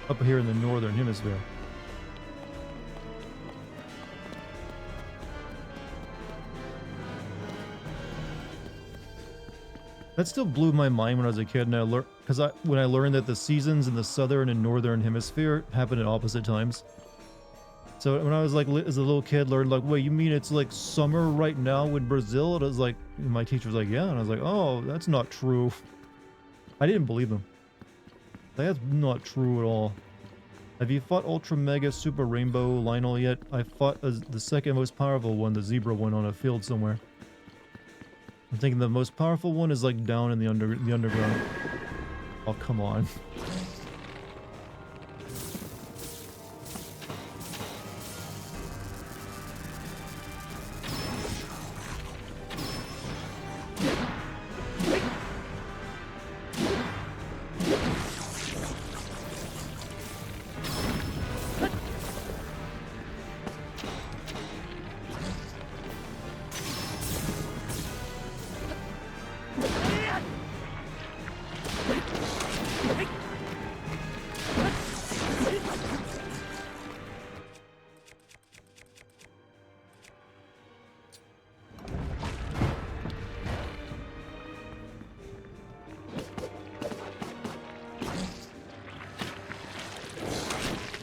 Up here in the northern hemisphere. That still blew my mind when I was a kid, and I learned when I learned that the seasons in the southern and northern hemisphere happen at opposite times. So when I was like as a little kid, learned like, wait, you mean it's like summer right now in Brazil? And I was like, my teacher was like, yeah, and I was like, oh, that's not true. I didn't believe him. That's not true at all. Have you fought Ultra Mega Super Rainbow Lionel yet? I fought the second most powerful one, the zebra one, on a field somewhere. I'm thinking the most powerful one is like down in the underground. Oh, come on.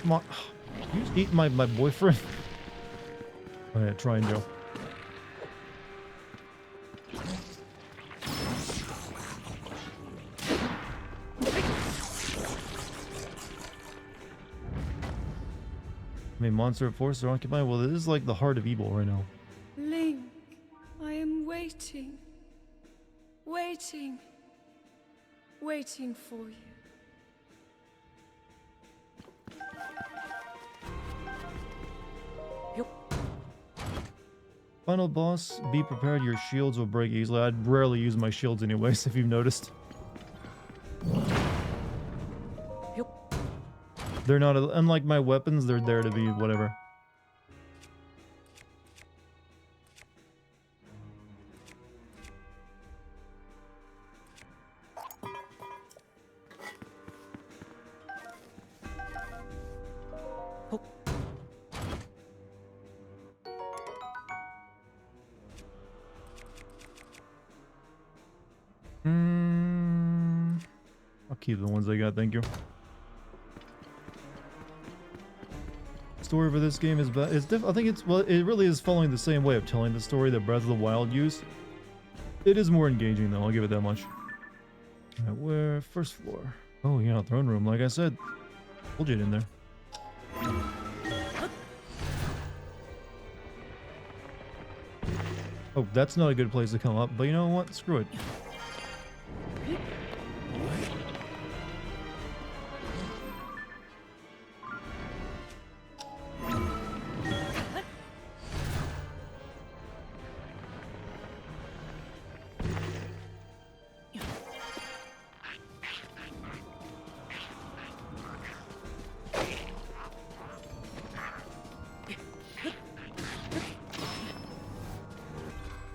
Come on. You just eat my boyfriend? Oh yeah, try and Joe. I mean, monster force are occupied. Well, this is like the heart of evil right now. Link, I am waiting. Waiting. Waiting for you. Final boss, be prepared, your shields will break easily. I'd rarely use my shields anyways, if you've noticed. They're not, unlike my weapons, they're there to be whatever. keep the ones I got, thank you. Story for this game is bad. I think it's, well, it really is following the same way of telling the story that Breath of the Wild used. It is more engaging though, I'll give it that much. Alright, where? First floor. Oh yeah, throne room, like I said. Told you it in there. Oh, that's not a good place to come up, but you know what? Screw it.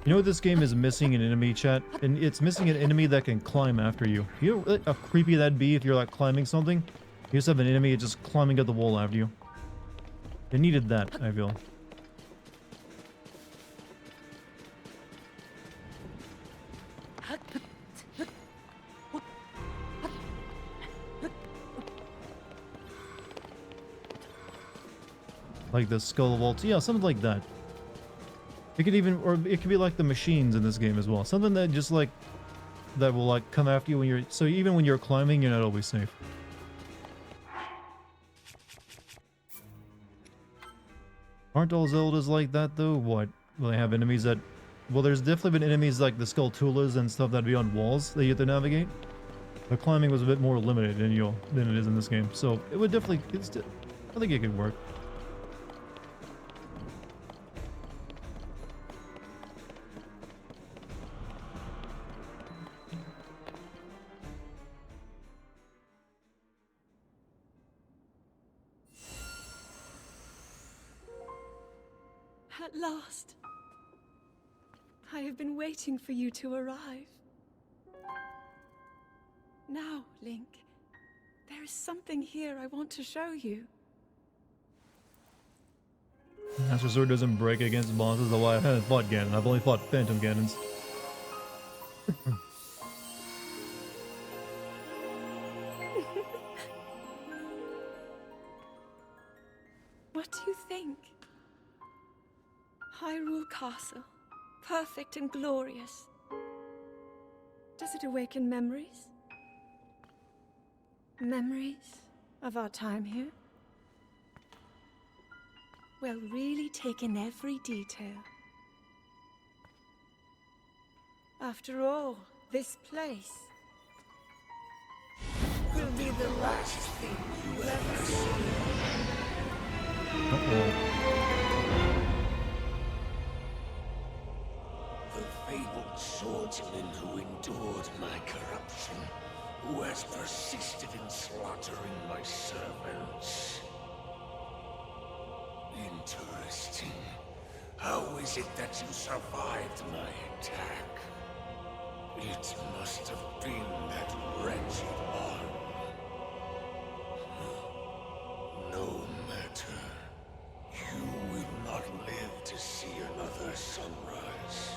You know what this game is missing an enemy, chat? And it's missing an enemy that can climb after you. You know how creepy that'd be if you're like climbing something? You just have an enemy just climbing up the wall after you. They needed that, I feel. Like the skull vault. Yeah, something like that. It could even, or it could be like the machines in this game as well. Something that just like, that will like come after you when you're, so even when you're climbing, you're not always safe. Aren't all Zeldas like that though? What? Will they have enemies that, well there's definitely been enemies like the Skulltulas and stuff that'd be on walls that you have to navigate. The climbing was a bit more limited than it is in this game. So it would definitely, I think it could work. At last. I have been waiting for you to arrive. Now, Link, there is something here I want to show you. Master Sword doesn't break against bosses, though I haven't fought Ganon. I've only fought Phantom Ganons. What do you think? Hyrule Castle, perfect and glorious. Does it awaken memories? Memories of our time here? Well, really take in every detail. After all, this place will be the last thing you ever see. The fabled swordsman who endured my corruption, who has persisted in slaughtering my servants. Interesting. How is it that you survived my attack? It must have been that wretched arm. No matter. You will not live to see another sunrise.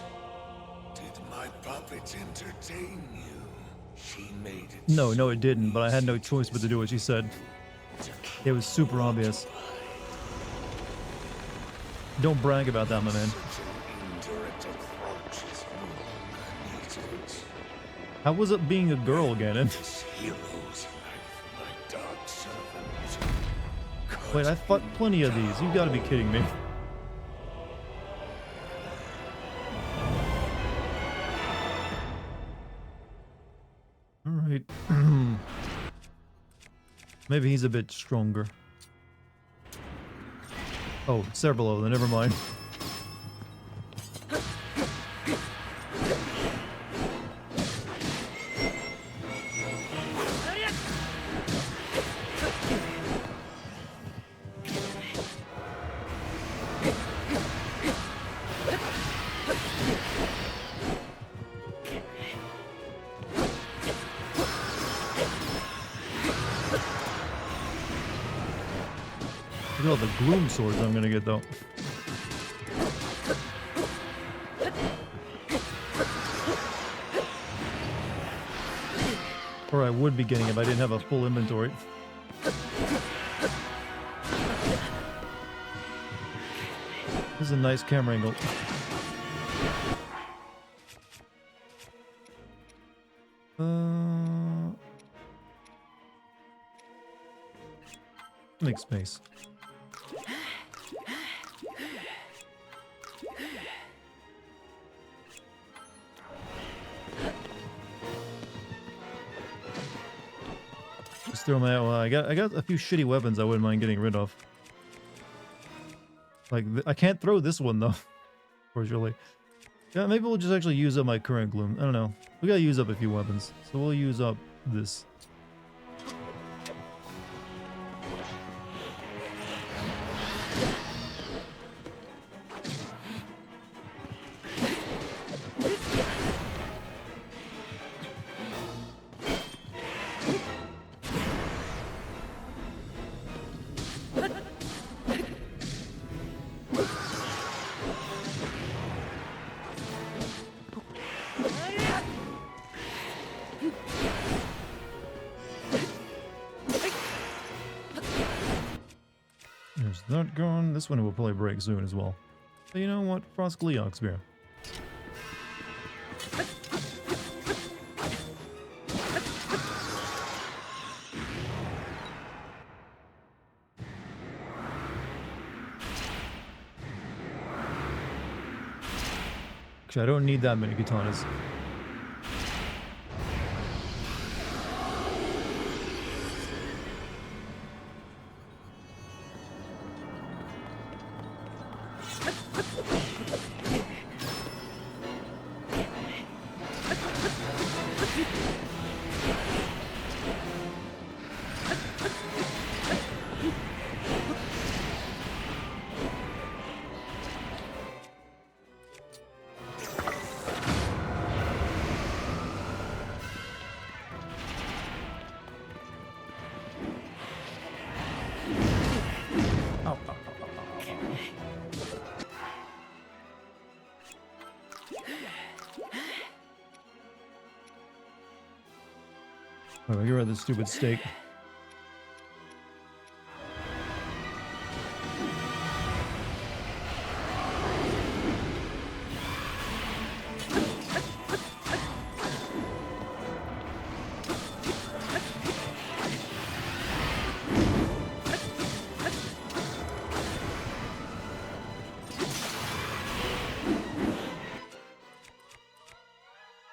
Did my puppet entertain you? She made it. No, it didn't, but I had no choice but to do what she said. It was super obvious. Don't brag about that, my man. How was it being a girl, Ganon? Wait, I fought plenty of these. You gotta be kidding me. Alright. Maybe he's a bit stronger. Oh, several of them, never mind. Look at all the gloom swords I'm gonna get though. Or I would be getting if I didn't have a full inventory. This is a nice camera angle. Make space. Just throw my. I got a few shitty weapons I wouldn't mind getting rid of. Like I can't throw this one though. Fortunately. Yeah, maybe we'll just actually use up my current gloom. I don't know. We gotta use up a few weapons, so we'll use up this. There's that gone. This one will probably break soon as well. But you know what? Frost Gleeok Spear. Actually, I don't need that many katanas. Alright, get rid of this stupid steak.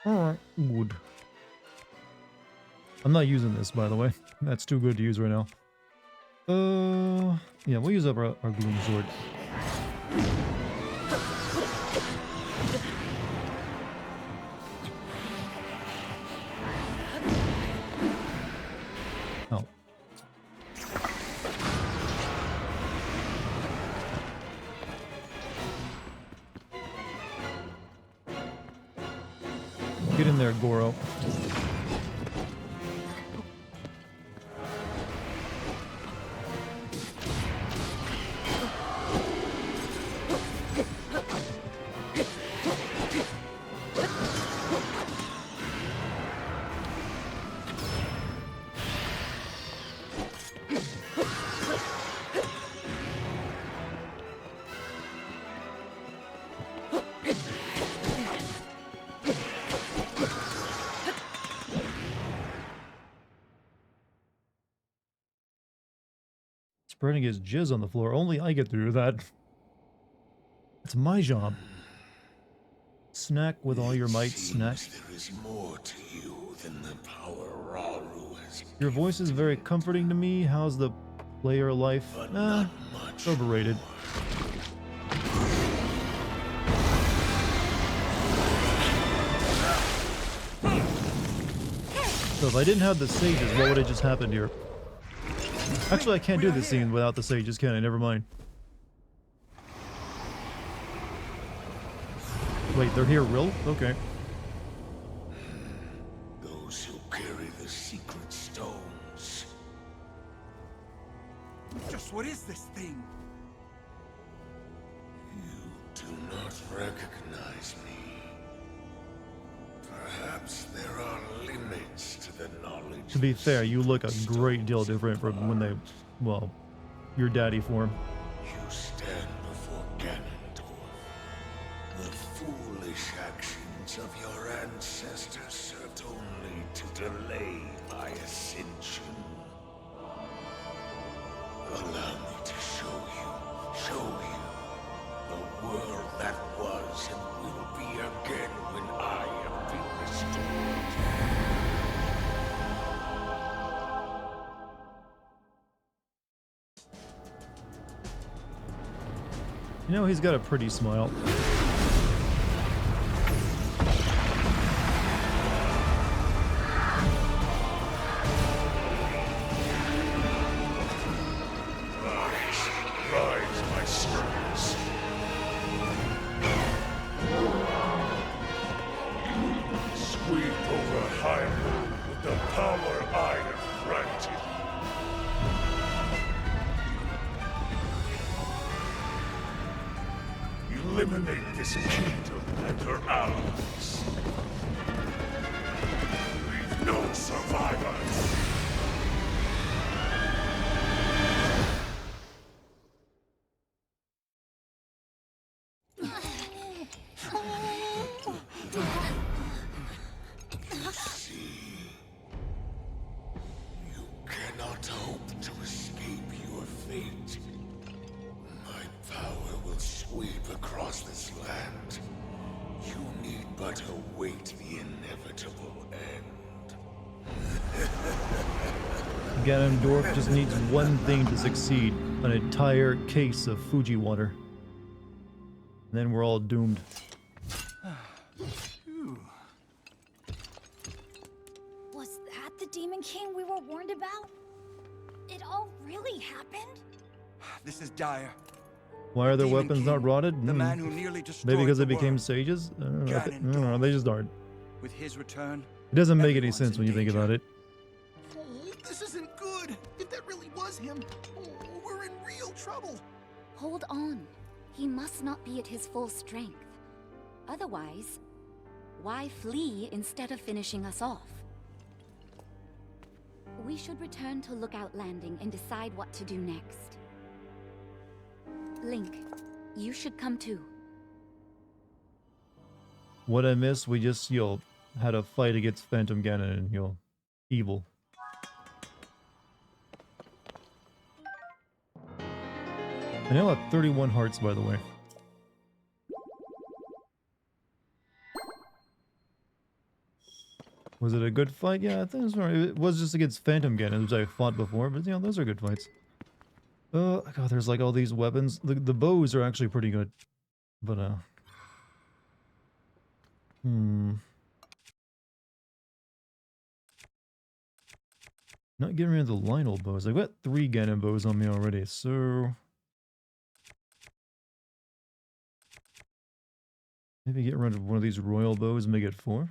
Alright, wood. I'm not using this, by the way. That's too good to use right now. Yeah, we'll use up our gloom sword. Oh. Get in there, Goro. Spreading his jizz on the floor. Only I get to do that. It's my job. Snack with all your might, snack. There is more to you than the power Rauru has. Your voice is very comforting to me. How's the player life? It's overrated. So if I didn't have the sages, what would have just happened here? Actually, I can't do this scene without the sages, can I? Never mind. Wait, they're here, real? Okay. Those who carry the secret stones. Just what is this thing? You do not recognize me. Perhaps there are limits to the knowledge To be fair, you look a great deal different from when they, well, your daddy form. You stand before Ganondorf. The foolish actions of your ancestors served only to delay my ascension. Allow me to show you, the world that was and will be again when I have been restored. You know, he's got a pretty smile. Rise, my strengths. Sweep over Hyrule with the power I have granted. Eliminate this kingdom and her allies. Leave no survivors. See, you cannot hope to escape your fate. My power will sweep across this land. You need but await the inevitable end. Ganondorf just needs one thing to succeed, an entire case of Fuji water. And then we're all doomed. Was that the Demon King we were warned about? It all really happened? This is dire. Why are their Demon weapons not King, rotted? the man who nearly destroyed Maybe because the they became world. sages? I don't know. I don't know. They just aren't. With his return, It doesn't make any everyone's sense in when you think danger. about it. Oh, this isn't good. If that really was him, we're in real trouble. Hold on. He must not be at his full strength. Otherwise, why flee instead of finishing us off? We should return to Lookout Landing and decide what to do next. Link, you should come too. What I missed, we just, had a fight against Phantom Ganon and, evil. I now have 31 hearts, by the way. Was it a good fight? Yeah, I think it was alright. It was just against Phantom Ganon, which I fought before, but those are good fights. God, there's like all these weapons. The bows are actually pretty good. But, not getting rid of the Lionel bows. I've got 3 Ganon bows on me already, so... maybe get rid of one of these royal bows and make it 4.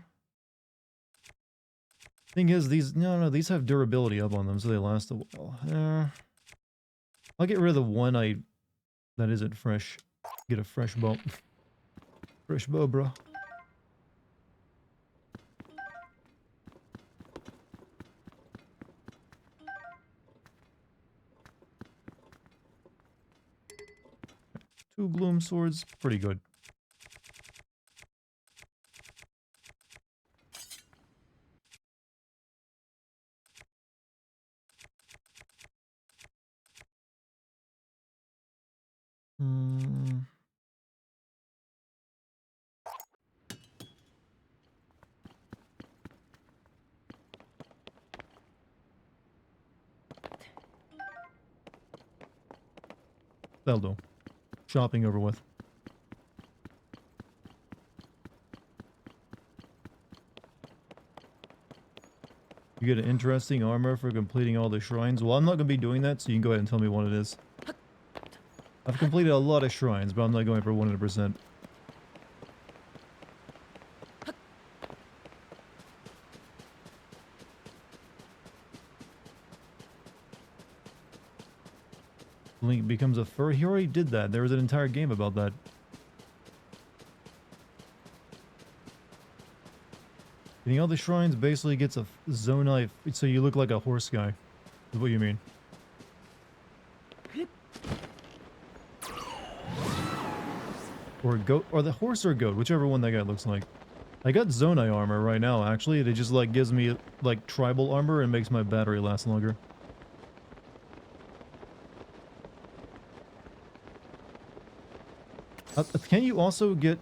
Thing is, these these have durability up on them, so they last a while. I'll get rid of the one that isn't fresh. Get a fresh bow. Fresh bow, bro. Two gloom swords, pretty good. That'll do. Shopping over with. You get an interesting armor for completing all the shrines. Well, I'm not going to be doing that, so you can go ahead and tell me what it is. I've completed a lot of shrines, but I'm not going for 100%. Link becomes a fur. He already did that. There was an entire game about that. Getting all the shrines basically gets a Zonai, so you look like a horse guy. Is what you mean. Or a goat, or the horse or goat, whichever one that guy looks like. I got Zonai armor right now, actually. It just, like, gives me, like, tribal armor and makes my battery last longer. Can you also get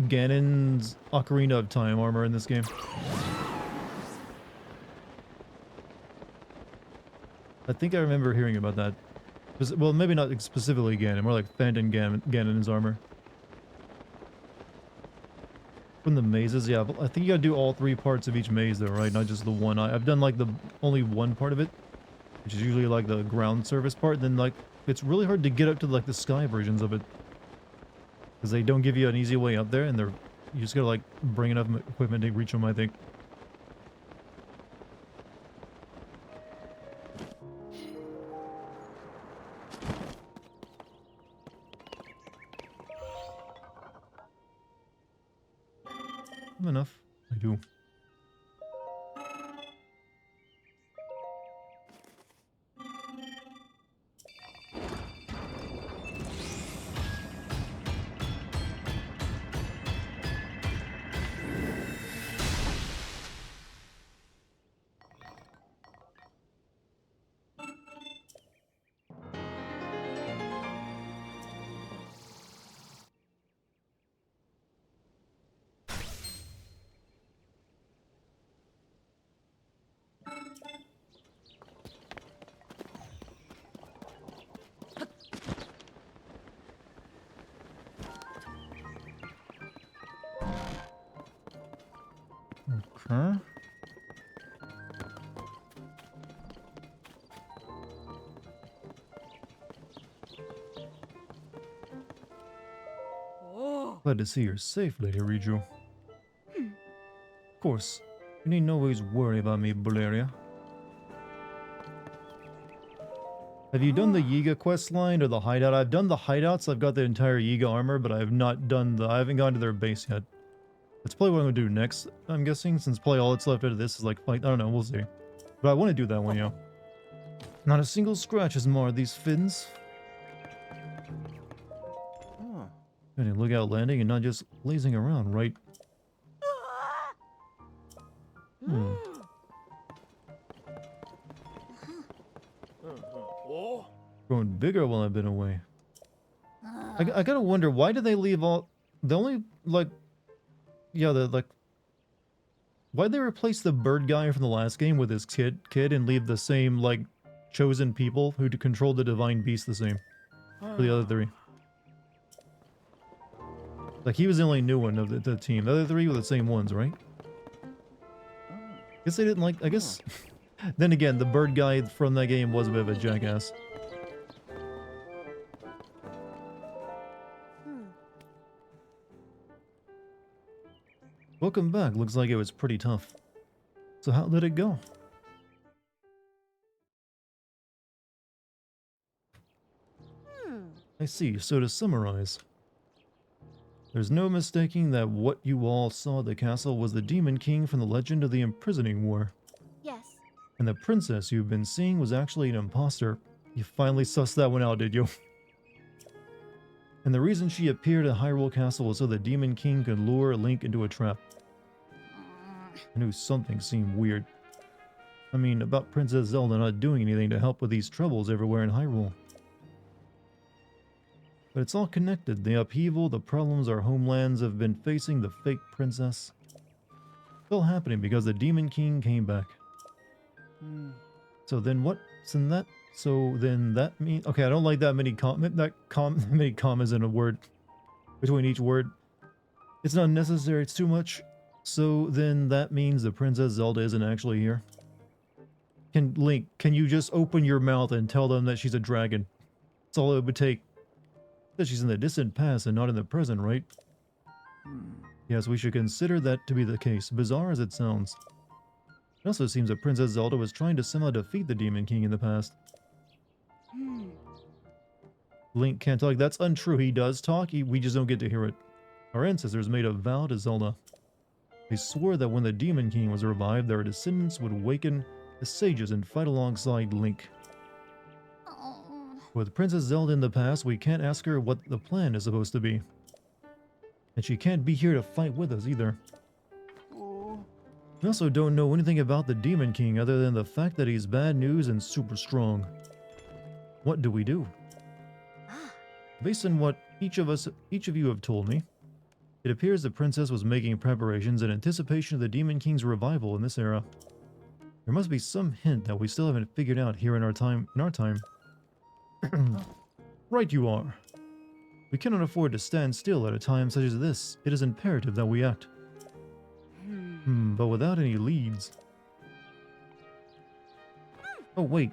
Ganon's Ocarina of Time armor in this game? I think I remember hearing about that. Well, maybe not specifically Ganon, more like Phantom Ganon's armor. From the mazes, yeah, but I think you gotta do all 3 parts of each maze though, right? Not just the one. I've done like the only one part of it, which is usually like the ground service part. Then like, it's really hard to get up to like the sky versions of it. Because they don't give you an easy way up there, and you just gotta like bring enough equipment to reach them, I think. Enough. I do. Okay. Glad to see you're safe, Lady Riju. Of course, you need no always worry about me, Buleria. Have you done the Yiga quest line or the hideout? I've done the hideouts. I've got the entire Yiga armor, but I have not done I haven't gone to their base yet. That's probably what I'm gonna do next, I'm guessing, since probably all that's left out of this is like fight. I don't know, we'll see. But I want to do that one, yeah. Not a single scratch has marred these fins. Gonna look out landing and not just lazing around, right? Growing bigger while I've been away. I gotta wonder, why do they leave all... The only, like... Yeah, why'd they replace the bird guy from the last game with his kid and leave the same, like, chosen people who control the divine beast the same? For the other 3. Like, he was the only new one of the team. The other 3 were the same ones, right? Guess they didn't like... I guess... Then again, the bird guy from that game was a bit of a jackass. Welcome back. Looks like it was pretty tough. So how did it go? I see. So to summarize, there's no mistaking that what you all saw at the castle was the Demon King from the Legend of the Imprisoning War. Yes. And the princess you've been seeing was actually an imposter. You finally sussed that one out, did you? And the reason she appeared at Hyrule Castle was so the Demon King could lure Link into a trap. I knew something seemed weird. I mean, about Princess Zelda not doing anything to help with these troubles everywhere in Hyrule. But it's all connected. The upheaval, the problems our homelands have been facing, the fake princess. It's all happening because the Demon King came back. So then what's in that? So then that means... Okay, I don't like that many many commas in a word. Between each word. It's not necessary, it's too much. So then that means the Princess Zelda isn't actually here. Link, can you just open your mouth and tell them that she's a dragon? That's all it would take. That she's in the distant past and not in the present, right? Yes, we should consider that to be the case, bizarre as it sounds. It also seems that Princess Zelda was trying to somehow defeat the Demon King in the past. Link can't talk. That's untrue. He does talk. We just don't get to hear it. Our ancestors made a vow to Zelda. They swore that when the Demon King was revived, their descendants would awaken as sages and fight alongside Link. Oh. With Princess Zelda in the past, we can't ask her what the plan is supposed to be. And she can't be here to fight with us either. We also don't know anything about the Demon King other than the fact that he's bad news and super strong. What do we do? Based on what each of you have told me, it appears the princess was making preparations in anticipation of the Demon King's revival in this era. There must be some hint that we still haven't figured out here in our time. Right you are. We cannot afford to stand still at a time such as this. It is imperative that we act. But without any leads. Oh wait.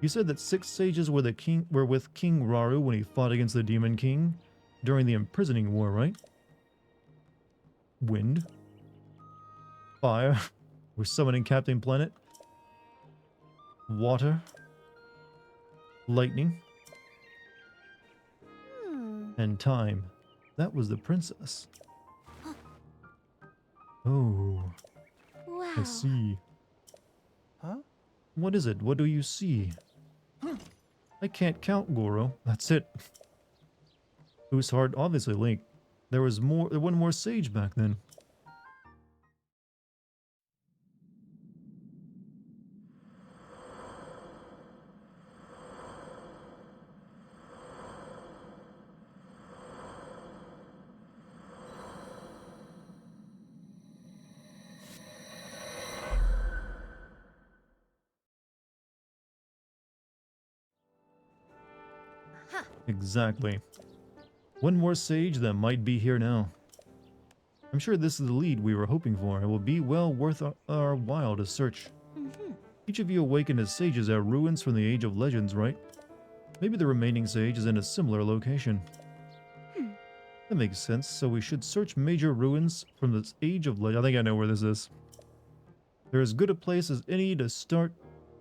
You said that 6 sages were with King Rauru when he fought against the Demon King during the imprisoning war, right? Wind. Fire. We're summoning Captain Planet. Water. Lightning. And time. That was the princess. Oh. Wow. I see. Huh? What is it? What do you see? I can't count, Goro. That's it. Whose heart? Obviously Link. There was one more sage back then. Exactly. One more sage that might be here now. I'm sure this is the lead we were hoping for. It will be well worth our while to search. Each of you awakened as sages at ruins from the Age of Legends, right? Maybe the remaining sage is in a similar location. That makes sense, so we should search major ruins from this Age of Legends. I think I know where this is. They're as good a place as any to start.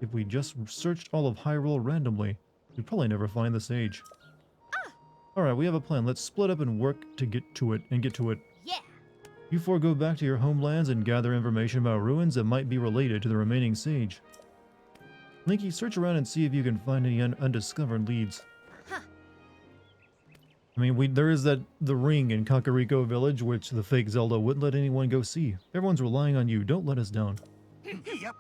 If we just searched all of Hyrule randomly, we'd probably never find the sage. Alright, we have a plan. Let's split up and work to get to it. Yeah. You four go back to your homelands and gather information about ruins that might be related to the remaining sage. Linky, search around and see if you can find any undiscovered leads. I mean, there is the ring in Kakariko Village, which the fake Zelda wouldn't let anyone go see. Everyone's relying on you. Don't let us down. Yep.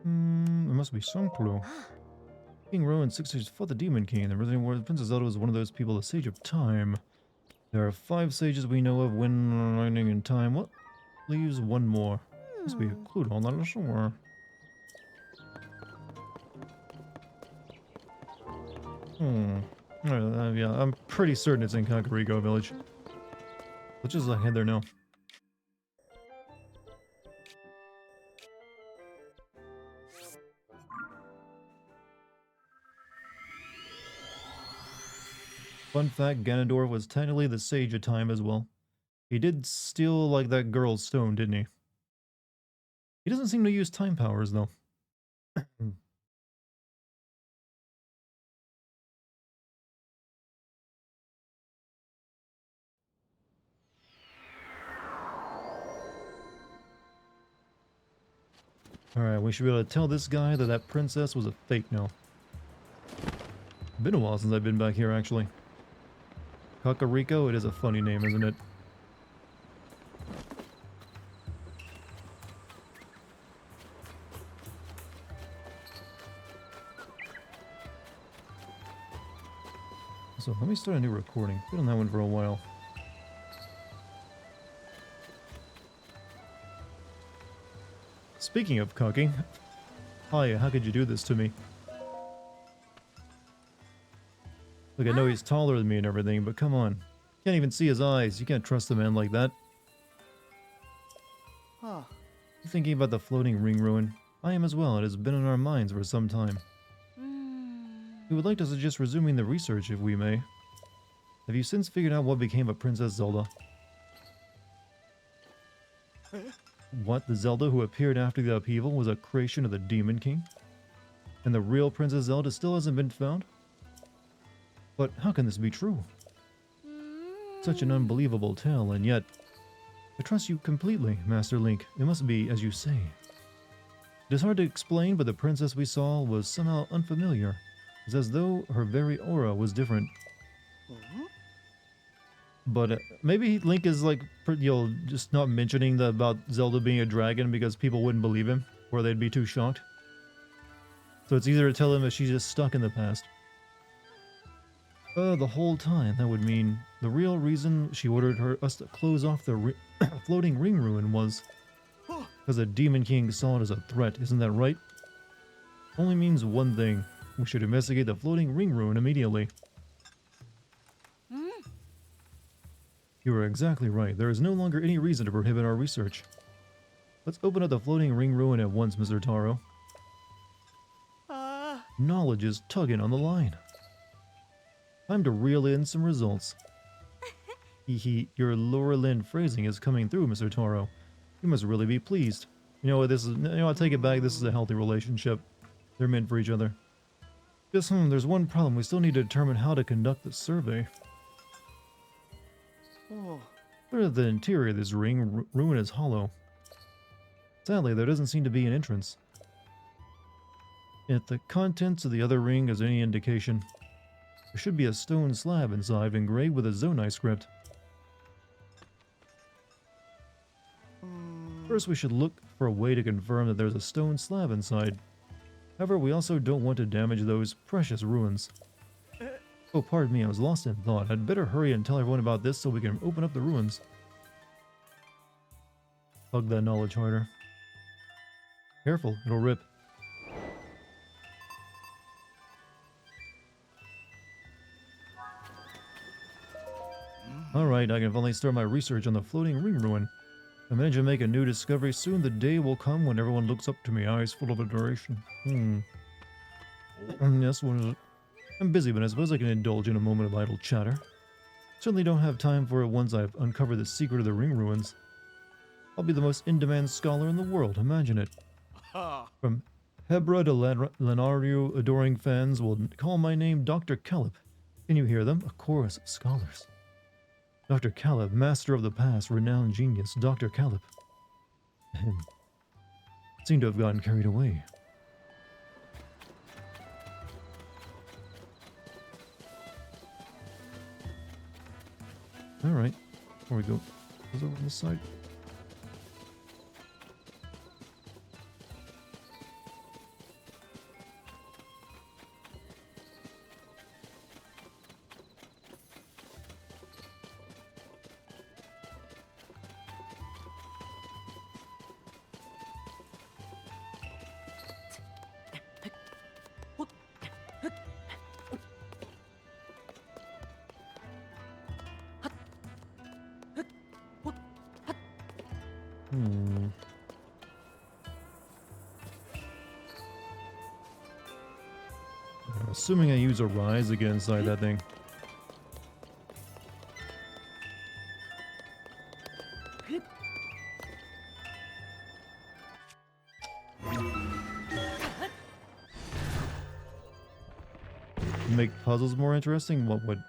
There must be some clue. King Rowan 6 sages fought the Demon King. The Resident War Princess Zelda was one of those people, the Sage of Time. There are 5 sages we know of, Wind, Lightning, and Time. What leaves one more? Must be a clue on that somewhere. Yeah, I'm pretty certain it's in Kakariko Village. Let's just head there now. Fun fact, Ganondorf was technically the Sage of Time as well. He did steal, like, that girl's stone, didn't he? He doesn't seem to use time powers, though. Alright, we should be able to tell this guy that that princess was a fake now. Been a while since I've been back here, actually. Kakariko, it is a funny name, isn't it? So, let me start a new recording. Been on that one for a while. Speaking of cucking, Hiya, how could you do this to me? Look, I know he's taller than me and everything, but come on. Can't even see his eyes. You can't trust a man like that. Huh. Thinking about the floating ring ruin? I am as well. It has been on our minds for some time. We would like to suggest resuming the research if we may. Have you since figured out what became of Princess Zelda? What? The Zelda who appeared after the upheaval was a creation of the Demon King? And the real Princess Zelda still hasn't been found? But how can this be true? Such an unbelievable tale, and yet... I trust you completely, Master Link. It must be as you say. It is hard to explain, but the princess we saw was somehow unfamiliar. It's as though her very aura was different. But maybe Link is like, just not mentioning about Zelda being a dragon because people wouldn't believe him, or they'd be too shocked. So it's easier to tell him that she's just stuck in the past. The whole time, that would mean the real reason she ordered us to close off the floating ring ruin was because the Demon King saw it as a threat, isn't that right? Only means one thing. We should investigate the floating ring ruin immediately. You are exactly right. There is no longer any reason to prohibit our research. Let's open up the floating ring ruin at once, Mr. Taro. Knowledge is tugging on the line. Time to reel in some results. Hehe, your Laura Lynn phrasing is coming through, Mr. Taro. You must really be pleased. You know what, I take it back, this is a healthy relationship. They're meant for each other. Just, there's one problem. We still need to determine how to conduct the survey. What of the interior of this ruin is hollow. Sadly, there doesn't seem to be an entrance. If the contents of the other ring is any indication, there should be a stone slab inside engraved with a Zonai script. First, we should look for a way to confirm that there's a stone slab inside. However, we also don't want to damage those precious ruins. Oh, pardon me, I was lost in thought. I'd better hurry and tell everyone about this so we can open up the ruins. Hug that knowledge harder. Careful, it'll rip. Alright, I can finally start my research on the floating ring ruin. I managed to make a new discovery. Soon the day will come when everyone looks up to me, eyes full of adoration. Yes, I'm busy, but I suppose I can indulge in a moment of idle chatter. Certainly don't have time for it once I've uncovered the secret of the ring ruins. I'll be the most in-demand scholar in the world, imagine it. From Hebra to Lenario, adoring fans will call my name Dr. Caleb. Can you hear them? A chorus of scholars. Dr. Caleb, master of the past, renowned genius, Dr. Caleb. Seem to have gotten carried away. Alright, before we go, goes over on this side. I'm assuming I use a rise to get inside that thing. Make puzzles more interesting? What would...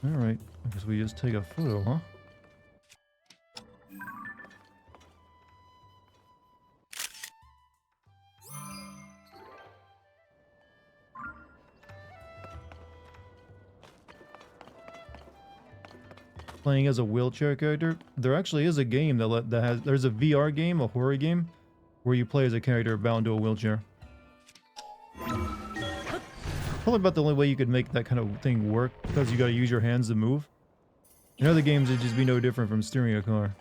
Alright, I guess we just take a photo, huh? Playing as a wheelchair character. There actually is a game that has... There's a VR game, a horror game, where you play as a character bound to a wheelchair. Probably about the only way you could make that kind of thing work, because you gotta use your hands to move. In other games, it'd just be no different from steering a car.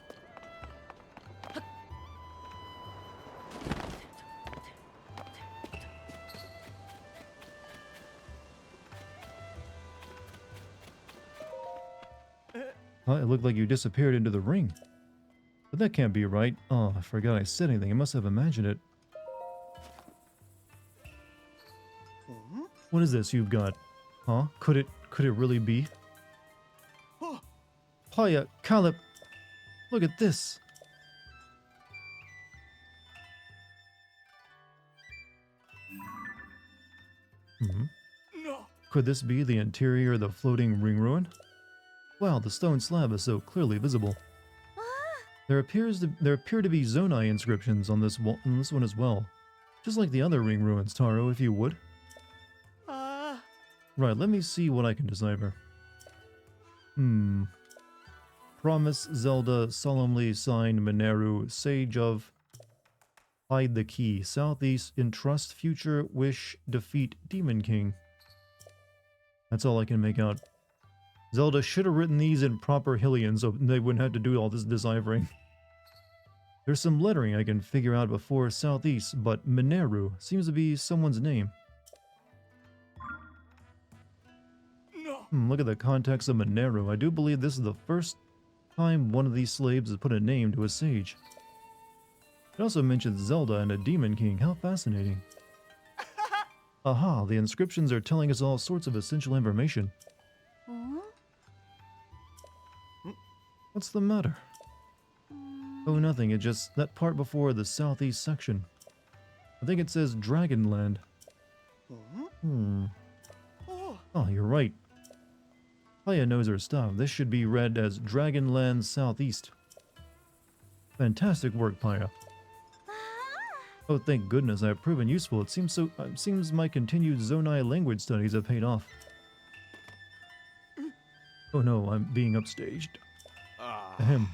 Huh, it looked like you disappeared into the ring. But that can't be right. Oh, I forgot I said anything. I must have imagined it. What is this you've got? Huh? Could it really be? Hiya, Caleb! Look at this! No. Could this be the interior of the floating ring ruin? Wow, the stone slab is so clearly visible. There appear to be Zonai inscriptions on this one as well. Just like the other ring ruins, Taro, if you would. Right, let me see what I can decipher. Promise Zelda solemnly signed Mineru, Sage of Hide the Key, Southeast, entrust future wish, defeat Demon King. That's all I can make out. Zelda should have written these in proper Hylian so they wouldn't have to do all this deciphering. There's some lettering I can figure out before Southeast, but Mineru seems to be someone's name. Look at the context of Mineru. I do believe this is the first time one of these slaves has put a name to a sage. It also mentions Zelda and a Demon King. How fascinating. Aha, the inscriptions are telling us all sorts of essential information. What's the matter? Oh, nothing. It just that part before the southeast section. I think it says Dragonland. Oh, you're right. Paya knows her stuff. This should be read as Dragonland Southeast. Fantastic work, Paya. Oh, thank goodness I have proven useful. It seems my continued Zonai language studies have paid off. Oh no, I'm being upstaged. Ahem.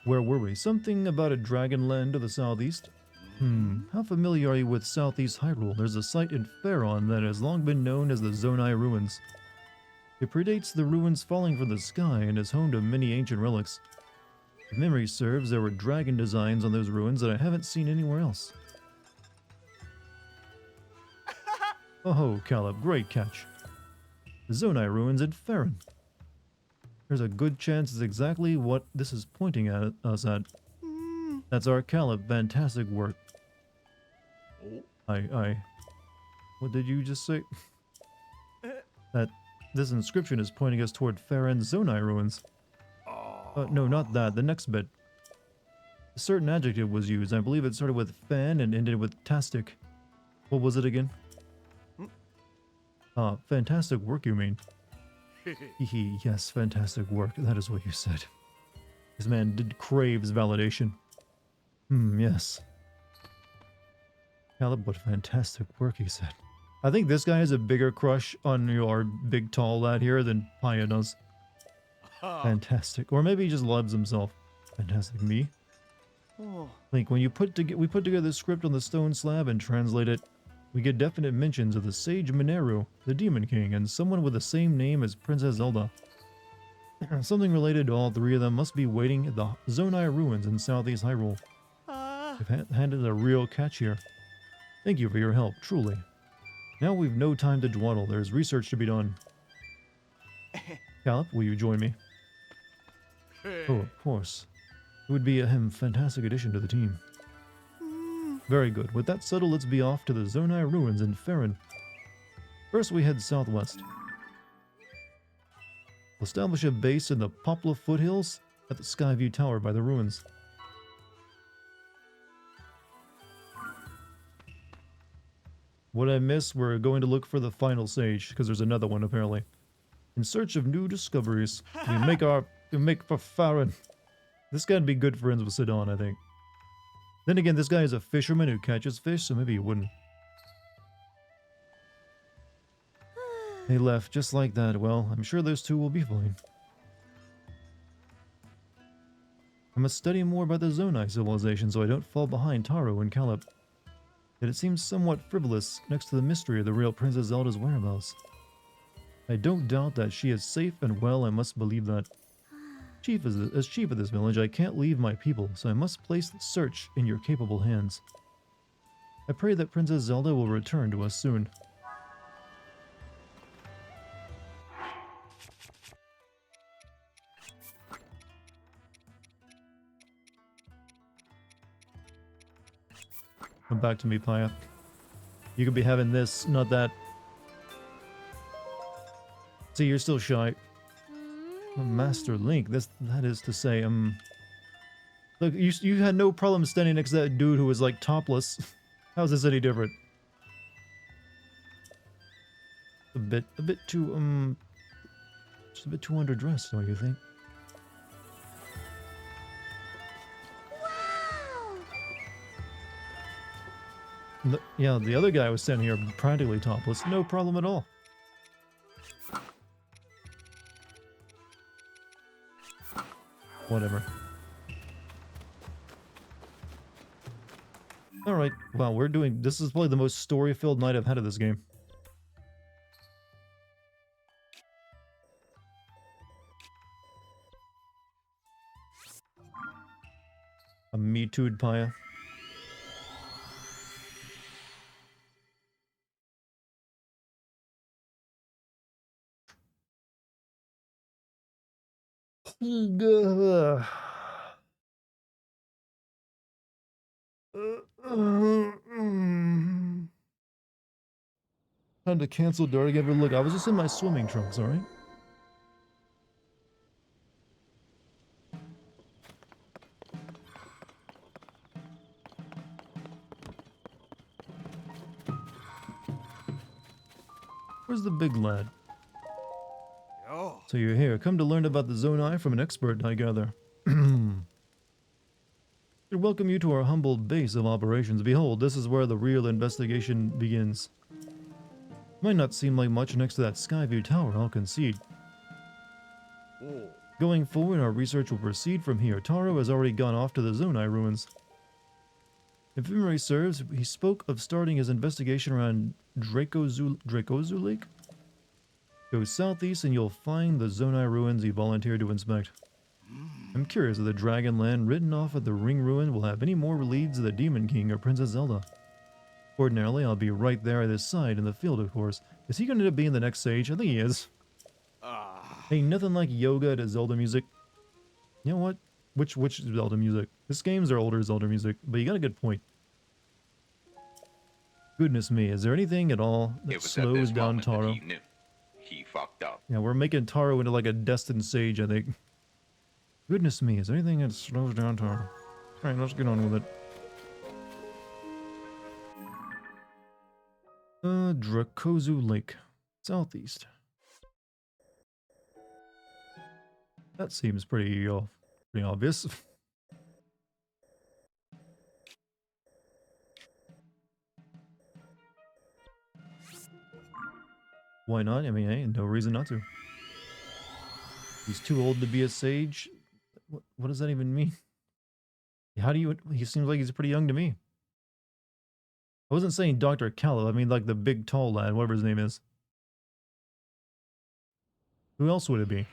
Where were we? Something about a Dragonland to the southeast? How familiar are you with Southeast Hyrule? There's a site in Faron that has long been known as the Zonai Ruins. It predates the ruins falling from the sky and is home to many ancient relics. If memory serves, there were dragon designs on those ruins that I haven't seen anywhere else. Oh, Caleb, great catch. The Zonai Ruins in Faron. There's a good chance it's exactly what this is pointing at us at. That's our Caleb. Fantastic work. What did you just say? That this inscription is pointing us toward Faron's Zonai Ruins. No, not that. The next bit. A certain adjective was used. I believe it started with fan and ended with tastic. What was it again? Fantastic work, you mean? Yes, fantastic work. That is what you said. This man craves validation. Yes. Caleb, what fantastic work, he said. I think this guy has a bigger crush on your big tall lad here than Paya does. Fantastic. Or maybe he just loves himself. Fantastic. Me? Link, when we put together the script on the stone slab and translate it, we get definite mentions of the sage Mineru, the Demon King, and someone with the same name as Princess Zelda. Something related to all three of them must be waiting at the Zonai Ruins in Southeast Hyrule. You've handed a real catch here. Thank you for your help, truly. Now we've no time to dawdle. There's research to be done. Caleb, will you join me? Oh, of course. It would be a fantastic addition to the team. Very good. With that settled, let's be off to the Zonai Ruins in Faron. First, we head southwest. We'll establish a base in the Poplar foothills at the Skyview Tower by the ruins. What I missed, we're going to look for the final sage, because there's another one apparently. In search of new discoveries, we make for Faron. This guy'd be good friends with Sidon, I think. Then again, this guy is a fisherman who catches fish, so maybe he wouldn't. They left just like that. Well, I'm sure those two will be fine. I must study more about the Zonai civilization so I don't fall behind Taro and Caleb. Yet it seems somewhat frivolous next to the mystery of the real Princess Zelda's whereabouts. I don't doubt that she is safe and well. I must believe that. As chief of this village, I can't leave my people, so I must place the search in your capable hands. I pray that Princess Zelda will return to us soon. Come back to me, Paya. You could be having this, not that. See, you're still shy. Master Link. That is to say, look, you had no problem standing next to that dude who was like topless. How's this any different? A bit too just a bit too underdressed, don't you think? Yeah, the other guy was standing here practically topless, no problem at all. Whatever. Alright, wow, this is probably the most story-filled night I've had of this game. A Me Too'd Paya. Time to cancel Dartigan, but look, I was just in my swimming trunks, alright? Where's the big lad? Oh. So you're here. Come to learn about the Zonai from an expert, I gather. We welcome you to our humble base of operations. Behold, this is where the real investigation begins. Might not seem like much next to that Skyview Tower, I'll concede. Oh. Going forward, our research will proceed from here. Taro has already gone off to the Zonai ruins. If memory serves, he spoke of starting his investigation around Dracozu Lake? Go southeast and you'll find the Zonai ruins he volunteered to inspect. I'm curious if the Dragon Land written off at the Ring Ruin will have any more leads of the Demon King or Princess Zelda. Ordinarily, I'll be right there at his side in the field, of course. Is he going to end up being the next sage? I think he is. Hey, nothing like yoga to Zelda music. You know what? Which Zelda music? This game's our older Zelda music, but you got a good point. Goodness me, is there anything at all that slows down Taro? He fucked up. Yeah, we're making Taro into like a destined sage, I think. Goodness me, is there anything that slows down Taro? Alright, let's get on with it. Dracozu Lake. Southeast. That seems pretty obvious. Why not? I mean, hey, no reason not to. He's too old to be a sage? What does that even mean? How do you... He seems like he's pretty young to me. I wasn't saying Dr. Callow, I mean like the big tall lad, whatever his name is. Who else would it be?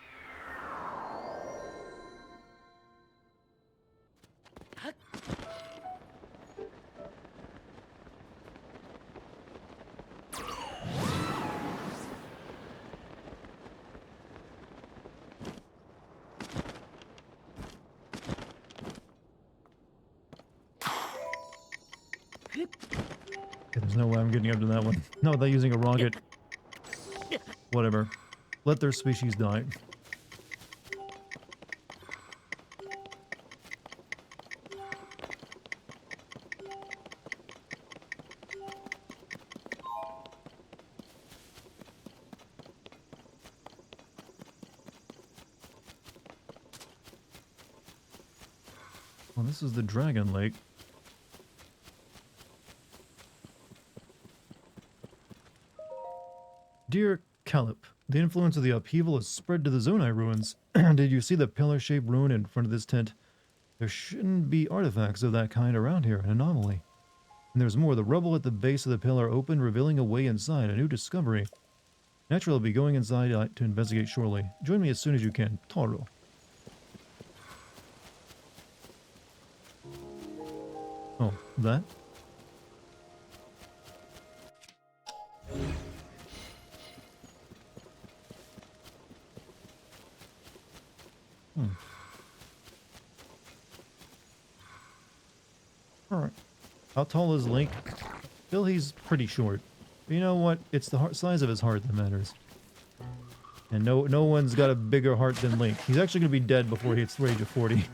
There's no way I'm getting up to that one. No, they're using a rocket. Whatever. Let their species die. Well, this is the Dragon Lake. Dear Calip, the influence of the upheaval has spread to the Zonai ruins. Did you see the pillar-shaped ruin in front of this tent? There shouldn't be artifacts of that kind around here, an anomaly. And there's more, the rubble at the base of the pillar opened, revealing a way inside, a new discovery. Naturally, I'll be going inside to investigate shortly. Join me as soon as you can. Taro. Oh, that? Alright. How tall is Link? Still, he's pretty short. But you know what? It's the size of his heart that matters. And no one's got a bigger heart than Link. He's actually going to be dead before he hits the age of 40.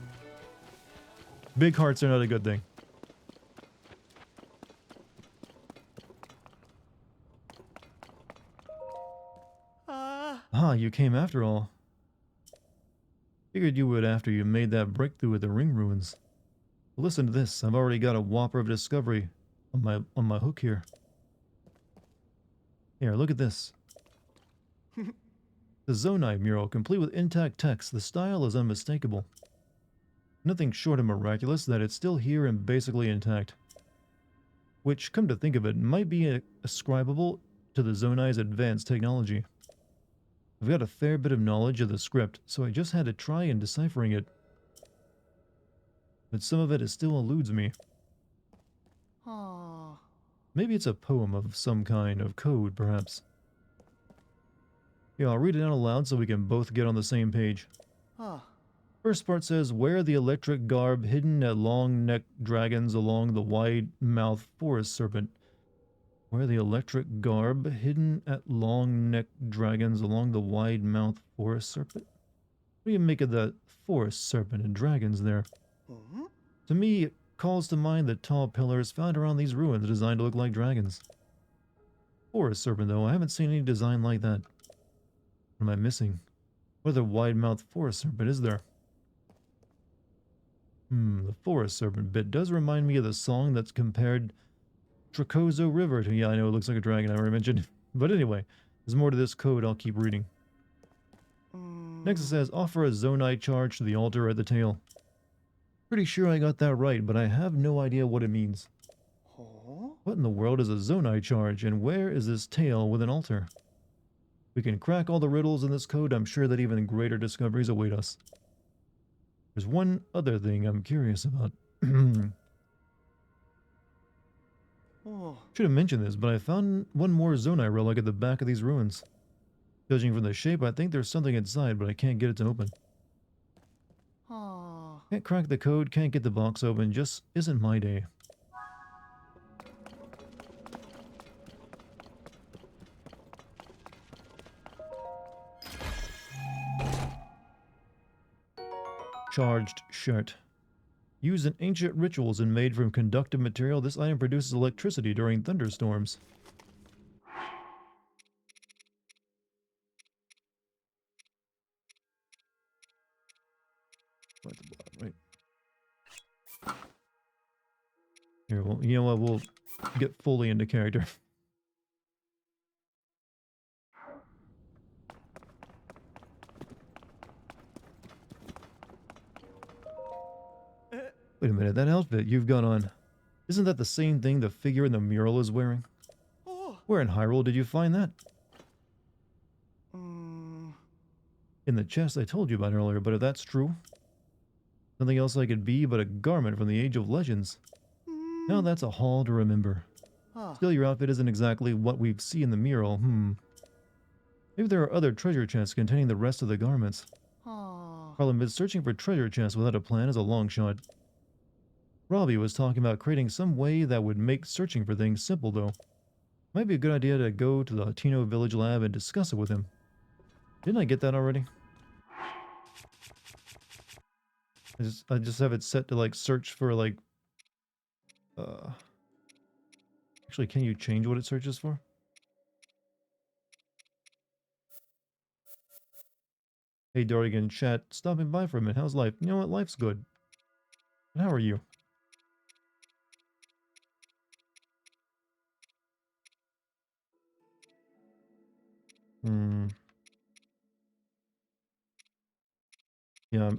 Big hearts are not a good thing. Ah, you came after all. Figured you would after you made that breakthrough at the ring ruins. But listen to this. I've already got a whopper of discovery on my hook here. Here, look at this. The Zonai mural, complete with intact text. The style is unmistakable. Nothing short of miraculous that it's still here and basically intact. Which, come to think of it, might be ascribable to the Zonai's advanced technology. I've got a fair bit of knowledge of the script, so I just had to try in deciphering it. But some of it still eludes me. Maybe it's a poem of some kind of code, perhaps. Yeah, I'll read it out aloud so we can both get on the same page. First part says, wear the electric garb hidden at long-necked dragons along the wide-mouthed forest serpent. Wear the electric garb hidden at long-necked dragons along the wide-mouthed forest serpent? What do you make of that forest serpent and dragons there? To me, it calls to mind the tall pillars found around these ruins designed to look like dragons. Forest serpent, though, I haven't seen any design like that. What am I missing? What other wide-mouthed forest serpent is there? The forest serpent bit does remind me of the song that's compared Tricozo River to... Yeah, I know it looks like a dragon, I already mentioned. But anyway, there's more to this code, I'll keep reading. Next it says, offer a Zonai charge to the altar at the tail. Pretty sure I got that right, but I have no idea what it means. What in the world is a Zonai charge, and where is this tail with an altar? We can crack all the riddles in this code, I'm sure that even greater discoveries await us. There's one other thing I'm curious about. Should have mentioned this, but I found one more Zonai relic at the back of these ruins. Judging from the shape, I think there's something inside, but I can't get it to open. Can't crack the code, can't get the box open, just isn't my day. Charged shirt. Used in ancient rituals and made from conductive material, this item produces electricity during thunderstorms. Right. Here, well, you know what? We'll get fully into character. Wait a minute, that outfit you've got on, isn't that the same thing the figure in the mural is wearing? Where in Hyrule did you find that? In the chest I told you about earlier, but if that's true, nothing else I could be but a garment from the Age of Legends. Now that's a haul to remember. Still, your outfit isn't exactly what we see in the mural, Maybe there are other treasure chests containing the rest of the garments. Problem is, searching for treasure chests without a plan is a long shot. Robbie was talking about creating some way that would make searching for things simple, though. Might be a good idea to go to the Tino Village lab and discuss it with him. Didn't I get that already? I just have it set to, like, search for, like... Actually, can you change what it searches for? Hey, Dartigan, chat. Stopping by for a minute. How's life? You know what? Life's good. And how are you? Yeah,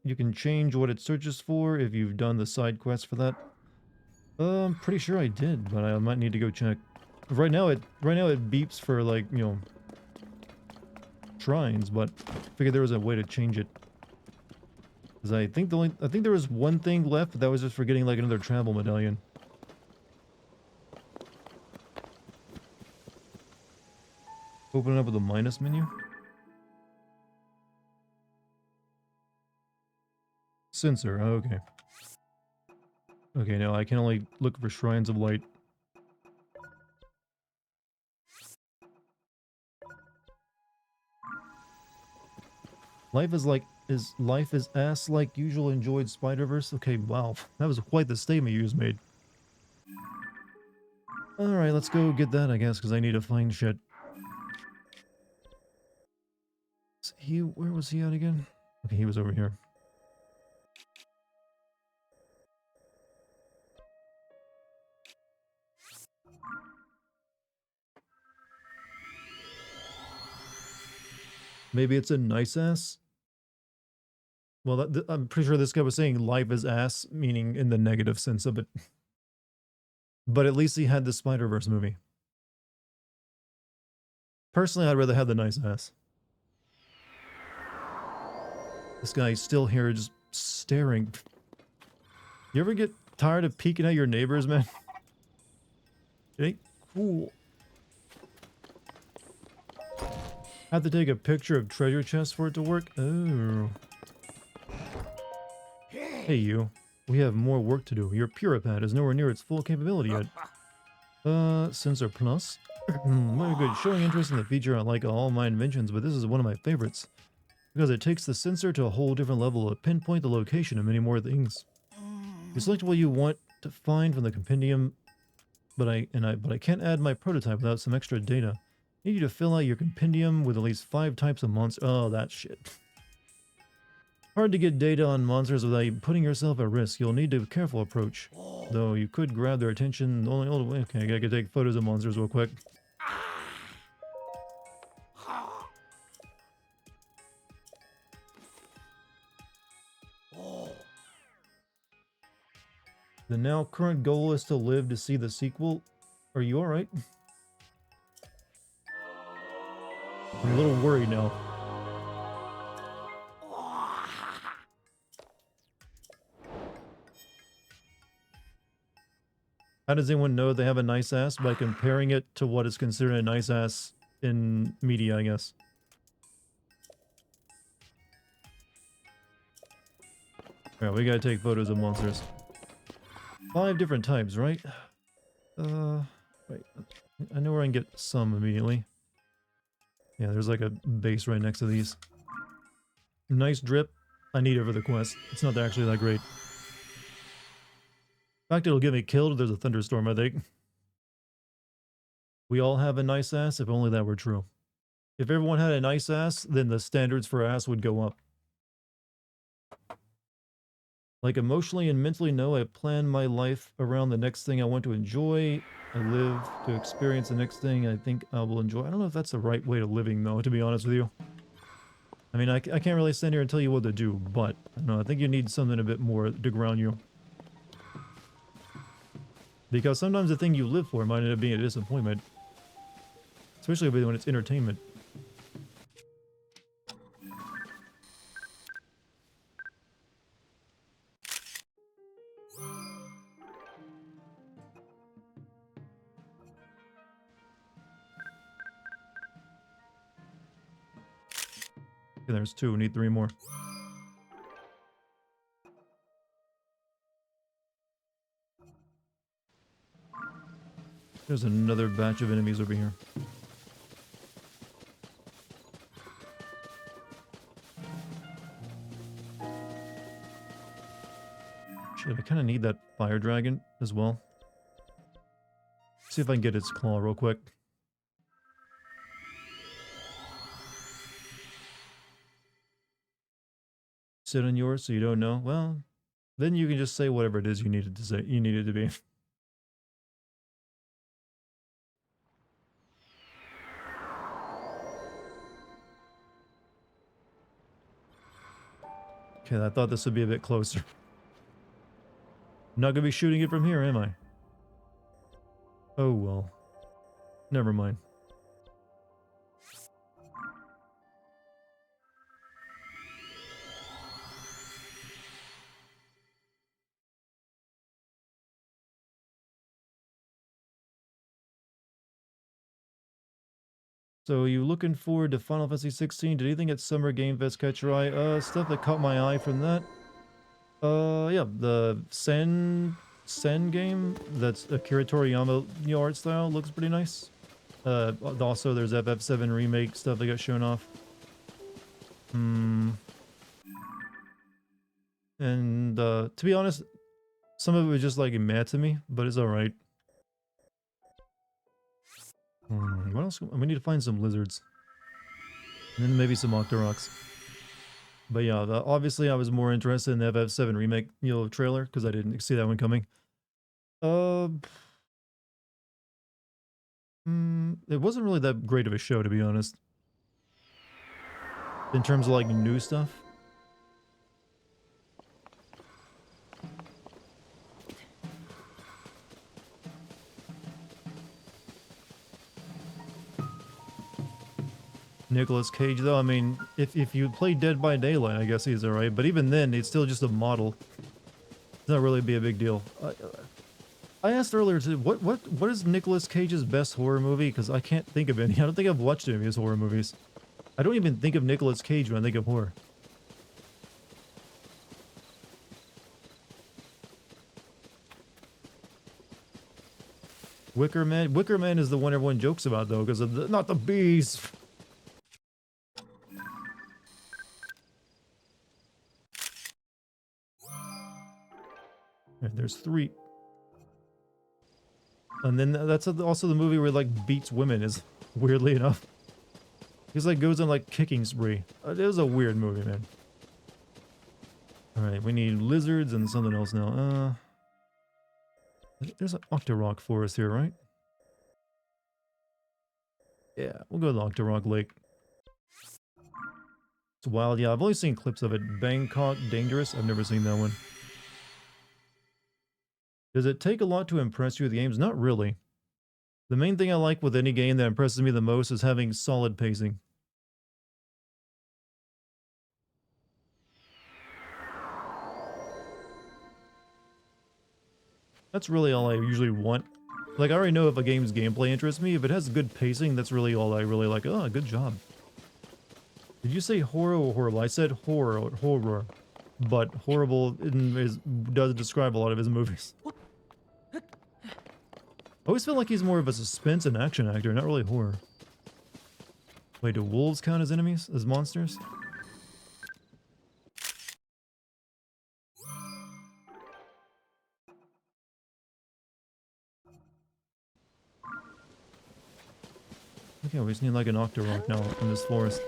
you can change what it searches for if you've done the side quest for that. I'm pretty sure I did, but I might need to go check. Right now it beeps for, like, you know, shrines, but I figured there was a way to change it. Because I think there was one thing left, but that was just for getting, like, another travel medallion. Open it up with the minus menu. Sensor, okay. Okay, no, I can only look for shrines of light. Life is ass like usual enjoyed Spider-Verse? Okay, wow. That was quite the statement you just made. Alright, let's go get that, I guess, because I need to find shit. Where was he at again? Okay, he was over here. Maybe it's a nice ass? Well, I'm pretty sure this guy was saying life is ass, meaning in the negative sense of it. But at least he had the Spider-Verse movie. Personally, I'd rather have the nice ass. This guy's still here just staring. You ever get tired of peeking at your neighbors, man? It ain't cool. Have to take a picture of treasure chests for it to work? Oh. Hey you. We have more work to do. Your Puripad is nowhere near its full capability yet. Sensor Plus. Very good. Showing interest in the feature I like all my inventions, but this is one of my favorites. Because it takes the sensor to a whole different level to pinpoint the location of many more things. You select what you want to find from the compendium, but I can't add my prototype without some extra data. I need you to fill out your compendium with at least 5 types of monsters. Oh, that shit. Hard to get data on monsters without putting yourself at risk. You'll need a careful approach. Though you could grab their attention the only way. Okay, I gotta take photos of monsters real quick. The now current goal is to live to see the sequel. Are you alright? I'm a little worried now. How does anyone know they have a nice ass? By comparing it to what is considered a nice ass in media, I guess. Alright, we gotta take photos of monsters. 5 different types, right? Wait. I know where I can get some immediately. Yeah, there's like a base right next to these. Nice drip. I need it for the quest. It's not actually that great. In fact, it'll get me killed if there's a thunderstorm, I think. We all have a nice ass, if only that were true. If everyone had a nice ass, then the standards for ass would go up. Like emotionally and mentally, no, I plan my life around the next thing I want to enjoy. I live to experience the next thing I think I will enjoy. I don't know if that's the right way of living, though, to be honest with you. I mean, I can't really stand here and tell you what to do, but I don't know, I think you need something a bit more to ground you. Because sometimes the thing you live for might end up being a disappointment. Especially when it's entertainment. Okay, there's 2. We need 3 more. There's another batch of enemies over here. Shit, I kind of need that fire dragon as well. See if I can get its claw real quick. Sit on yours so you don't know? Well, then you can just say whatever it is you needed to say. You needed to be. Okay, I thought this would be a bit closer. I'm not gonna be shooting it from here, am I? Oh well. Never mind. So, you looking forward to Final Fantasy 16? Did anything at Summer Game Fest catch your eye? Stuff that caught my eye from that. Yeah, the Sen Sen game that's Akira Toriyama art style looks pretty nice. Also, there's FF7 remake stuff that got shown off. And to be honest, some of it was just like mad to me, but it's alright. What else? We need to find some lizards. And then maybe some Octoroks. But yeah, obviously I was more interested in the FF7 remake, trailer, because I didn't see that one coming. It wasn't really that great of a show, to be honest. In terms of like new stuff. Nicolas Cage, though, I mean, if you play Dead by Daylight, I guess he's alright. But even then, it's still just a model. It's not really be a big deal. I asked earlier, what is Nicolas Cage's best horror movie? Because I can't think of any. I don't think I've watched any of his horror movies. I don't even think of Nicolas Cage when I think of horror. Wicker Man? Wicker Man is the one everyone jokes about, though, because of the, not the bees! Right, there's 3. And then that's also the movie where he, like, beats women, is weirdly enough. He's like, goes on, like, kicking spree. It was a weird movie, man. Alright, we need lizards and something else now. There's an Octorok forest here, right? Yeah, we'll go to the Octorok Lake. It's wild, yeah, I've only seen clips of it. Bangkok Dangerous? I've never seen that one. Does it take a lot to impress you with games? Not really. The main thing I like with any game that impresses me the most is having solid pacing. That's really all I usually want. Like, I already know if a game's gameplay interests me. If it has good pacing, that's really all I really like. Oh, good job. Did you say horror or horrible? I said horror. But horrible does describe a lot of his movies. I always feel like he's more of a suspense and action actor, not really horror. Wait, do wolves count as enemies? As monsters? Okay, we just need like an Octorok now in this forest.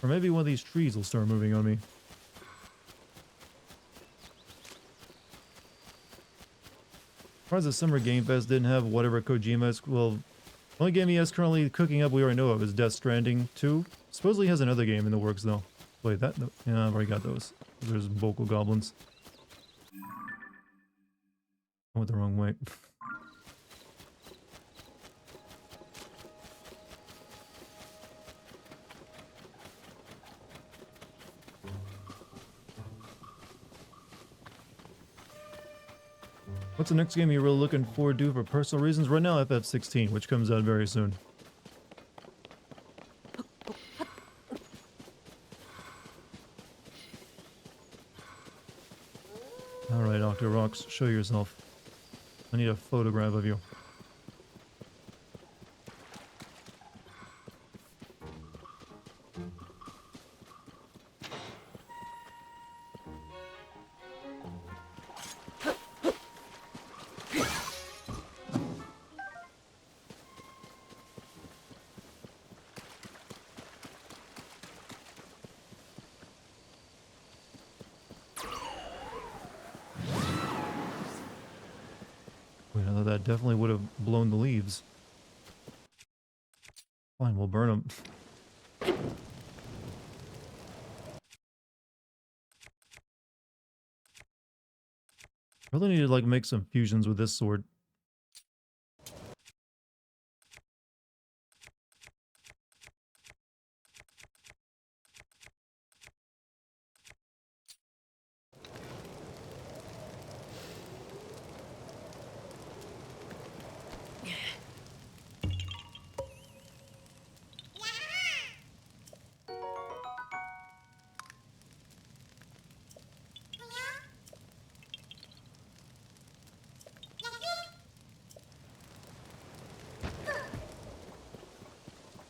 Or maybe one of these trees will start moving on me. Surprised the Summer Game Fest didn't have whatever Kojima is. Well, the only game he has currently cooking up we already know of is Death Stranding 2. Supposedly he has another game in the works though. Wait, that? No, yeah, I've already got those. There's vocal goblins. I went the wrong way. What's the next game you're really looking forward to for personal reasons? Right now, FF16, which comes out very soon. Alright, Octoroks, show yourself. I need a photograph of you. That definitely would have blown the leaves. Fine, we'll burn them. Really need to like make some fusions with this sword.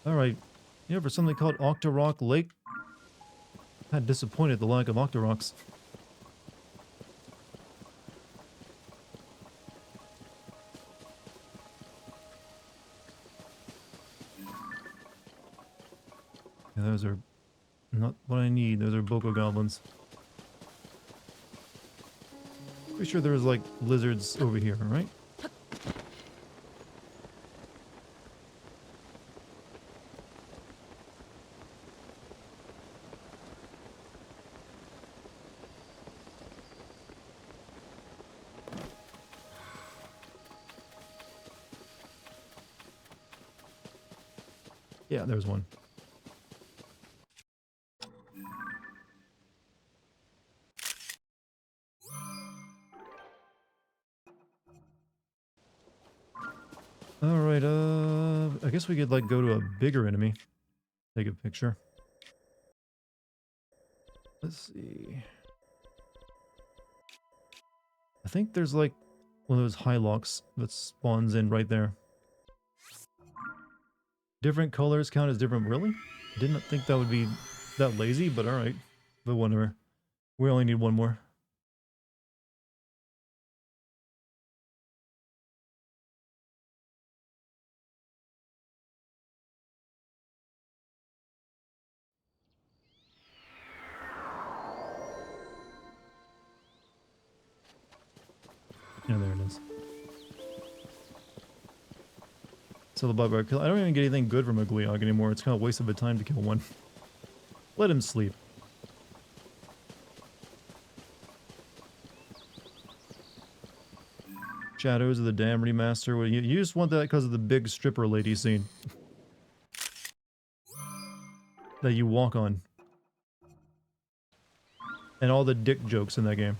Alright. Yeah, for something called Octorok Lake. Kind of disappointed at the lack of Octoroks. Yeah, those are not what I need. Those are Boko Goblins. Pretty sure there's like lizards over here, right? Yeah, there's one. Alright, I guess we could like go to a bigger enemy. Take a picture. Let's see. I think there's like one of those Hylocks that spawns in right there. Different colors count as different, really? Didn't think that would be that lazy, but alright. But whatever. We only need one more. Yeah, there it is. So the barbarian kill. I don't even get anything good from a Gleeok anymore. It's kind of a waste of a time to kill one. Let him sleep. Shadows of the Dam remaster. Well, you just want that because of the big stripper lady scene that you walk on, and all the dick jokes in that game.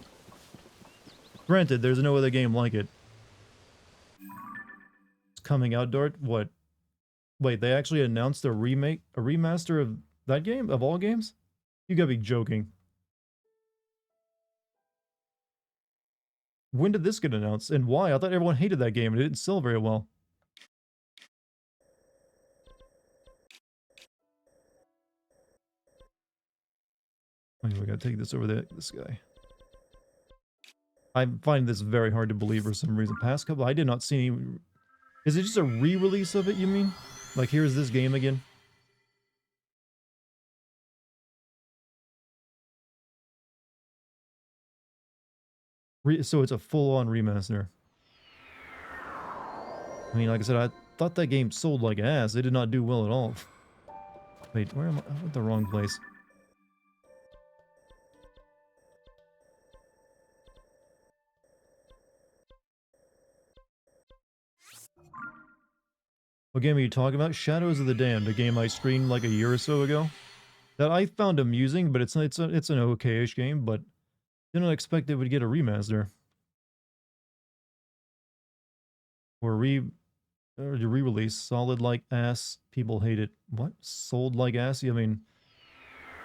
Granted, there's no other game like it. It's coming out, Dart. What? Wait, they actually announced a remaster of that game of all games? You gotta be joking. When did this get announced, and why? I thought everyone hated that game and it didn't sell very well. Okay, we gotta take this over there. This guy. I find this very hard to believe for some reason. Past couple, I did not see any. Is it just a re-release of it, you mean? Like, here's this game again? So it's a full-on remaster. I mean, like I said, I thought that game sold like ass. It did not do well at all. Wait, where am I? I'm at the wrong place. What game are you talking about? Shadows of the Damned, a game I streamed like a year or so ago. That I found amusing, but it's an okay-ish game, but didn't expect it would get a remaster. Or re-release. Solid like ass. People hate it. What? Sold like ass? I mean,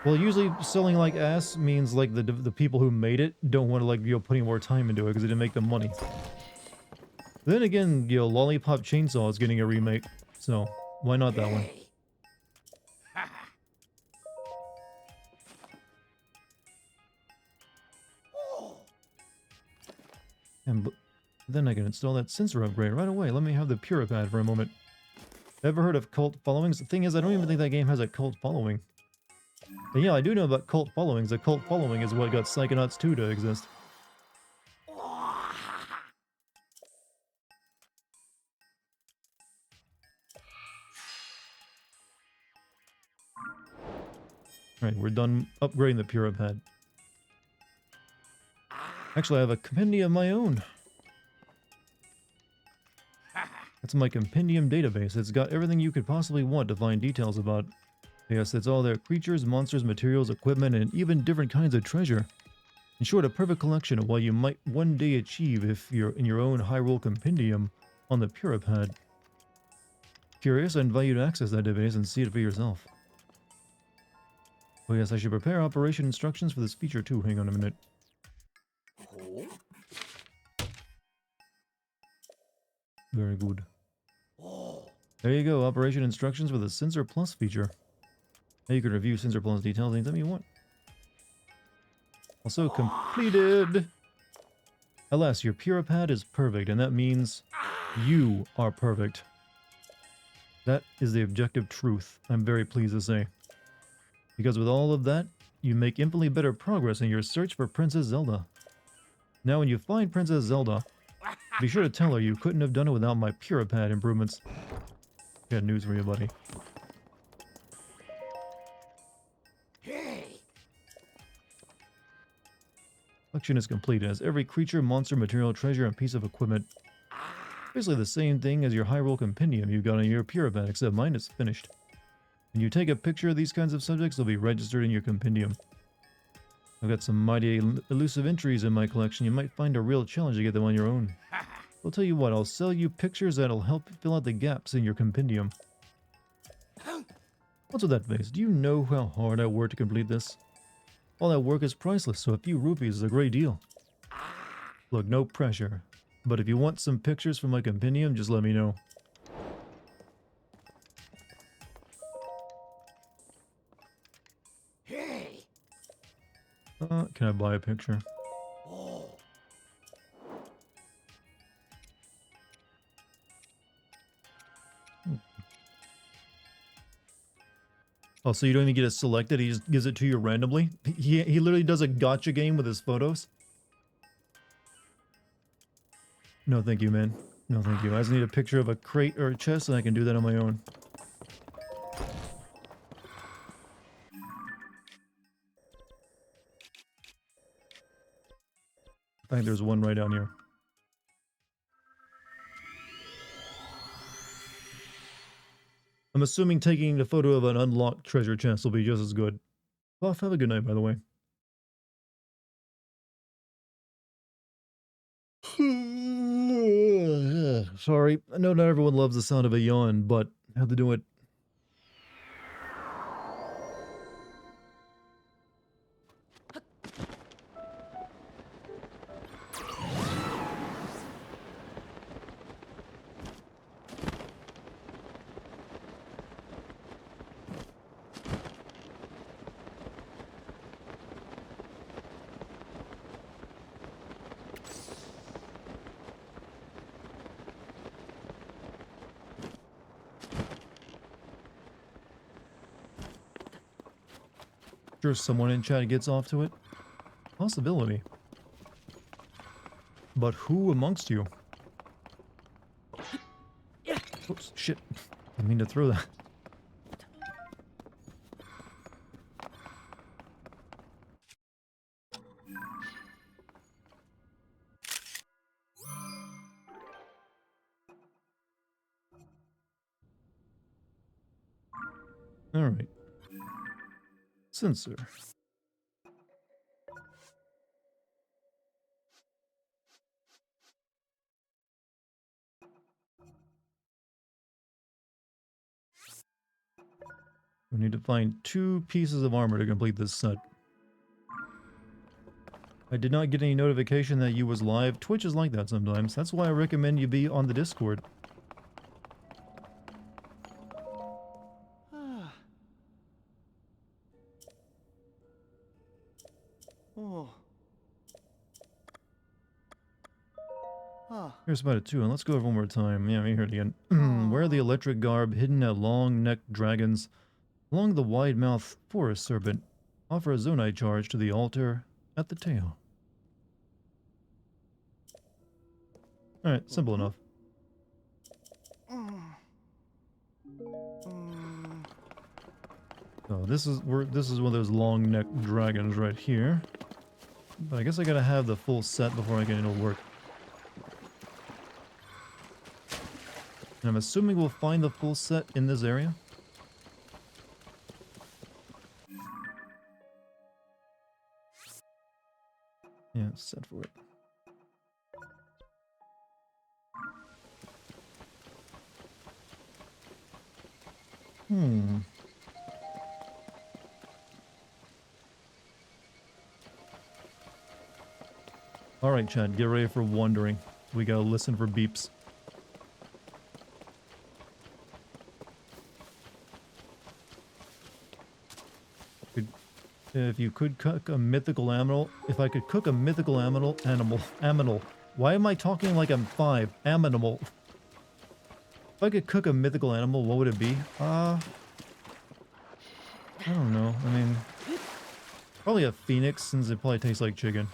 well, usually selling like ass means like the people who made it don't want to like putting more time into it because it didn't make them money. Then again, Lollipop Chainsaw is getting a remake, so why not that one? And then I can install that sensor upgrade right away. Let me have the Puripad for a moment. Ever heard of cult followings? The thing is, I don't even think that game has a cult following. And yeah, I do know about cult followings. A cult following is what got Psychonauts 2 to exist. Alright, we're done upgrading the Puripad. Actually, I have a compendium of my own. That's my compendium database. It's got everything you could possibly want to find details about. Yes, it's all there. Creatures, monsters, materials, equipment, and even different kinds of treasure. In short, a perfect collection of what you might one day achieve if you're in your own Hyrule compendium on the Puripad. Curious? I invite you to access that database and see it for yourself. Oh yes, I should prepare operation instructions for this feature too. Hang on a minute. Very good. There you go, operation instructions for the Sensor Plus feature. Now you can review Sensor Plus details anytime you want. Also completed! Alas, your Puripad is perfect, and that means you are perfect. That is the objective truth, I'm very pleased to say. Because with all of that, you make infinitely better progress in your search for Princess Zelda. Now when you find Princess Zelda, be sure to tell her you couldn't have done it without my Puripad improvements. Got news for you, buddy. Collection is complete. It has every creature, monster, material, treasure, and piece of equipment. Basically the same thing as your Hyrule Compendium you got on your Puripad, except mine is finished. When you take a picture of these kinds of subjects, they'll be registered in your compendium. I've got some mighty elusive entries in my collection. You might find a real challenge to get them on your own. I'll tell you what, I'll sell you pictures that'll help fill out the gaps in your compendium. What's with that face? Do you know how hard I worked to complete this? All that work is priceless, so a few rupees is a great deal. Look, no pressure. But if you want some pictures from my compendium, just let me know. Can I buy a picture? Oh, so you don't even get it selected, he just gives it to you randomly? He literally does a gacha game with his photos? No thank you, man. No thank you. I just need a picture of a crate or a chest and I can do that on my own. I think there's one right down here. I'm assuming taking a photo of an unlocked treasure chest will be just as good. Well, have a good night, by the way. Sorry, I know not everyone loves the sound of a yawn, but I have to do it. Sure, someone in chat gets off to it. Possibility. But who amongst you? Oops, shit. I mean to throw that. Alright. Sensor. We need to find 2 pieces of armor to complete this set. I did not get any notification that you was live. Twitch is like that sometimes. That's why I recommend you be on the Discord. Here's about it too, and let's go over one more time. Yeah, let me hear it again. Wear the electric garb hidden at long-necked dragons along the wide-mouthed forest serpent. Offer a zonite charge to the altar at the tail. Alright, simple enough. So this is one of those long-necked dragons right here. But I guess I gotta have the full set before I can it'll work. And I'm assuming we'll find the full set in this area. Yeah, it's set for it. Alright, Chad, get ready for wandering. We gotta listen for beeps. If you could cook a mythical animal, if I could cook a mythical animal. Why am I talking like I'm 5? Animal. If I could cook a mythical animal, what would it be? I don't know. I mean, probably a phoenix, since it probably tastes like chicken.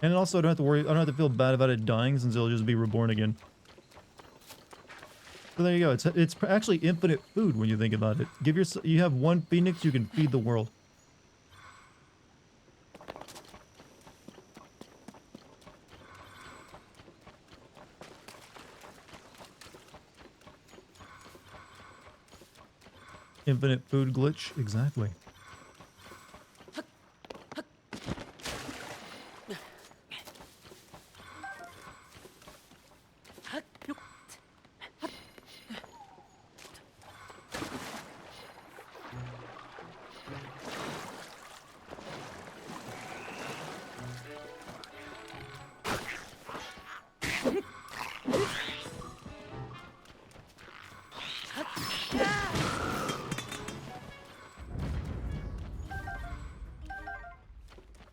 And also, I don't have to worry. I don't have to feel bad about it dying, since it'll just be reborn again. So there you go. It's actually infinite food when you think about it. You have one phoenix, you can feed the world. Infinite food glitch, exactly.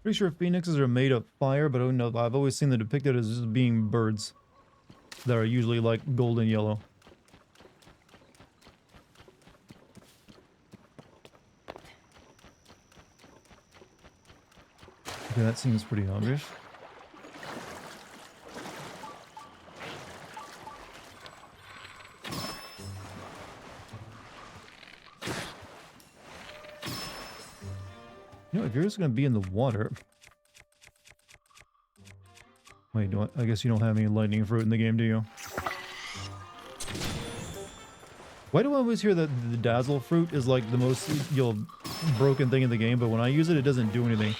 Pretty sure phoenixes are made of fire, but I don't know. I've always seen them depicted as just being birds that are usually like golden yellow. Okay, that seems pretty obvious. You know, if you're just gonna be in the water... Wait, I guess you don't have any lightning fruit in the game, do you? Why do I always hear that the dazzle fruit is like the most, broken thing in the game, but when I use it, it doesn't do anything?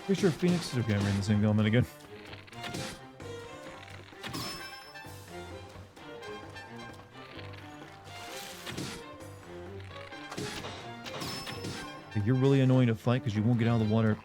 Pretty sure Phoenix is okay. I'm reading the same comment again. You're really annoying to fight because you won't get out of the water.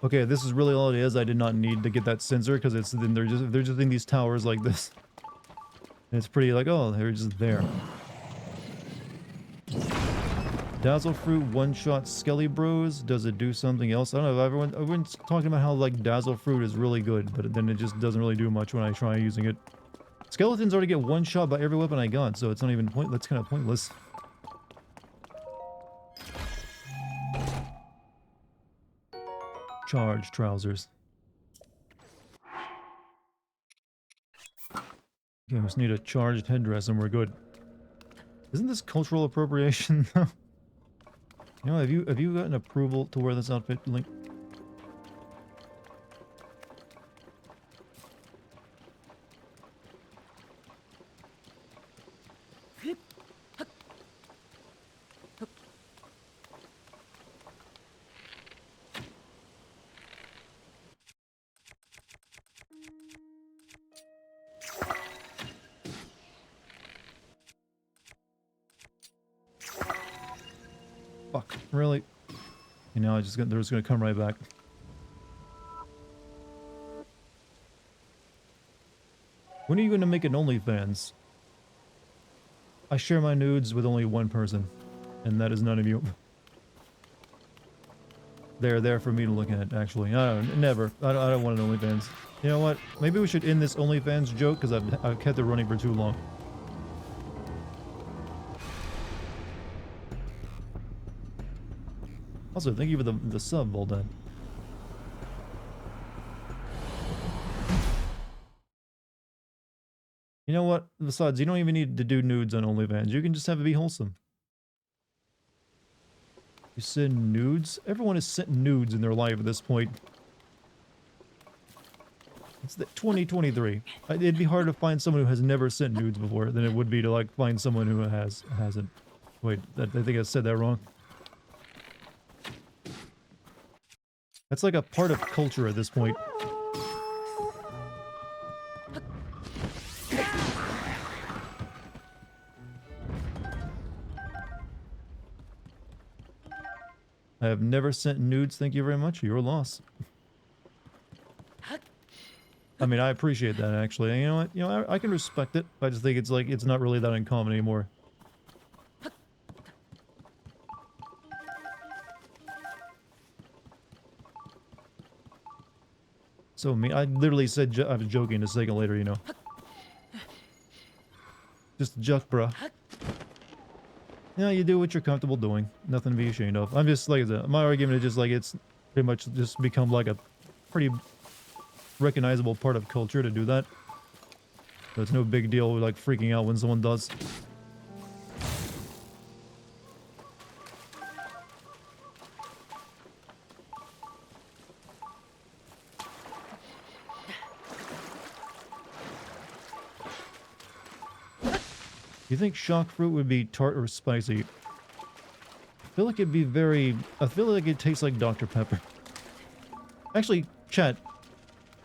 Okay, this is really all it is. I did not need to get that sensor because they're just in these towers like this. And it's pretty like, oh, they're just there. Dazzle fruit one-shot Skelly Bros. Does it do something else? I don't know. Everyone's talking about how like dazzle fruit is really good, but then it just doesn't really do much when I try using it. Skeletons already get one shot by every weapon I got, so it's not even that's kind of pointless. Charge trousers. Okay, we just need a charged headdress and we're good. Isn't this cultural appropriation though? You know, have you gotten approval to wear this outfit, Link? Fuck, really? You know, they're just gonna come right back. When are you gonna make an OnlyFans? I share my nudes with only one person, and that is none of you. They're there for me to look at, actually. Never. I don't want an OnlyFans. You know what? Maybe we should end this OnlyFans joke, because I've kept it running for too long. Also, thank you for the sub, well done. You know what? Besides, you don't even need to do nudes on OnlyFans. You can just have it be wholesome. You send nudes? Everyone has sent nudes in their life at this point. It's the 2023. It'd be hard to find someone who has never sent nudes before than it would be to like find someone who hasn't. Wait, I think I said that wrong. That's like a part of culture at this point. I have never sent nudes, thank you very much. Your loss. I mean, I appreciate that, actually. You know what? You know, I can respect it. I just think it's like, it's not really that uncommon anymore. So me, I literally said I was joking a second later, you know. Just a joke, bruh. Yeah, you do what you're comfortable doing. Nothing to be ashamed of. I'm just like, my argument is just like, it's pretty much just become like a pretty recognizable part of culture to do that. So it's no big deal like freaking out when someone does. You think shock fruit would be tart or spicy? I feel like it'd be very... I feel like it tastes like Dr. Pepper. Actually, chat,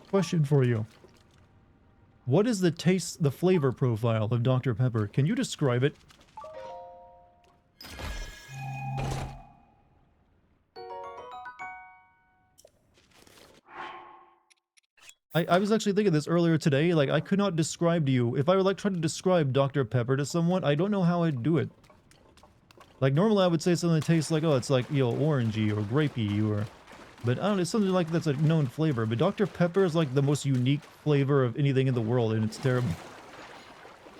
question for you. What is the taste, the flavor profile of Dr. Pepper? Can you describe it? I was actually thinking this earlier today, like I could not describe to you, if I would like try to describe Dr. Pepper to someone, I don't know how I'd do it. Like normally I would say something that tastes like, oh, it's like, you know, orangey or grapey or, but I don't know, it's something like that's a known flavor, but Dr. Pepper is like the most unique flavor of anything in the world and it's terrible.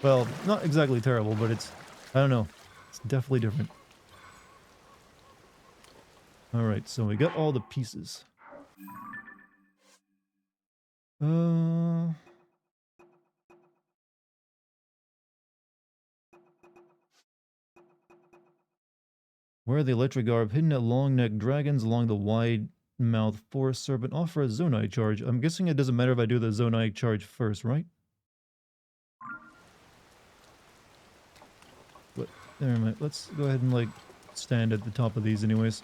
Well, not exactly terrible, but it's, I don't know, it's definitely different. Alright, so we got all the pieces. Where are the electric garb? Hidden at long-necked dragons along the wide-mouthed forest serpent. Offer a Zonai charge. I'm guessing it doesn't matter if I do the Zonai charge first, right? But, never mind. Let's go ahead and, like, stand at the top of these anyways.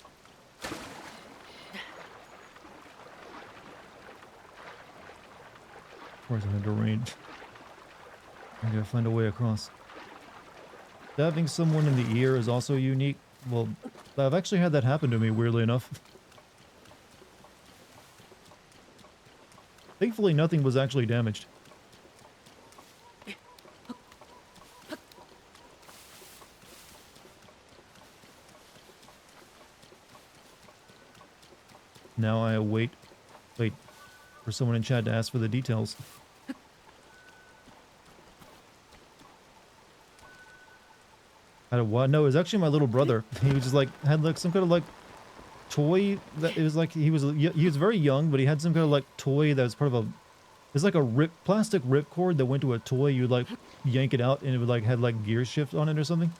Of course I'm under range. I gotta find a way across. Stabbing someone in the ear is also unique. Well, I've actually had that happen to me, weirdly enough. Thankfully, nothing was actually damaged. Now I await... Wait. For someone in chat to ask for the details. What? No, it was actually my little brother. He was just like, had like some kind of like toy that it was like, he was very young, but he had some kind of like toy that was part of a, it's like a plastic ripcord that went to a toy. You'd like yank it out and it would like, had like gear shift on it or something.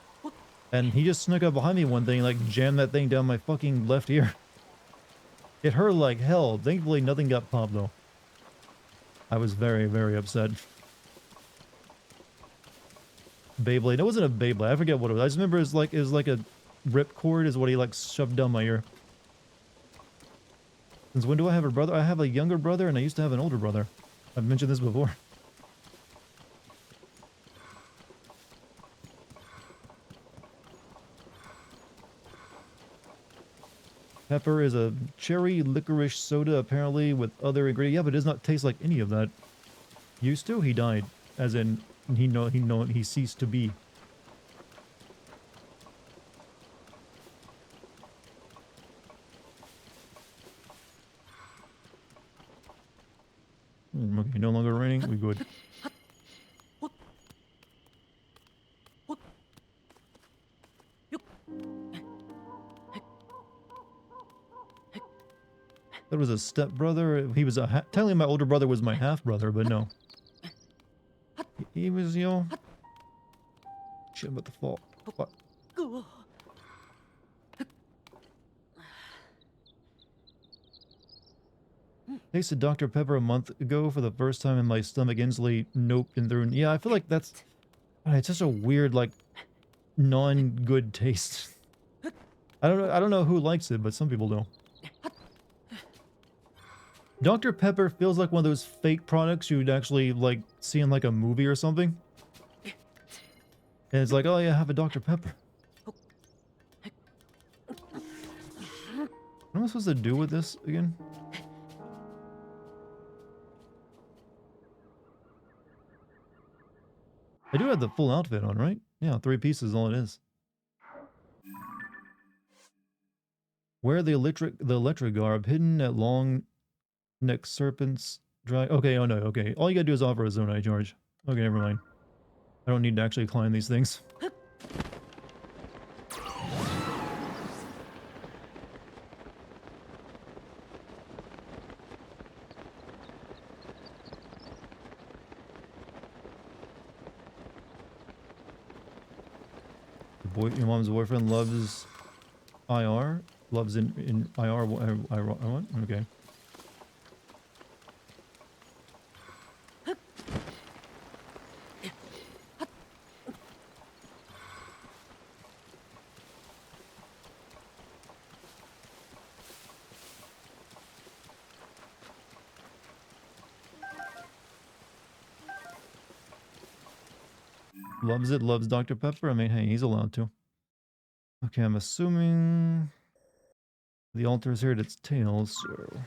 And he just snuck up behind me one thing, like jammed that thing down my fucking left ear. It hurt like hell. Thankfully nothing got popped though. I was very, very upset. Beyblade. It wasn't a Beyblade. I forget what it was. I just remember it was like a ripcord is what he like shoved down my ear. Since when do I have a brother? I have a younger brother and I used to have an older brother. I've mentioned this before. Pepper is a cherry licorice soda apparently with other ingredients. Yeah, but it does not taste like any of that. Used to? He died. As in... he ceased to be. Okay, no longer raining. We good. That was a stepbrother. He was a technically my older brother was my half brother, but no. He was, you know... Shit, about to fall. What? Tasted Dr. Pepper a month ago for the first time and my stomach instantly noped and through. Yeah, I feel like that's... It's just a weird, like, non-good taste. I don't know who likes it, but some people do. Dr. Pepper feels like one of those fake products you'd actually like see in like a movie or something. And it's like, oh yeah, have a Dr. Pepper. What am I supposed to do with this again? I do have the full outfit on, right? Yeah, 3 pieces, all it is. Wear the electric garb hidden at long neck serpents. Drag. Okay, oh no, okay. All you gotta do is offer a Zonai charge. Okay, never mind. I don't need to actually climb these things. Your mom's boyfriend loves IR? Loves in IR? What? Okay. Loves it, loves Dr. Pepper. I mean, hey, he's allowed to. Okay, I'm assuming the altar is here at its tail, so...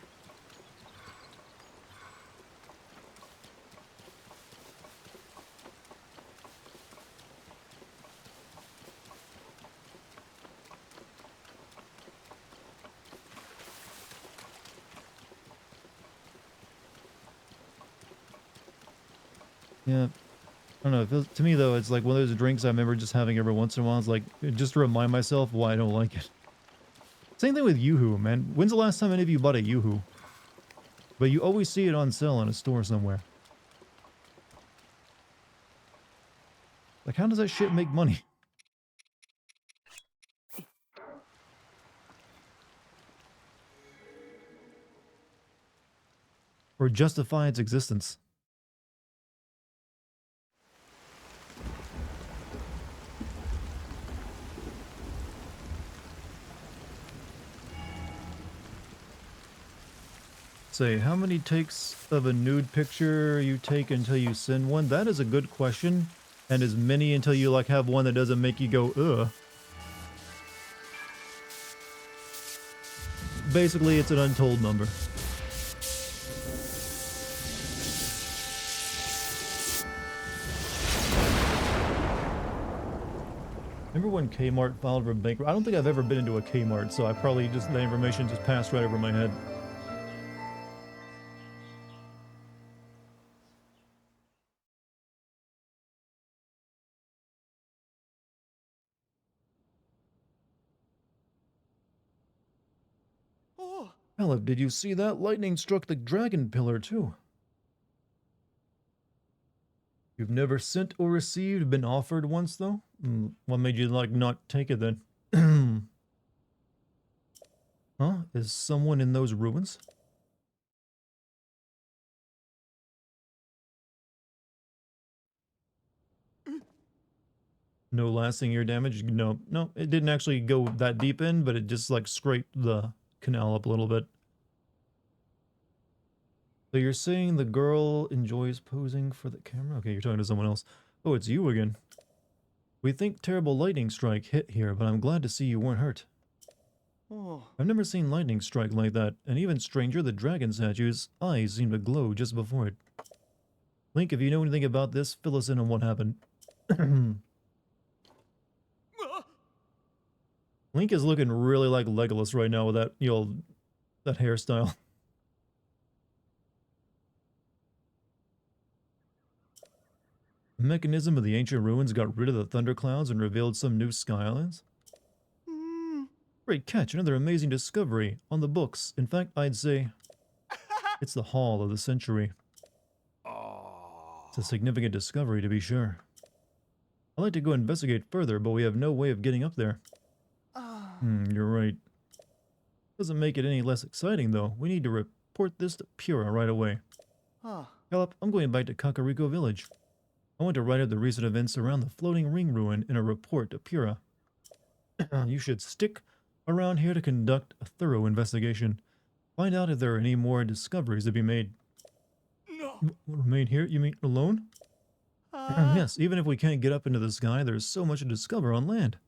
Yeah. I don't know, it feels, to me though, it's like one of those drinks I remember just having every once in a while. It's like, just to remind myself why I don't like it. Same thing with Yoo-Hoo, man. When's the last time any of you bought a Yoo-Hoo? But you always see it on sale in a store somewhere. Like, how does that shit make money? Or justify its existence? Say, how many takes of a nude picture you take until you send one? That is a good question. And as many until you like have one that doesn't make you go, ugh. Basically, it's an untold number. Remember when Kmart filed for bankruptcy? I don't think I've ever been into a Kmart, so I probably just, that information just passed right over my head. Caleb, did you see that? Lightning struck the dragon pillar, too. You've never sent or received, been offered once, though? What made you, like, not take it, then? Huh? Is someone in those ruins? No lasting ear damage? No, no, it didn't actually go that deep in, but it just, like, scraped the canal up a little bit. So you're saying the girl enjoys posing for the camera? Okay, you're talking to someone else. Oh, it's you again. We think terrible lightning strike hit here, but I'm glad to see you weren't hurt. I've never seen lightning strike like that, and even stranger, the dragon statue's eyes seem to glow just before it. Link, if you know anything about this, fill us in on what happened. Link is looking really like Legolas right now with that, you know, that hairstyle. The mechanism of the ancient ruins got rid of the thunderclouds and revealed some new sky islands. Great catch, another amazing discovery on the books. In fact, I'd say it's the haul of the century. It's a significant discovery, to be sure. I'd like to go investigate further, but we have no way of getting up there. You're right. Doesn't make it any less exciting, though. We need to report this to Pura right away. Caleb, I'm going back to Kakariko Village. I want to write up the recent events around the floating ring ruin in a report to Pura. You should stick around here to conduct a thorough investigation. Find out if there are any more discoveries to be made. No. Remain here? You mean alone? Yes, even if we can't get up into the sky, there's so much to discover on land.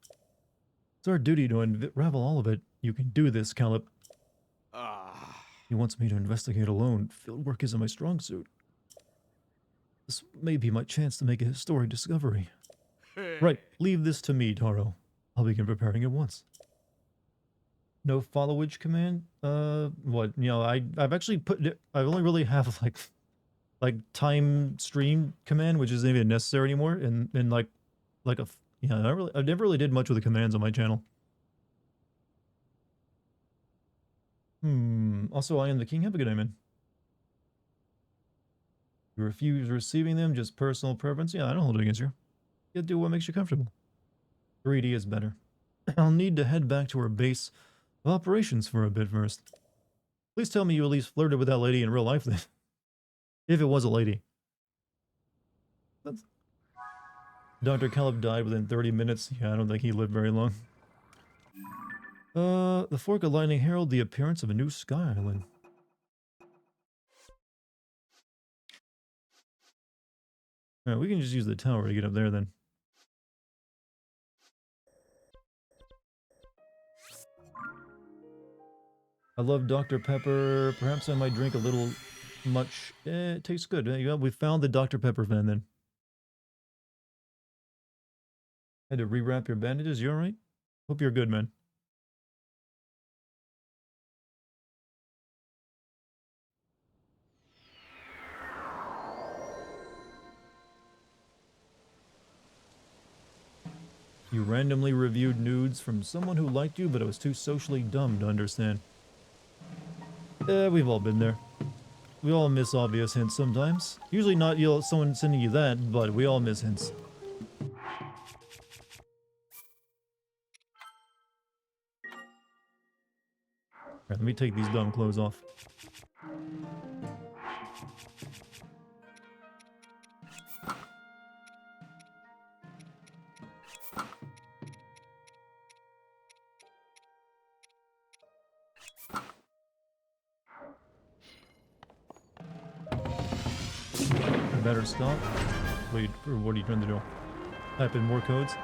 It's our duty to unravel all of it. You can do this, Caleb. He wants me to investigate alone. Field work isn't my strong suit. This may be my chance to make a historic discovery. Right, leave this to me, Taro. I'll begin preparing at once. No followage command? What? You know, I've actually put it, I only really have like time stream command, which isn't even necessary anymore, and like a, yeah, I never really did much with the commands on my channel. Also, I am the king. Have a good day, man. You refuse receiving them, just personal preference? Yeah, I don't hold it against you. You do what makes you comfortable. 3D is better. I'll need to head back to our base of operations for a bit first. Please tell me you at least flirted with that lady in real life then. If it was a lady. Dr. Caleb died within 30 minutes. Yeah, I don't think he lived very long. The Fork of Lightning herald the appearance of a new sky island. Alright, we can just use the tower to get up there then. I love Dr. Pepper. Perhaps I might drink a little much. It tastes good. Yeah, we found the Dr. Pepper fan then. Had to rewrap your bandages. You alright? Hope you're good, man. You randomly reviewed nudes from someone who liked you, but it was too socially dumb to understand. We've all been there. We all miss obvious hints sometimes. Usually not someone sending you that, but we all miss hints. Alright, let me take these dumb clothes off. Better stop. Wait, or what are you trying to do? Type in more codes?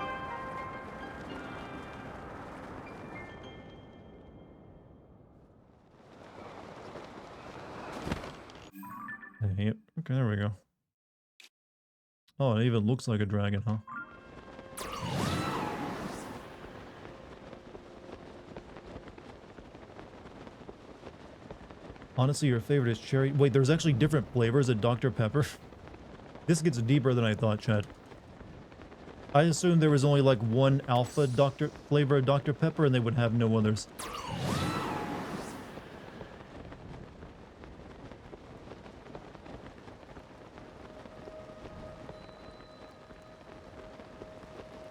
Yep. Okay, there we go. Oh, it even looks like a dragon, huh? Honestly, your favorite is cherry. Wait, there's actually different flavors of Dr. Pepper. This gets deeper than I thought, Chad. I assumed there was only like one alpha flavor of Dr. Pepper and they would have no others.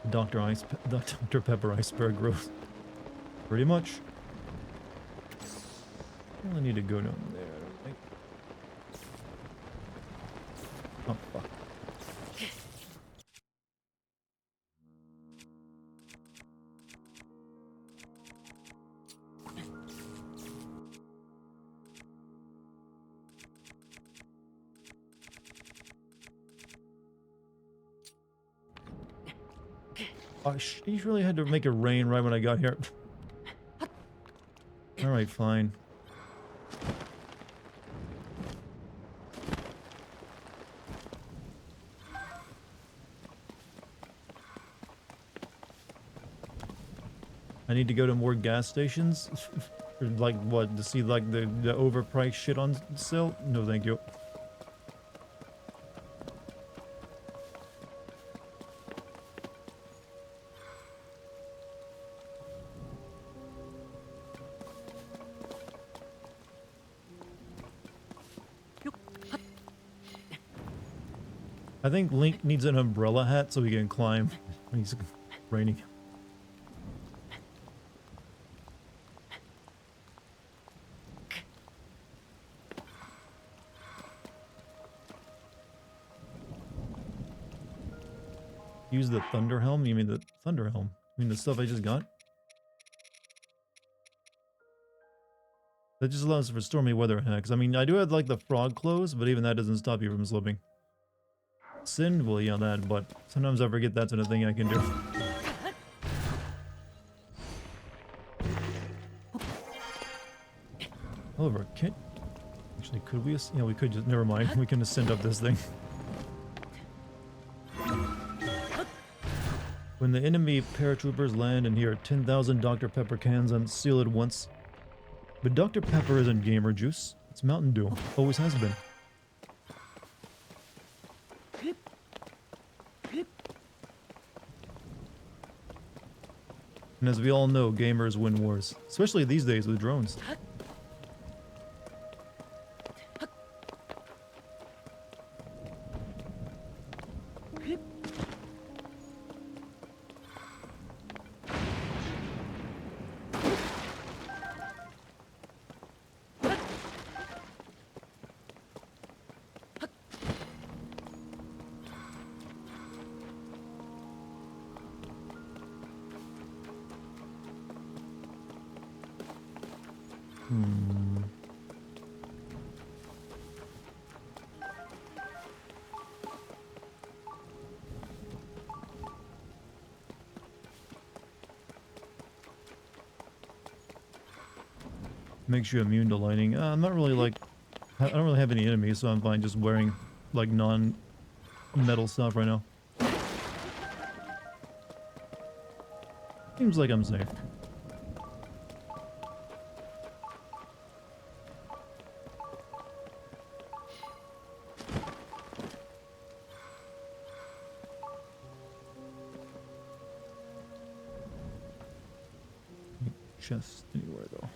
Dr. Pepper iceberg growth. Pretty much. Well, I need to go down there. Right? Oh, fuck. Oh, you really had to make it rain right when I got here. Alright, fine. I need to go to more gas stations? Like what, to see like the overpriced shit on sale? No thank you. I think Link needs an umbrella hat so he can climb when he's raining. Use the Thunder Helm? You mean the Thunder Helm? You mean the stuff I just got? That just allows for stormy weather hacks. I mean, I do have like the frog clothes, but even that doesn't stop you from slipping. Sin, well, yeah, that, but sometimes I forget that's another thing I can do. However, can't... Actually, could we... Yeah, we could just... Never mind. We can ascend up this thing. When the enemy paratroopers land and hear 10,000 Dr. Pepper cans unseal at once. But Dr. Pepper isn't gamer juice. It's Mountain Dew. Always has been. And as we all know, gamers win wars. Especially these days with drones. Makes you immune to lightning. I'm not really like... I don't really have any enemies, so I'm fine just wearing like non-metal stuff right now. Seems like I'm safe. Chest anywhere though.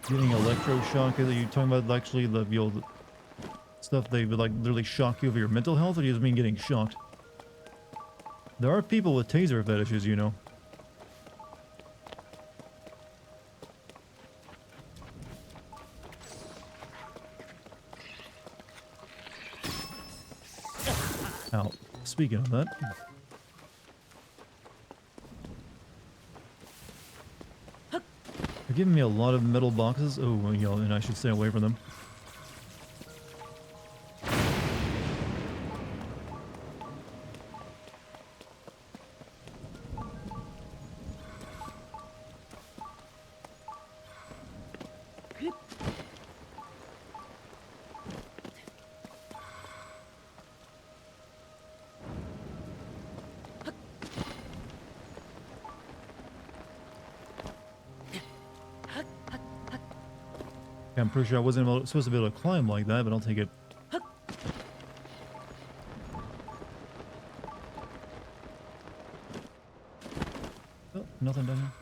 Getting electroshock, are you talking about actually the stuff they would like literally shock you over your mental health, or do you just mean getting shocked? There are people with taser fetishes, you know. Ow. Speaking of that. They're giving me a lot of metal boxes. Oh, well, you know, and I should stay away from them. I'm pretty sure I wasn't supposed to be able to climb like that, but I'll take it. Oh, nothing down here.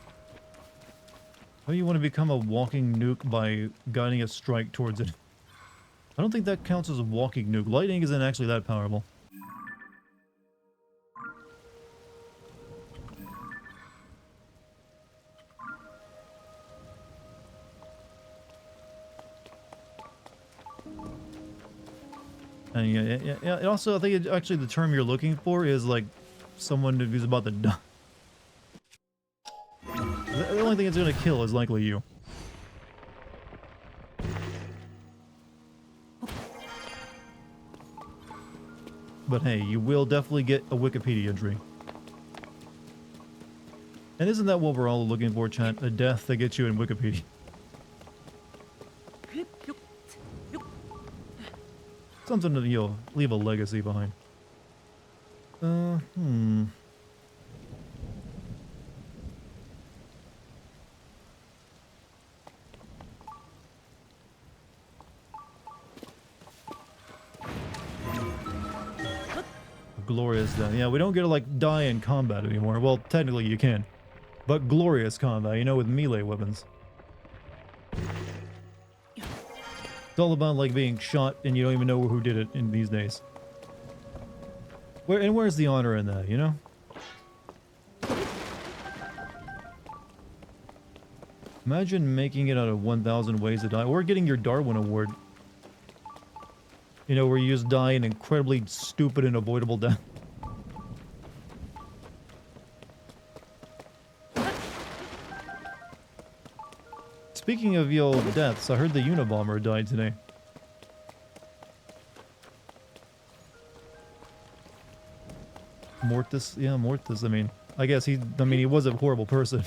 Oh, you want to become a walking nuke by guiding a strike towards it. I don't think that counts as a walking nuke. Lightning isn't actually that powerful. And yeah. Also, I think actually the term you're looking for is like someone who's about to die. The only thing it's gonna kill is likely you. But hey, you will definitely get a Wikipedia entry. And isn't that what we're all looking for, chat? A death that gets you in Wikipedia. Something to, you know, leave a legacy behind. Glorious death. Yeah, we don't get to like die in combat anymore. Well, technically you can. But glorious combat, you know, with melee weapons. It's all about like being shot and you don't even know who did it in these days. Where's the honor in that, you know? Imagine making it out of 1,000 ways to die, or getting your Darwin Award. You know, where you just die an incredibly stupid and avoidable death. Speaking of deaths, I heard the Unabomber died today. Mortis? Yeah, Mortis. I mean, I guess he was a horrible person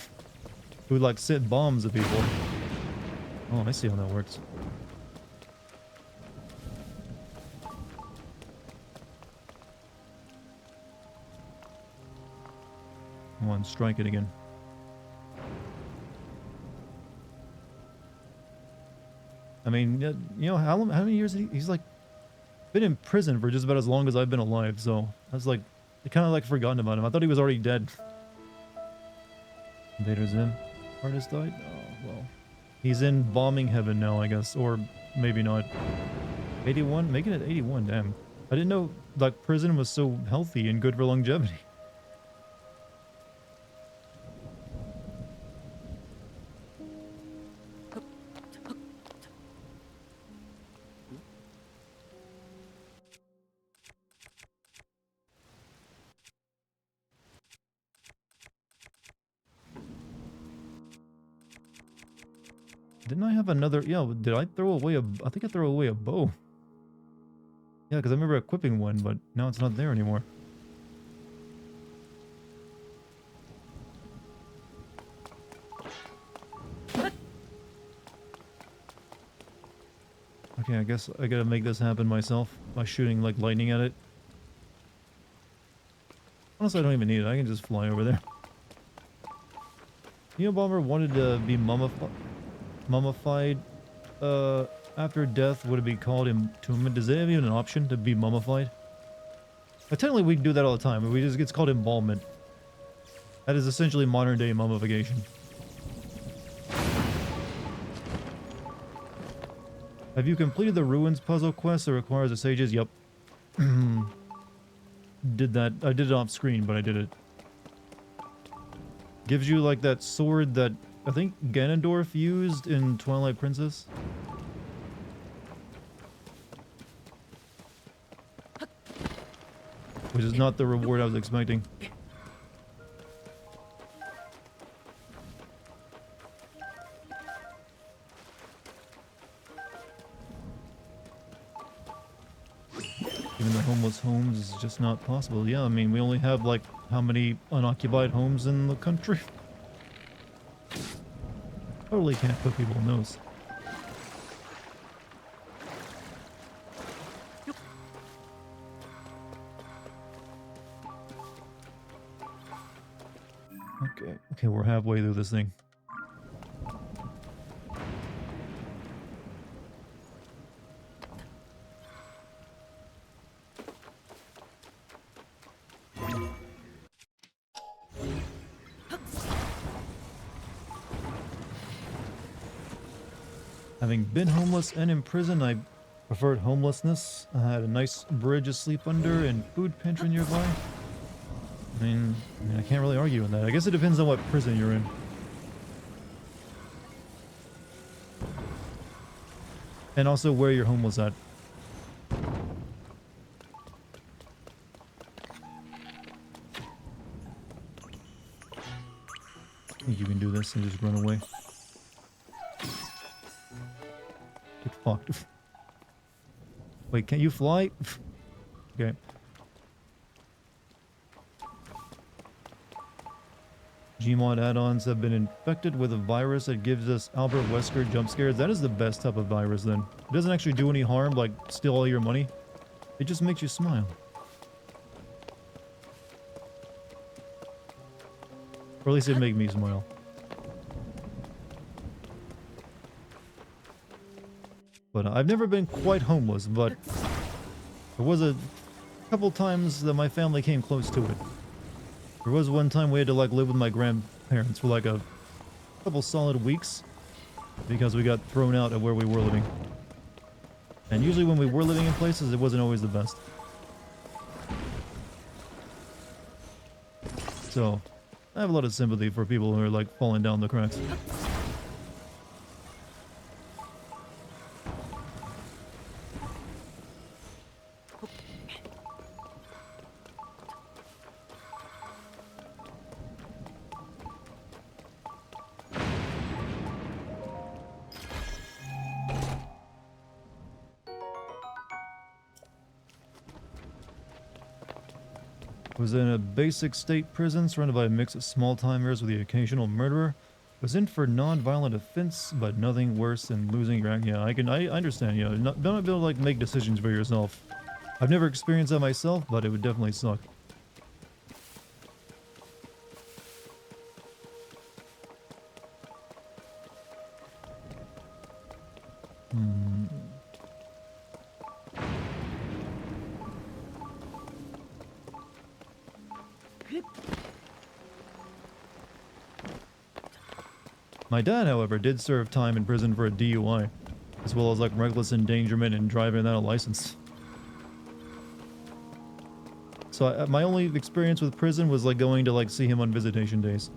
who like sent bombs at people. Oh, I see how that works. Come on, strike it again. I mean, you know, how many years he's like been in prison for just about as long as I've been alive, so I was like, I kind of like forgotten about him. I thought he was already dead. Invader's in. Artist died? Oh, well. He's in bombing heaven now, I guess, or maybe not. 81? Making it 81, damn. I didn't know, like, prison was so healthy and good for longevity. Didn't I have another? Yeah, did I throw away I think I threw away a bow. Yeah, because I remember equipping one, but now it's not there anymore. Okay, I guess I gotta make this happen myself by shooting like lightning at it. Honestly, I don't even need it. I can just fly over there. Bomber wanted to be mummified. After death, would it be called entombment? Does it have even an option to be mummified? Technically, we do that all the time. It's called embalmment. That is essentially modern day mummification. Have you completed the ruins puzzle quest that requires the sages? Yep. Did that. I did it off screen, but I did it. Gives you like that sword that I think Ganondorf used in Twilight Princess. Which is not the reward I was expecting. Even the homeless homes is just not possible. Yeah, I mean, we only have like how many unoccupied homes in the country? Totally can't put people in those. Okay, we're halfway through this thing. Having been homeless and in prison, I preferred homelessness. I had a nice bridge to sleep under and food pantry nearby. I mean, I can't really argue with that. I guess it depends on what prison you're in. And also where your home was at. I think you can do this and just run away. Get fucked. Wait, can't you fly? Okay. Gmod add-ons have been infected with a virus that gives us Albert Wesker jump scares. That is the best type of virus then. It doesn't actually do any harm, like steal all your money. It just makes you smile. Or at least it made me smile. But I've never been quite homeless, but there was a couple times that my family came close to it. There was one time we had to like live with my grandparents for like a couple solid weeks because we got thrown out at where we were living. And usually when we were living in places, it wasn't always the best. So I have a lot of sympathy for people who are like falling down the cracks. Was in a basic state prison surrounded by a mix of small-timers with the occasional murderer. Was in for non-violent offense, but nothing worse than losing your act. Yeah, I understand. You know, don't be able to like make decisions for yourself. I've never experienced that myself, but it would definitely suck. My dad, however, did serve time in prison for a DUI, as well as like reckless endangerment and driving without a license. So my only experience with prison was like going to like see him on visitation days.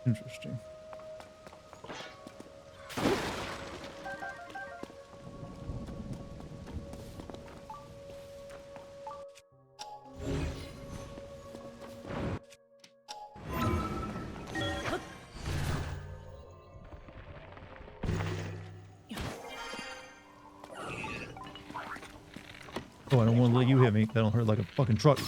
Interesting. Oh, I don't want to let you hit me. That'll hurt like a fucking truck.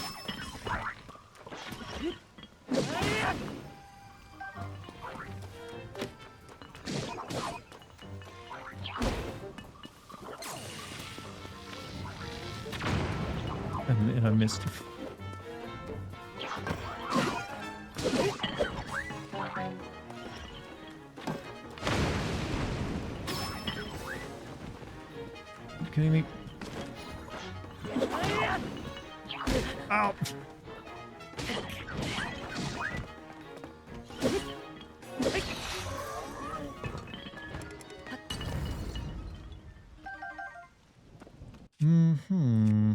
And I missed. You kidding me? Ow! Mm-hmm.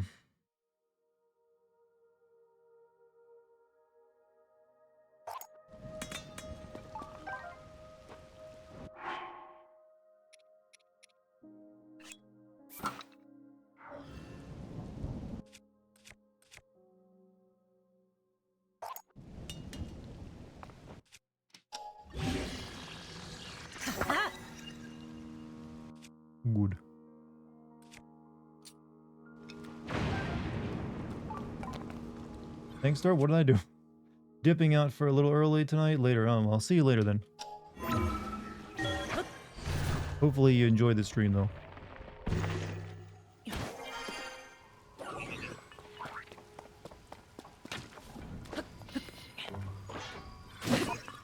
Good. Thanks, Star. What did I do? Dipping out for a little early tonight? Later on. I'll see you later then. Hopefully you enjoyed the stream though.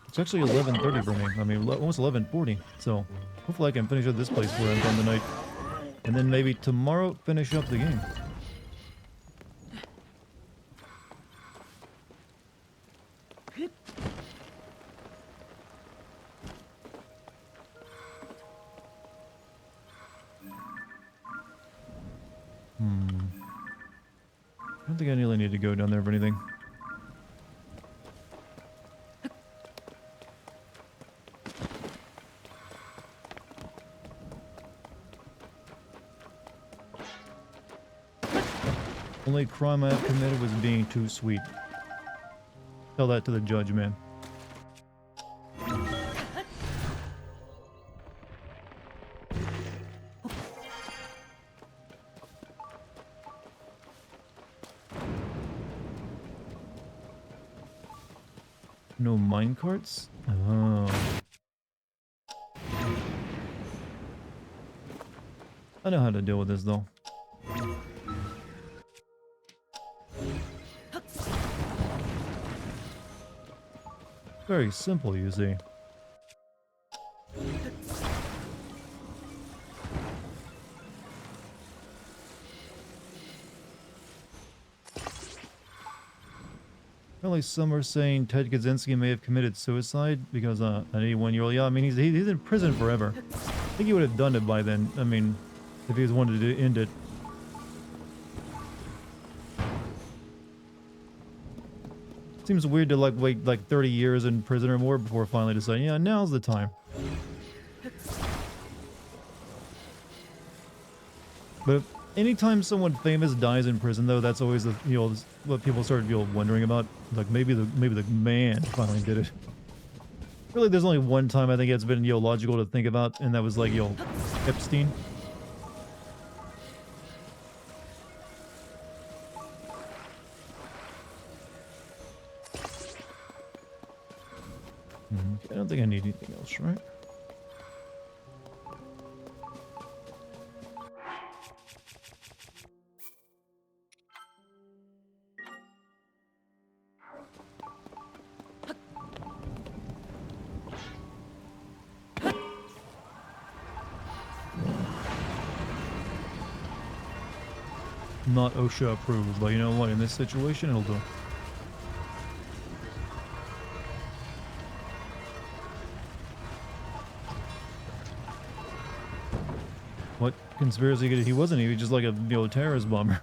It's actually 11:30 for me. I mean, almost 11:40. So hopefully I can finish up this place where I'm done tonight. And then maybe tomorrow finish up the game. I don't think I really need to go down there for anything. Only crime I have committed was being too sweet. Tell that to the judge, man. No minecarts? Oh. I know how to deal with this though. Very simple, you see. Apparently some are saying Ted Kaczynski may have committed suicide because an 81-year-old. Yeah, I mean, he's in prison forever. I think he would have done it by then. I mean, if he was wanted to end it. Seems weird to like wait like 30 years in prison or more before finally deciding, yeah, now's the time. But anytime someone famous dies in prison, though, that's always the what people start wondering about. Like maybe the man finally did it. Really, there's only one time I think it's been logical to think about, and that was like Epstein. I don't think I need anything else, right? Not OSHA approved, but you know what? In this situation, it'll do. What conspiracy could he wasn't? He was just like a terrorist bomber,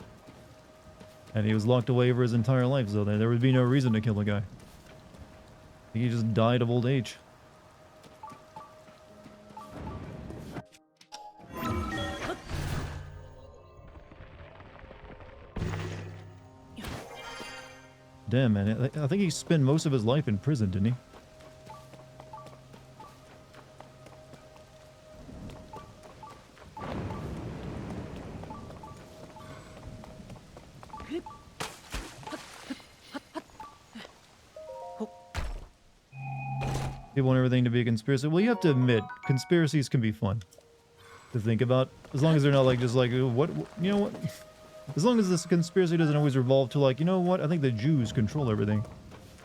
and he was locked away for his entire life. So there would be no reason to kill a guy. He just died of old age. Damn, man. I think he spent most of his life in prison, didn't he? They want everything to be a conspiracy. Well, you have to admit, conspiracies can be fun to think about. As long as they're not like, just like, what, you know what? As long as this conspiracy doesn't always revolve to like, you know what, I think the Jews control everything.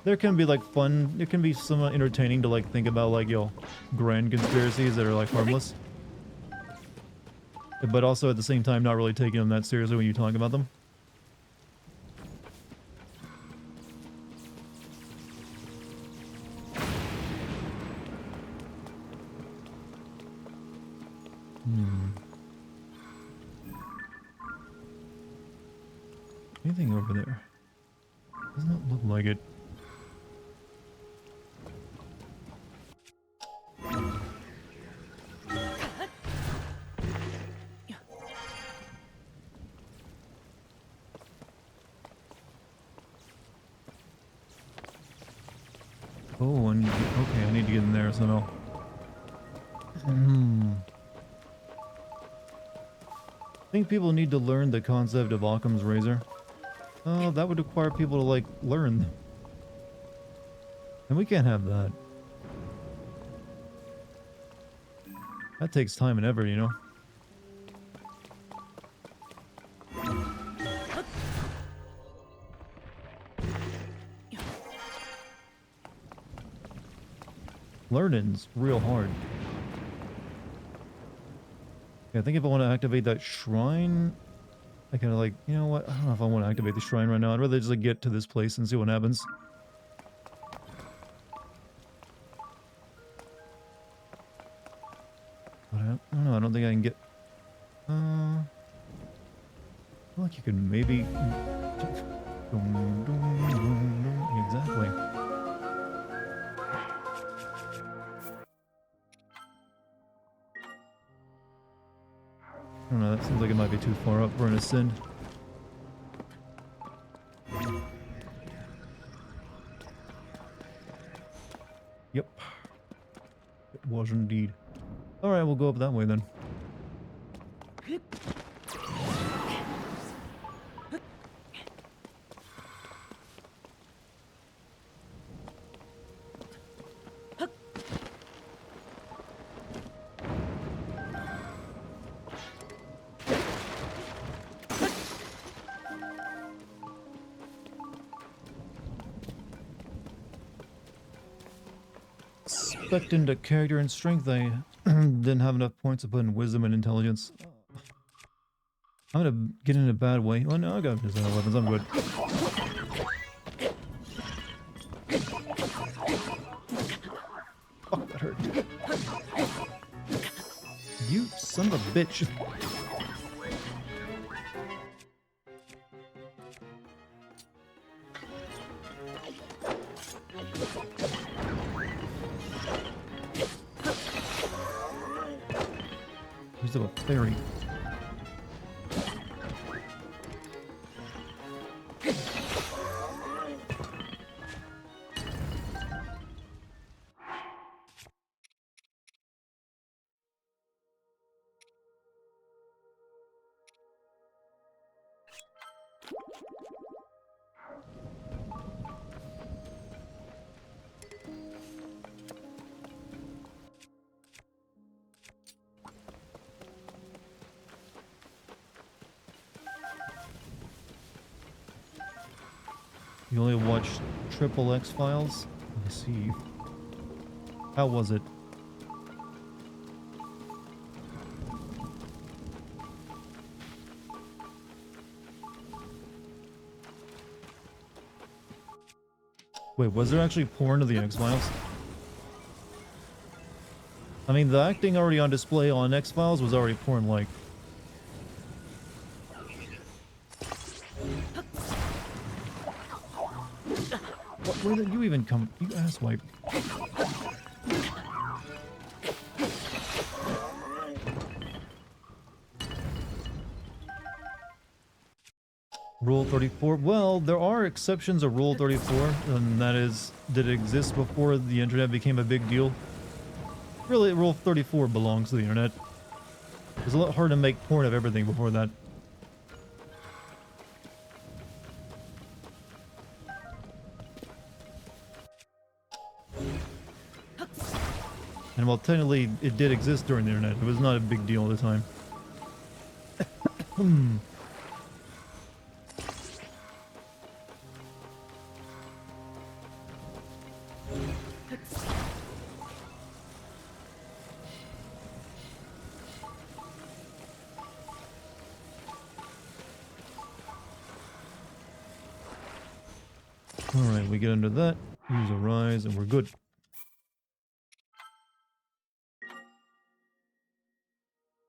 There can be like fun, it can be somewhat entertaining to like think about like, grand conspiracies that are like harmless. But also at the same time not really taking them that seriously when you talk about them. Anything over there? Does not look like it. Oh, okay, I need to get in there somehow. I think people need to learn the concept of Occam's razor. Oh, that would require people to, like, learn. And we can't have that. That takes time and effort, you know? Learning's real hard. Yeah, I think if I want to activate that shrine, I kind of like, you know what? I don't know if I want to activate the shrine right now. I'd rather just like get to this place and see what happens. But I don't know. I don't think I can get. I feel like you could maybe. Exactly. I don't know, that seems like it might be too far up for an ascend. Yep. It was indeed. Alright, we'll go up that way then. Into character and strength, I didn't have enough points to put in wisdom and intelligence. I'm gonna get in a bad way. Oh no, I got missile weapons, I'm good. Fuck, that hurt. You son of a bitch. to a fairy. You only watched Triple X Files? I see. How was it? Wait, was there actually porn of the X-Files? I mean, the acting already on display on X-Files was already porn-like. Where did you even come? You asswipe. Rule 34. Well, there are exceptions of Rule 34, and that is, did it exist before the internet became a big deal? Really, Rule 34 belongs to the internet. It was a lot harder to make porn of everything before that. And while technically it did exist during the internet, it was not a big deal at the time. Alright, we get under that, use a rise, and we're good.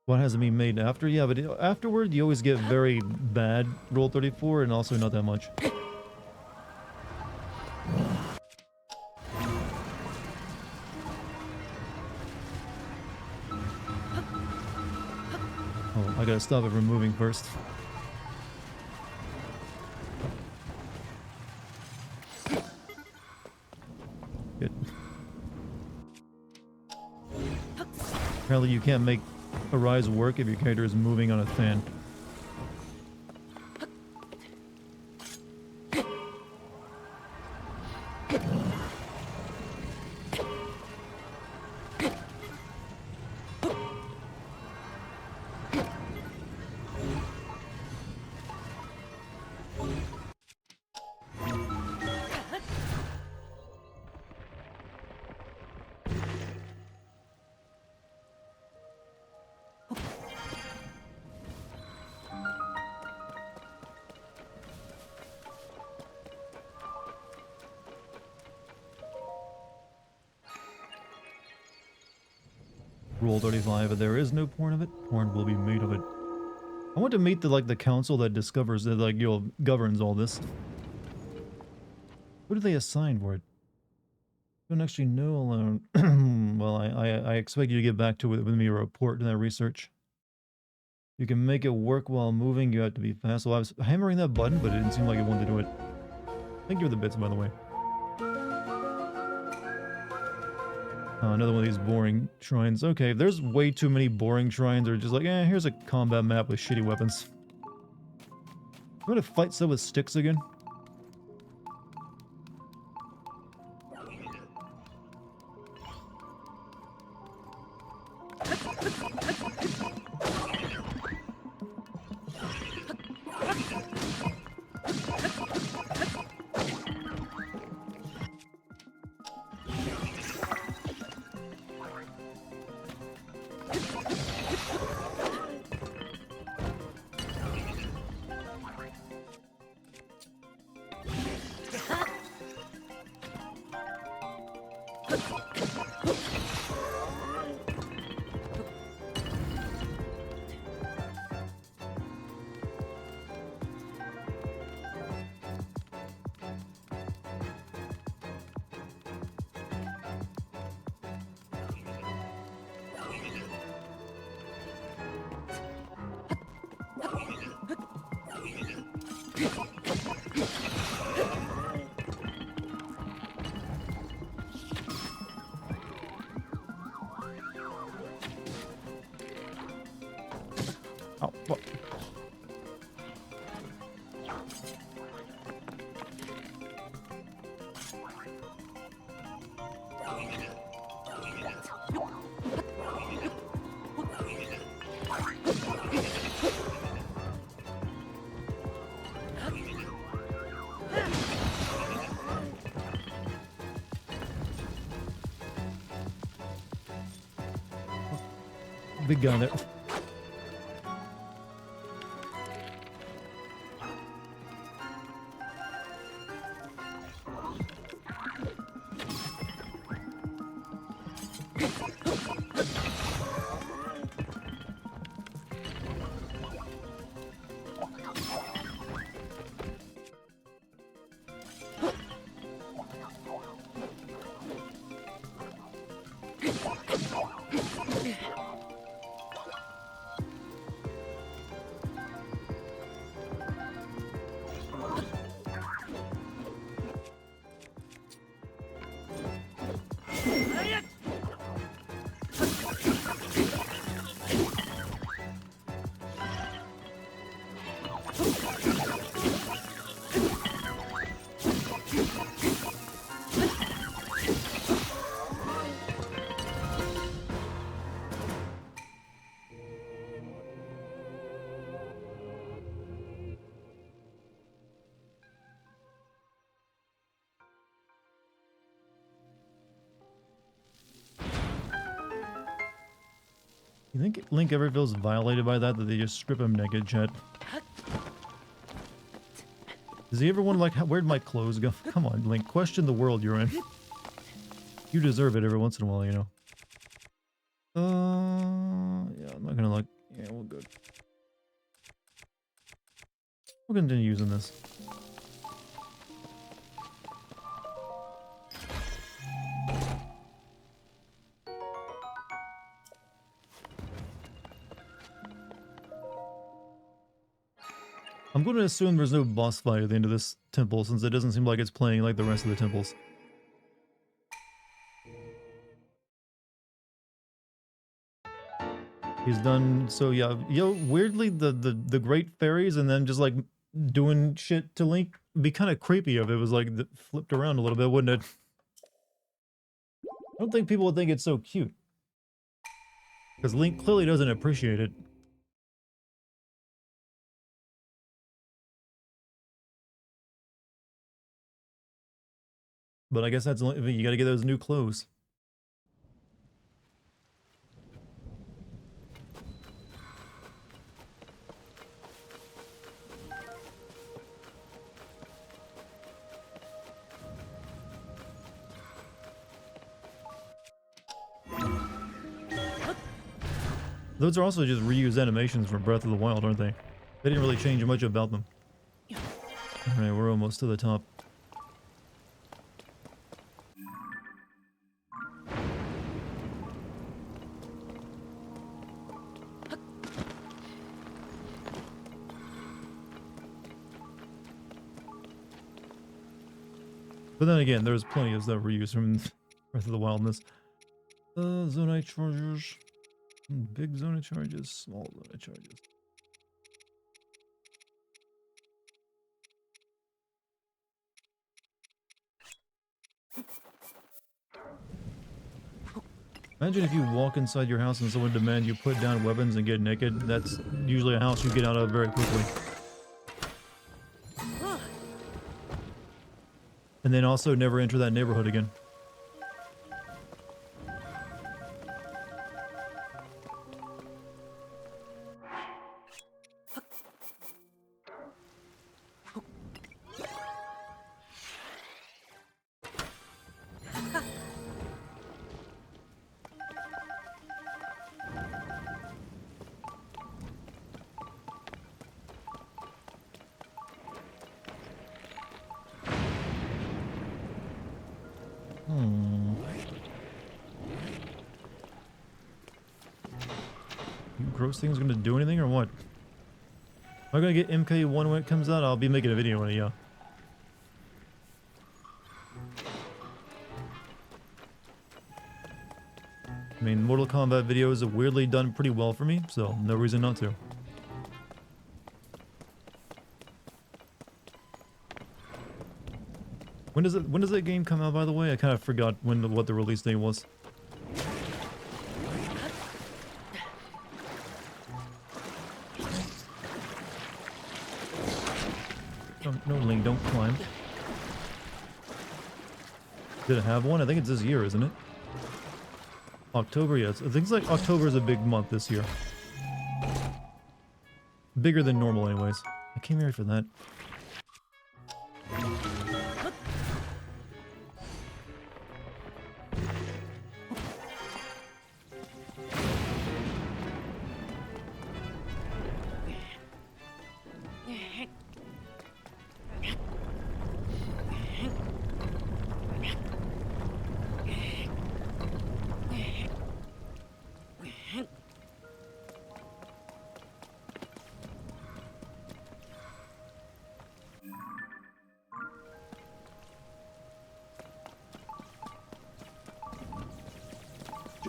What hasn't been made after? Yeah, but afterward, you always get very bad Rule 34, and also not that much. Oh, I gotta stop it from moving first. Good. Apparently you can't make a rise work if your character is moving on a fan. Rule 35, but there is no porn of it. Porn will be made of it. I want to meet the council that discovers that governs all this. Who do they assign for it? Don't actually know alone. Well, I expect you to get back to it with me a report to that research. You can make it work while moving, you have to be fast. Well, I was hammering that button, but it didn't seem like it wanted to do it. Thank you for the bits, by the way. Another one of these boring shrines. Okay, there's way too many boring shrines. They're just like, here's a combat map with shitty weapons. I'm gonna fight some with sticks again. Oh, what? Big gun there. You think Link ever feels violated by that they just strip him naked, chat? Does he ever wonder, like, where'd my clothes go? Come on, Link, question the world you're in. You deserve it every once in a while, you know. Yeah, I'm not gonna, like, yeah, we're good. We'll continue using this. I'm going to assume there's no boss fight at the end of this temple, since it doesn't seem like it's playing like the rest of the temples. He's done, so yeah, weirdly, the great fairies and then just like doing shit to Link be kind of creepy if it was like flipped around a little bit, wouldn't it? I don't think people would think it's so cute. Because Link clearly doesn't appreciate it. But I guess that's, you gotta get those new clothes. Those are also just reused animations from Breath of the Wild, aren't they? They didn't really change much about them. Alright, we're almost to the top. But then again, there's plenty of stuff reused from Breath of the Wildness. Zonite charges. Big zonite charges, small zonite charges. Imagine if you walk inside your house and someone demands you put down weapons and get naked. That's usually a house you get out of very quickly. And then also never enter that neighborhood again. Gross thing's gonna do anything or what? Am I gonna get MK1 when it comes out? I'll be making a video on it, yeah. I mean, Mortal Kombat videos have weirdly done pretty well for me, so no reason not to. When does that game come out, by the way? I kind of forgot what the release date was. No, Link, don't climb. Did it have one? I think it's this year, isn't it? October, yes. I think it's like October is a big month this year. Bigger than normal anyways. I came here for that.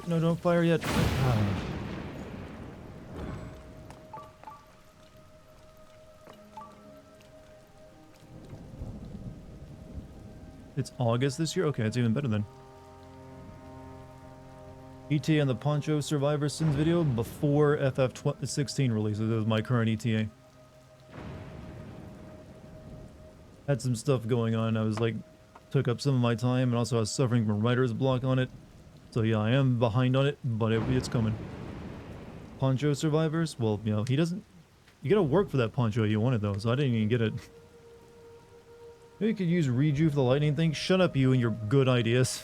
No, don't fire yet. It's August this year? Okay, it's even better then. ETA and the Poncho Survivor Sins video before FF16 releases. It was my current ETA. Had some stuff going on. I was like, took up some of my time, and also I was suffering from writer's block on it. So yeah, I am behind on it, but it's coming. Poncho Survivors? Well, you know, he doesn't... You gotta work for that poncho you wanted though, so I didn't even get it. Maybe you could use Reju for the lightning thing? Shut up, you and your good ideas.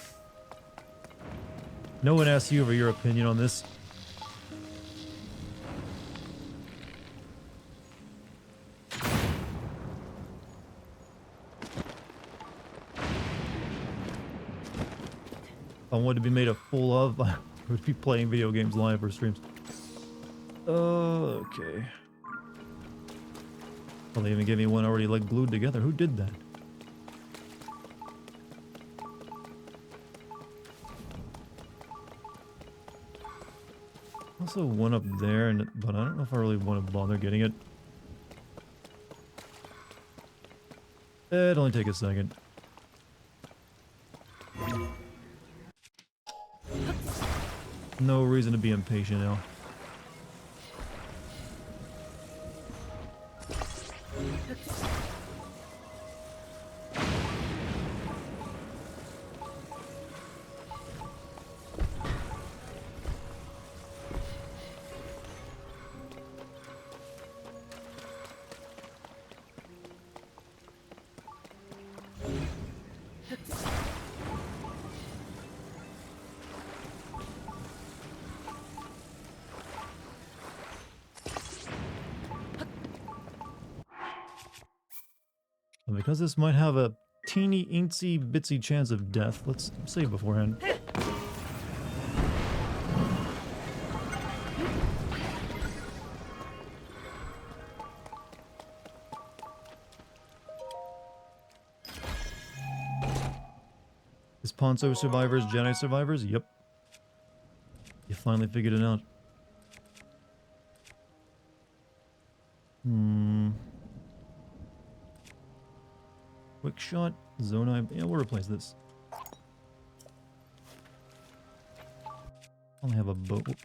No one asked you for your opinion on this. If I wanted to be made a fool of, I would be playing video games live or streams. Okay. Well, they even gave me one already like glued together. Who did that? Also one up there, but I don't know if I really want to bother getting it. It'll only take a second. No reason to be impatient now. Because this might have a teeny incy bitsy chance of death, let's save beforehand. Is Ponzo survivors Jedi survivors? Yep. You finally figured it out. Quick shot, zone. Yeah, we'll replace this. Only have a boat. Whoops.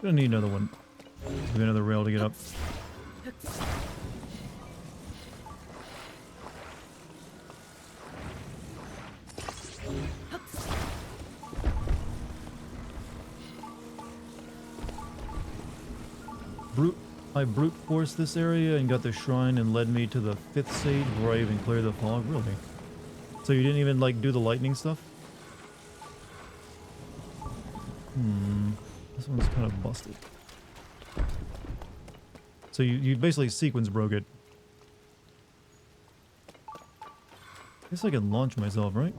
Gonna need another one. Maybe another rail to get up. I brute forced this area and got the shrine and led me to the 5th stage where I even cleared the fog. Really? So you didn't even like do the lightning stuff? This one's kind of busted. So you basically sequence broke it. Guess I can launch myself, right?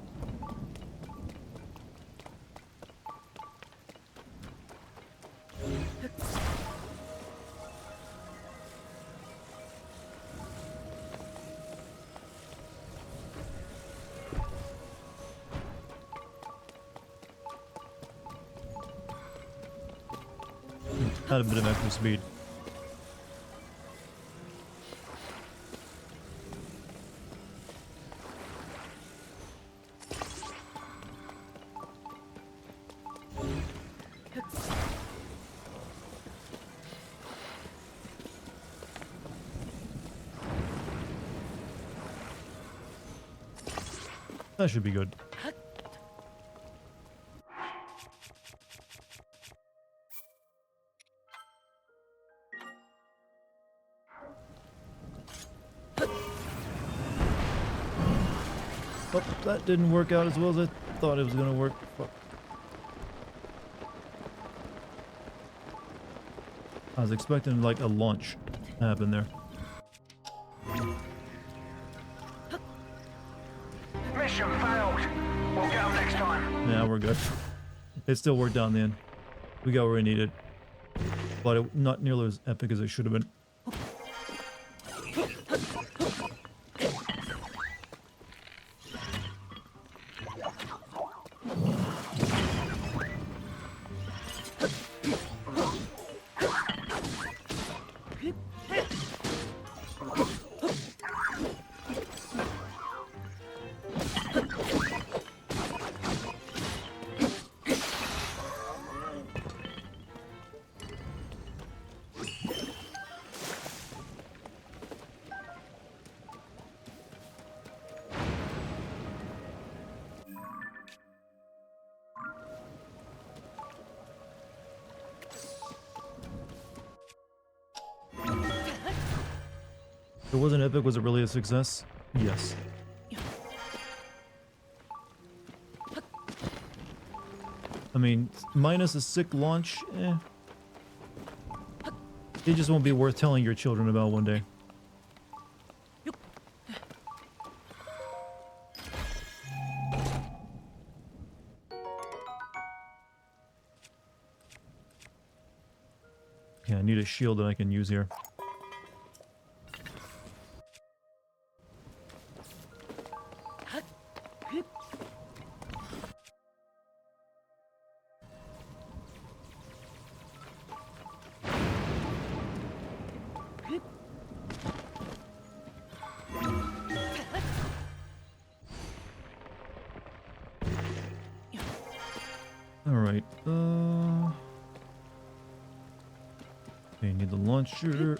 Had a bit of extra speed. That should be good. Oh, that didn't work out as well as I thought it was gonna work. Fuck. I was expecting like a launch to happen there. Mission failed. We'll get them next time. Yeah, we're good. It still worked out in the end. We got where we needed. But not nearly as epic as it should have been. If it wasn't epic, was it really a success? Yes. I mean, minus a sick launch, eh. It just won't be worth telling your children about one day. Yeah, I need a shield that I can use here. Alright, okay, need the launcher.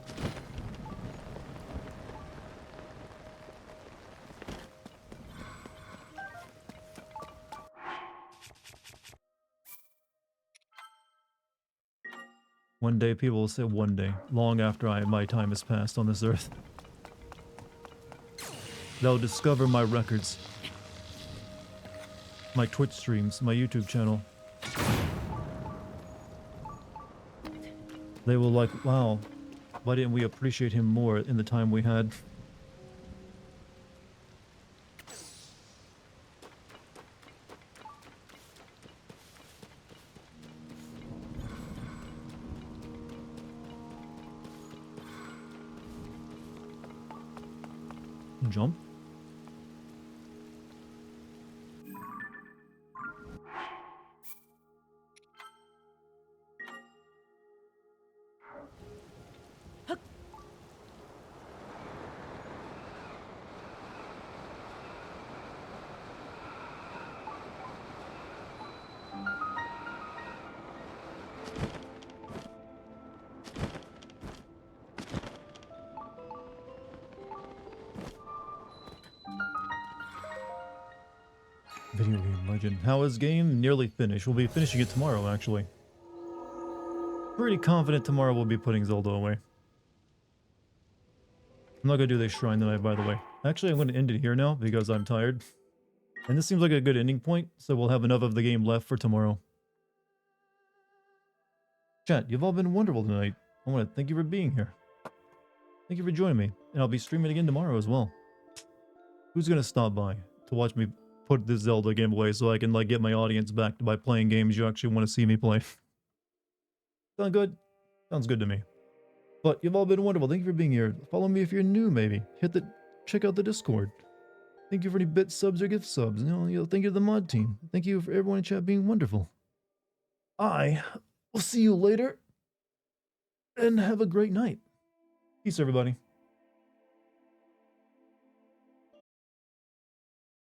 One day, people will say one day, long after my time has passed on this earth. They'll discover my records. My Twitch streams, my YouTube channel. They will like, wow, why didn't we appreciate him more in the time we had? Jump. Video game legend. How is game? Nearly finished. We'll be finishing it tomorrow, actually. Pretty confident tomorrow we'll be putting Zelda away. I'm not gonna do this shrine tonight, by the way. Actually, I'm gonna end it here now because I'm tired. And this seems like a good ending point, so we'll have enough of the game left for tomorrow. Chat, you've all been wonderful tonight. I want to thank you for being here. Thank you for joining me, and I'll be streaming again tomorrow as well. Who's gonna stop by to watch me put this Zelda game away so I can like get my audience back by playing games you actually want to see me play? Sound good? Sounds good to me. But you've all been wonderful. Thank you for being here. Follow me if you're new, maybe. Check out the Discord. Thank you for any bit subs or gift subs. Thank you to the mod team. Thank you for everyone in chat being wonderful. I will see you later. and have a great night. Peace, everybody.